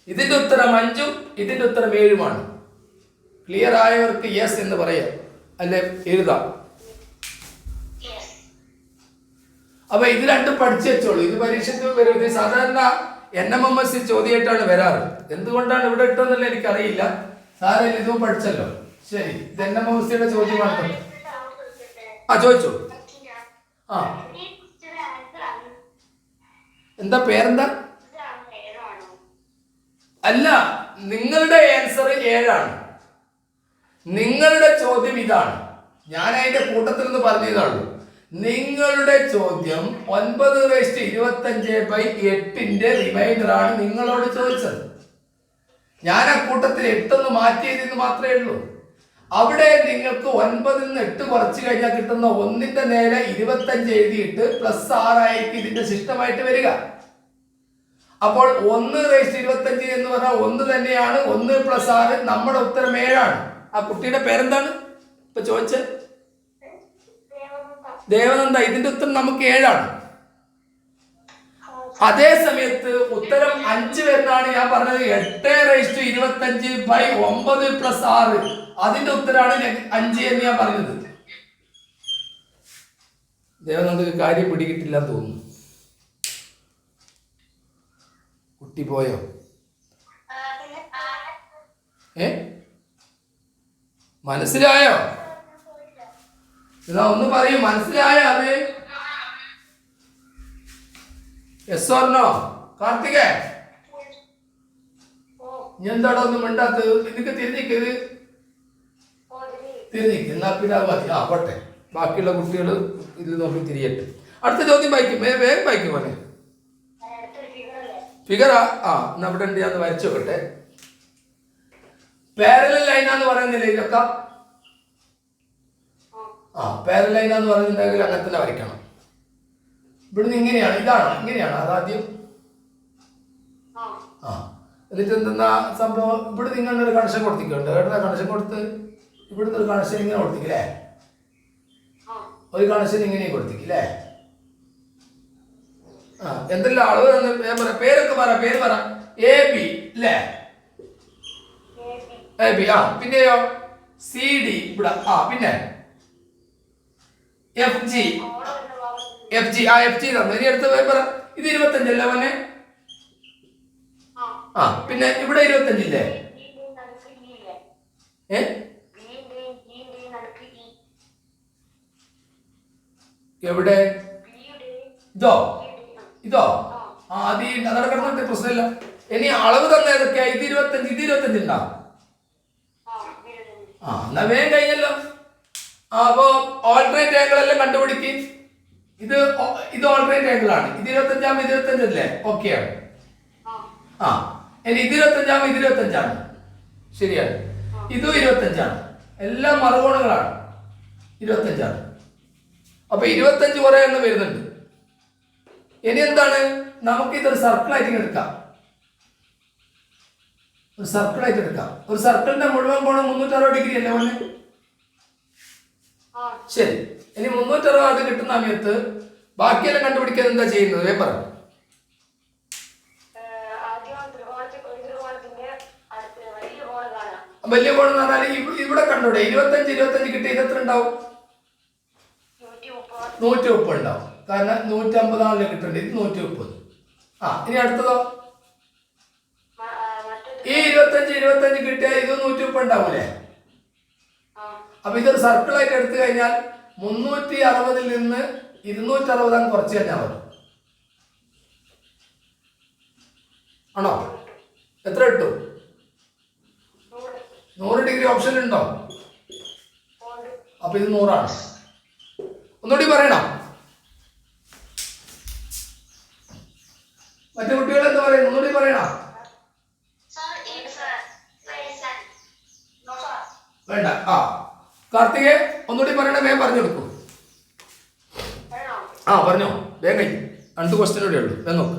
ഇതിന്റെ ഉത്തരം 5ഉം ഇതിന്റെ ഉത്തരം 7ഉമാണ്. ക്ലിയർ ആയവർക്ക് യെസ് എന്ന് പറയാം, അല്ലെ എഴുതാം. അപ്പൊ ഇത് രണ്ടും പഠിച്ചു വെച്ചോളൂ. ഇത് പരീക്ഷയ്ക്ക് വരും. ഇത് സാധാരണ NMMS ചോദ്യമായിട്ടാണ് വരാറ്. എന്തുകൊണ്ടാണ് ഇവിടെ ഇട്ടെന്നല്ല എനിക്കറിയില്ല. സാറില്ല, ഇതും പഠിച്ചല്ലോ. ശരി, ഇത് NMMSയുടെ ചോദ്യമാണ്. ചോദിച്ചോ. എന്താ പേരെന്താ? അല്ല, നിങ്ങളുടെ ആൻസർ 7 ആണ്. നിങ്ങളുടെ ചോദ്യം ഇതാണ്. ഞാൻ അതിന്റെ കൂട്ടത്തിൽ നിന്ന് പറഞ്ഞതാണ്. നിങ്ങളുടെ ചോദ്യം 9/25/8ന്റെ റിമൈൻഡർ ആണ് നിങ്ങളോട് ചോദിച്ചത്. ഞാൻ ആ കൂട്ടത്തിൽ 8 മാറ്റിയതെന്ന് മാത്രമേ ഉള്ളൂ. അവിടെ നിങ്ങൾക്ക് 9ന്ന് 8 കുറച്ച് കഴിഞ്ഞാൽ കിട്ടുന്ന 1ന്റെ നേരെ 25 എഴുതിയിട്ട് പ്ലസ് 6 ആയിരിക്കും ഇതിന്റെ ശിഷ്ടമായിട്ട് വരിക. അപ്പോൾ 1/25 എന്ന് പറഞ്ഞാൽ 1 തന്നെയാണ്. 1 + 6, നമ്മുടെ ഉത്തരം 7 ആണ്. ആ കുട്ടിയുടെ പേരെന്താണ് ഇപ്പൊ ചോദിച്ചത്? ദേവനന്ദ. ഇതിന്റെ ഉത്തരം നമുക്ക് 7 ആണ്. അതേ സമയത്ത് ഉത്തരം 5 വരുന്നതാണ് ഞാൻ പറഞ്ഞത്. 8/25/9 + 6, അതിന്റെ ഉത്തരമാണ് 5 എന്ന് ഞാൻ പറഞ്ഞത്. ദേവനന്ദക്ക് കാര്യം പിടികിട്ടില്ല തോന്നുന്നു. കുട്ടി പോയോ? ഏ മനസ്സിലായോ? എന്നാ ഒന്ന് പറയൂ, മനസ്സിലായോ അത്? Yes or no? കാർത്തികേ, ഇനി എന്താടോ ഒന്നും മിണ്ടാത്തത്? നിനക്ക് തിരിഞ്ഞിക്കത്, തിരിഞ്ഞിക്ക്. എന്നാ പിന്നെ അത് മതി. ആ പോട്ടെ, ബാക്കിയുള്ള കുട്ടികൾ ഇതിൽ നോക്കി തിരിയട്ടെ. അടുത്ത ചോദ്യം വായിക്കും, വേഗം വായിക്കും പോലെ. ഫിഗറാ? ആ എന്നാ ഇവിടെ ഉണ്ട്, ഞാൻ വരച്ചു നോക്കട്ടെ. പാരലൽ ലൈനാന്ന് പറയുന്നില്ല ഇതൊക്കെ. ആ പാരലൽ ലൈനാന്ന് പറയുന്നുണ്ടെങ്കിൽ അങ്ങനെ തന്നെ വരയ്ക്കണം. ഇവിടുന്ന് ഇങ്ങനെയാണ്, ഇതാണ് ഇങ്ങനെയാണ് അതാദ്യം. ആ എന്നിട്ട് എന്തെന്നാ സംഭവം, ഇവിടെ നിങ്ങളുടെ ഒരു കണക്ഷൻ കൊടുത്തിട്ടുണ്ട്. എവിടെ കണക്ഷൻ കൊടുത്ത്? ഇവിടുന്ന് ഒരു കണക്ഷൻ ഇങ്ങനെ കൊടുത്തിക്കില്ലേ? ഒരു കണക്ഷൻ ഇങ്ങനെ കൊടുത്തിക്കില്ലേ? ആ എന്തെല്ലാം അളവ് തന്നെ പേരൊക്കെ പറ, പേര് പറ. എ ബി അല്ലേ? A B. ആ പിന്നെയോ സി ഡി ഇവിടെ. ആ പിന്നെ എഫ് ജി. F G. ആ എഫ് ജി തന്നു. ഇനി അടുത്ത പറ. ഇത് 25 അല്ലേ മോനെ? ആ പിന്നെ ഇവിടെ 25 ഇല്ലേ? ഏ എവിടെ? ഇതോ ഇതോ? ആ അത് അതവിടെ കിടന്നിട്ട് പ്രശ്നമില്ല. ഇനി അളവ് തന്നെ ഏതൊക്കെയാ? ഇത് 25, ഇത് 25 ഉണ്ടാ? ആ എന്നാ വേഗം കഴിഞ്ഞല്ലോ. അപ്പോ ഓൾട്ടർനേറ്റ് ആംഗിൾ എല്ലാം കണ്ടുപിടിക്ക്. ഇത് ഓൾട്ടർനേറ്റ് ആംഗിൾ ആണ്. ഇത് 25 ഇത് 25 അല്ലേ? ഓക്കെയാണ്. ആ ഇനി ഇത് 25 ഇത് 25 ശരിയാണ്. ഇതും 25 എല്ലാം മറുകോണുകളാണ്. 25 അപ്പൊ 25 കുറെ എണ്ണം വരുന്നുണ്ട്. ഇനി എന്താണ്, നമുക്ക് ഇതൊരു സർക്കിളായിട്ട് എടുക്കാം. ഒരു സർക്കിളായിട്ട് എടുക്കാം. ഒരു സർക്കിളിന്റെ മുഴുവൻ കോണം 360 ഡിഗ്രി അല്ലേ മോനെ? ശരി. ഇനി 360 കിട്ടുന്ന സമയത്ത് ബാക്കിയെല്ലാം കണ്ടുപിടിക്കാൻ എന്താ ചെയ്യുന്നത്? പറ. വലിയ കോണം എന്ന് പറഞ്ഞാൽ ഇവിടെ കണ്ടൂടെ? 25 കിട്ടി. ഇത് എത്ര ഉണ്ടാവും? 130 ഉണ്ടാവും. കാരണം 150 കിട്ടേണ്ടത്. ഇത് 130. ആ ഇനി അടുത്തതോ? ഈ 25 കിട്ടിയാൽ ഇത് 130 ഉണ്ടാവൂലേ? അപ്പൊ ഇതൊരു സർക്കിളായിട്ട് എടുത്തു കഴിഞ്ഞാൽ 360 നിന്ന് 260 കുറച്ച് കഴിഞ്ഞാൽ മതി. ആണോ? എത്ര കിട്ടും? 100 ഡിഗ്രി ഓപ്ഷൻ ഉണ്ടോ? അപ്പൊ ഇത് 100 ഒന്നുകൂടി പറയണം. മറ്റു കുട്ടികൾ എന്താ പറയുന്നത്? ഒന്നുകൂടി പറയണം. വേണ്ട. ആ കാർത്തികേ ഒന്നുകൂടി പറയണേ, വേഗം പറഞ്ഞു കൊടുക്കൂ. ആ പറഞ്ഞോ, വേഗം കഴിഞ്ഞു. 2 ക്വസ്റ്റ്യൻ കൂടെ ഉള്ളൂ. വേഗം നോക്ക്.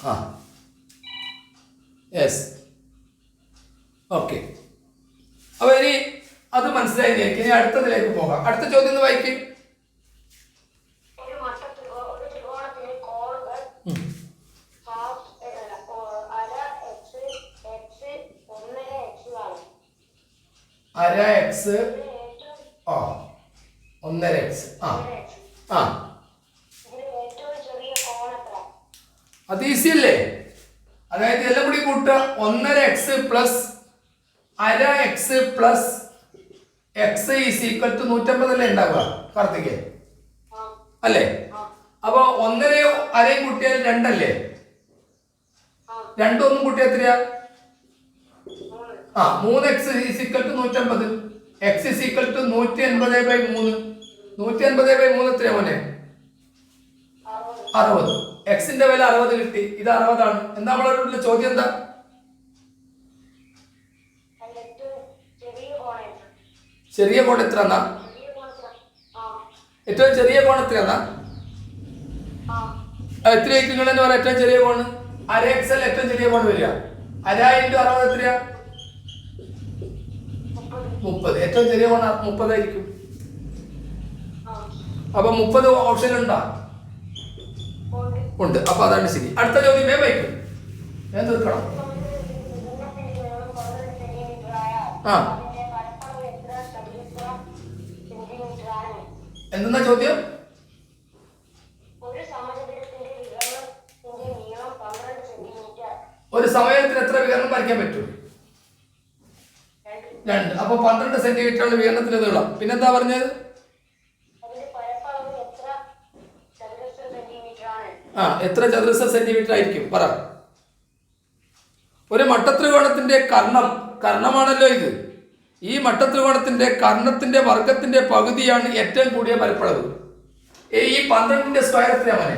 ആ യെസ് ഓക്കെ. അപ്പൊ ഇനി അത് മനസ്സിലായി. ഇനി അടുത്തതിലേക്ക് പോകാം. അടുത്ത ചോദ്യം ഒന്ന് വായിക്കും. അര എക്സ് 1.5 എക്സ്. അത് ഈസി അല്ലേ? അതായത് എല്ലാം കൂടി കൂട്ടുക. 1.5 എക്സ് പ്ലസ് അര x plus x is equal to 150 അല്ലേ ഉണ്ടാവുക കാർത്തികേ? അല്ലേ? അപ്പൊ 1.5 അരയും കൂട്ടിയാൽ 2 അല്ലേ? 2 ഒന്നും കൂട്ടിയാൽ എത്രയാ? 3x is equal to 150. X is equal to 180/3. 180/3 എത്രയാ മോനെ? 60. എക്സിന്റെ വില 60 കിട്ടി. ഇത് 60ആണ്. എന്താ നമ്മളെ ചോദ്യം എന്താ? ചെറിയ കോൺ എത്ര എന്നാ? ഏറ്റവും ചെറിയ കോൺ എത്ര എന്നാ? എത്രയായിരിക്കും നിങ്ങൾ തന്നെ പറയാം? ഏറ്റവും ചെറിയ കോണ് അര എക്സൽ ഏറ്റവും ചെറിയ കോൺ വരിക. 1/2 × 60 എത്രയാ? 30. ഏറ്റവും ചെറിയ കോൺ 30 ആയിരിക്കും. അപ്പൊ 30 ഓപ്ഷൻ ഉണ്ടോ? ഉണ്ട്. അപ്പൊ അതാണ് ശരി. അടുത്ത ചോദ്യം വയ്ക്കും. ഞാൻ തീർക്കണം. ആ എന്താ ചോദ്യം? ഒരു സമയത്തിന് എത്ര വികരണം വരയ്ക്കാൻ പറ്റും? 2. അപ്പൊ 12 സെന്റിമീറ്ററാണ് വികരണത്തിന് നീളം. പിന്നെന്താ പറഞ്ഞത്? എത്ര ചതുരശ്ര സെന്റിമീറ്റർ ആയിരിക്കും പറ. ഒരു മട്ടത്രികോണത്തിന്റെ കർണമാണല്ലോ ഇത്. ഈ മട്ടത്രികോണത്തിന്റെ കർണത്തിന്റെ വർഗത്തിന്റെ പകുതിയാണ് ഏറ്റവും കൂടിയ പരപ്പളവ്. ഈ 12ന്റെ സ്ക്വയർ എത്രയാ മോനെ?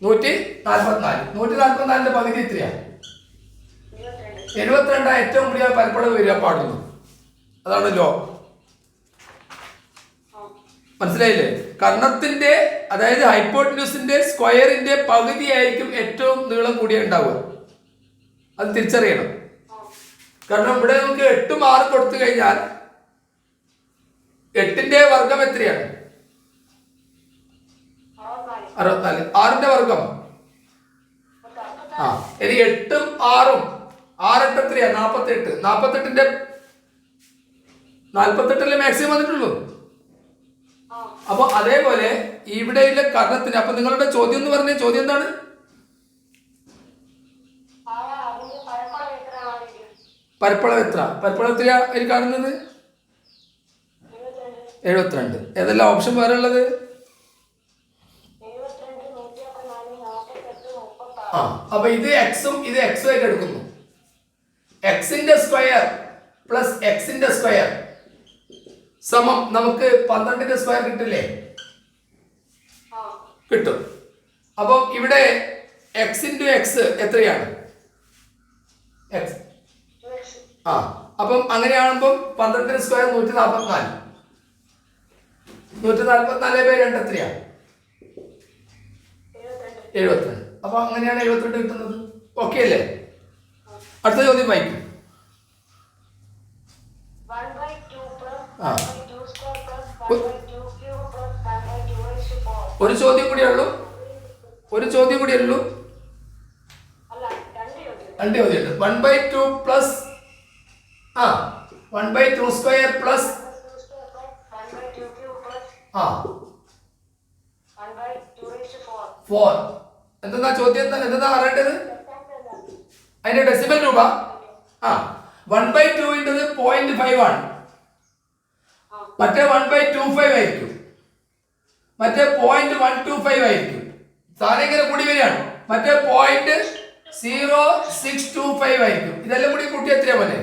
144. 144ന്റെ പകുതി എത്രയാ? 72 ഏറ്റവും കൂടിയ പരപ്പളവ് വരിക പാടുന്നു. അതാണല്ലോ. മനസ്സിലായില്ലേ? കർണത്തിന്റെ അതായത് ഹൈപ്പോട്ടന്യൂസിന്റെ സ്ക്വയറിന്റെ പകുതിയായിരിക്കും ഏറ്റവും നീളം കൂടിയ ഉണ്ടാവുക. അത് തിരിച്ചറിയണം. കാരണം ഇവിടെ നമുക്ക് 8 മാർക്ക് കൊടുത്തു കഴിഞ്ഞാൽ 8ന്റെ വർഗം എത്രയാണ്? 64. 6ന്റെ വർഗം ഇനി 8ഉം 6ഉം 6 8 എത്രയാ? 48. 48ന്റെ 48 മാക്സിമം വന്നിട്ടുള്ളൂ. അപ്പൊ അതേപോലെ ഇവിടെയുള്ള കർണത്തിന്. അപ്പൊ നിങ്ങളുടെ ചോദ്യം എന്ന് പറഞ്ഞ ചോദ്യം എന്താണ്? പരപ്പളവ് എത്ര? പരപ്പളവ് എത്രയാ അതിൽ കാണുന്നത്? 72. ഏതെല്ലാം ഓപ്ഷൻ വേറെ ഉള്ളത്? അപ്പൊ ഇത് എക്സും ഇത് എക്സും ആയിട്ട് എടുക്കുന്നു. എക്സിന്റെ സ്ക്വയർ പ്ലസ് എക്സിന്റെ സ്ക്വയർ സമം നമുക്ക് 12ന്റെ സ്ക്വയർ കിട്ടില്ലേ? കിട്ടും. അപ്പം ഇവിടെ എക്സ് ഇൻറ്റു എക്സ് എത്രയാണ്? എക്സ്. അപ്പം അങ്ങനെയാകുമ്പോൾ 12ന്റെ സ്ക്വയർ 144. 144/2 എത്രയാ? 72. അപ്പൊ അങ്ങനെയാണ് 72 കിട്ടുന്നത്. ഓക്കെ അല്ലേ? അടുത്ത ചോദ്യം വായിക്കും. ഒരു ചോദ്യം കൂടിയേ ഉള്ളൂ. രണ്ട് ചോദ്യം ഉണ്ട്. 1/2 പ്ലസ് 1/2 സ്ക്വയർ പ്ലസ് 4. എന്താ ചോദ്യം? എന്താ അറിയേണ്ടത്? അതിന്റെ ഡെസിമൽ രൂപ. 1/2 ൻ്റെത് 0.5 ആണ്. മറ്റേ 1/25 ആയിരിക്കും. മറ്റേ 0.125 ആയിരിക്കും. സാധനം ഇങ്ങനെ കൂടി വരികയാണ്. മറ്റേ 0.0625 ആയിരിക്കും. ഇതെല്ലാം കൂടി കൂട്ടി എത്രയാ പോലെ?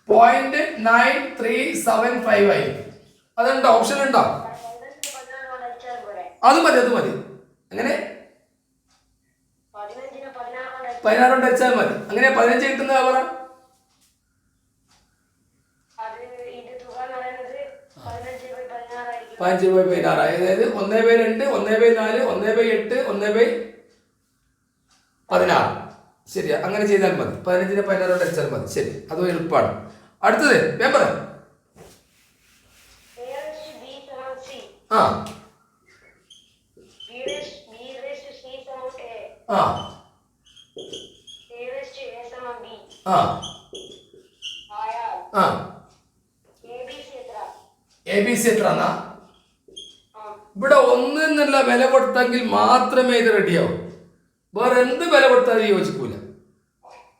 0.9375 ആയിരിക്കും. അതുണ്ടോ? ഓപ്ഷൻ ഉണ്ടോ? അത് മതി. അങ്ങനെ 16 കൊണ്ട് അടിച്ചാൽ മതി. അങ്ങനെ 15 കിട്ടുന്ന പറ. 15/16. അതായത് 1/2, 1/4, 1/8, 1/16. ശരിയാ. അങ്ങനെ ചെയ്താൽ മതി. 15നെ 16 കൊണ്ട് അടിച്ചാൽ മതി. ശരി, അത് എളുപ്പമാണ്. അടുത്തത് പേപ്പർ. ABC എത്രന്നാ? ഇവിടെ 1 എന്നുള്ള വില കൊടുത്തെങ്കിൽ മാത്രമേ ഇത് റെഡിയാവും. വേറെ എന്ത് വില കൊടുത്താലും യോജിക്കൂല.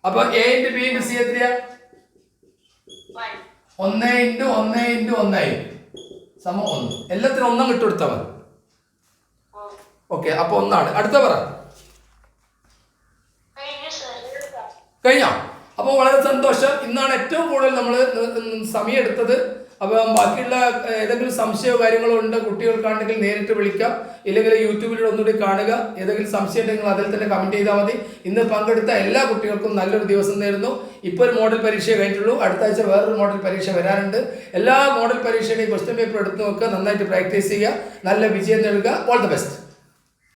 അപ്പൊ A × B × C എത്രയാ? 1 × 1 × 1 സമം 1. എല്ലാത്തിനും 1 ഇട്ട് കൊടുത്താൽ മതി. ഓക്കെ, അപ്പൊ 1 അടുത്ത പറ. കഴിഞ്ഞോ? അപ്പോൾ വളരെ സന്തോഷം. ഇന്നാണ് ഏറ്റവും കൂടുതൽ നമ്മൾ സമയം എടുത്തത്. അപ്പം ബാക്കിയുള്ള ഏതെങ്കിലും സംശയമോ കാര്യങ്ങളോ ഉണ്ട് കുട്ടികൾക്കാണെങ്കിൽ നേരിട്ട് വിളിക്കാം, ഇല്ലെങ്കിൽ യൂട്യൂബിലൂടെ ഒന്നുകൂടി കാണുക. ഏതെങ്കിലും സംശയം ഉണ്ടെങ്കിൽ അതിൽ തന്നെ കമൻറ്റ് ചെയ്താൽ മതി. ഇന്ന് പങ്കെടുത്ത എല്ലാ കുട്ടികൾക്കും നല്ലൊരു ദിവസം നേരുന്നു. ഇപ്പോൾ ഒരു മോഡൽ പരീക്ഷ കഴിഞ്ഞിട്ടുള്ളൂ, അടുത്ത ആഴ്ച വേറൊരു മോഡൽ പരീക്ഷ വരാനുണ്ട്. എല്ലാ മോഡൽ പരീക്ഷയുടെയും ക്വസ്റ്റ്യൻ പേപ്പർ എടുത്ത് നോക്കുക, നന്നായിട്ട് പ്രാക്ടീസ് ചെയ്യുക, നല്ല വിജയം നേടുക. All the best.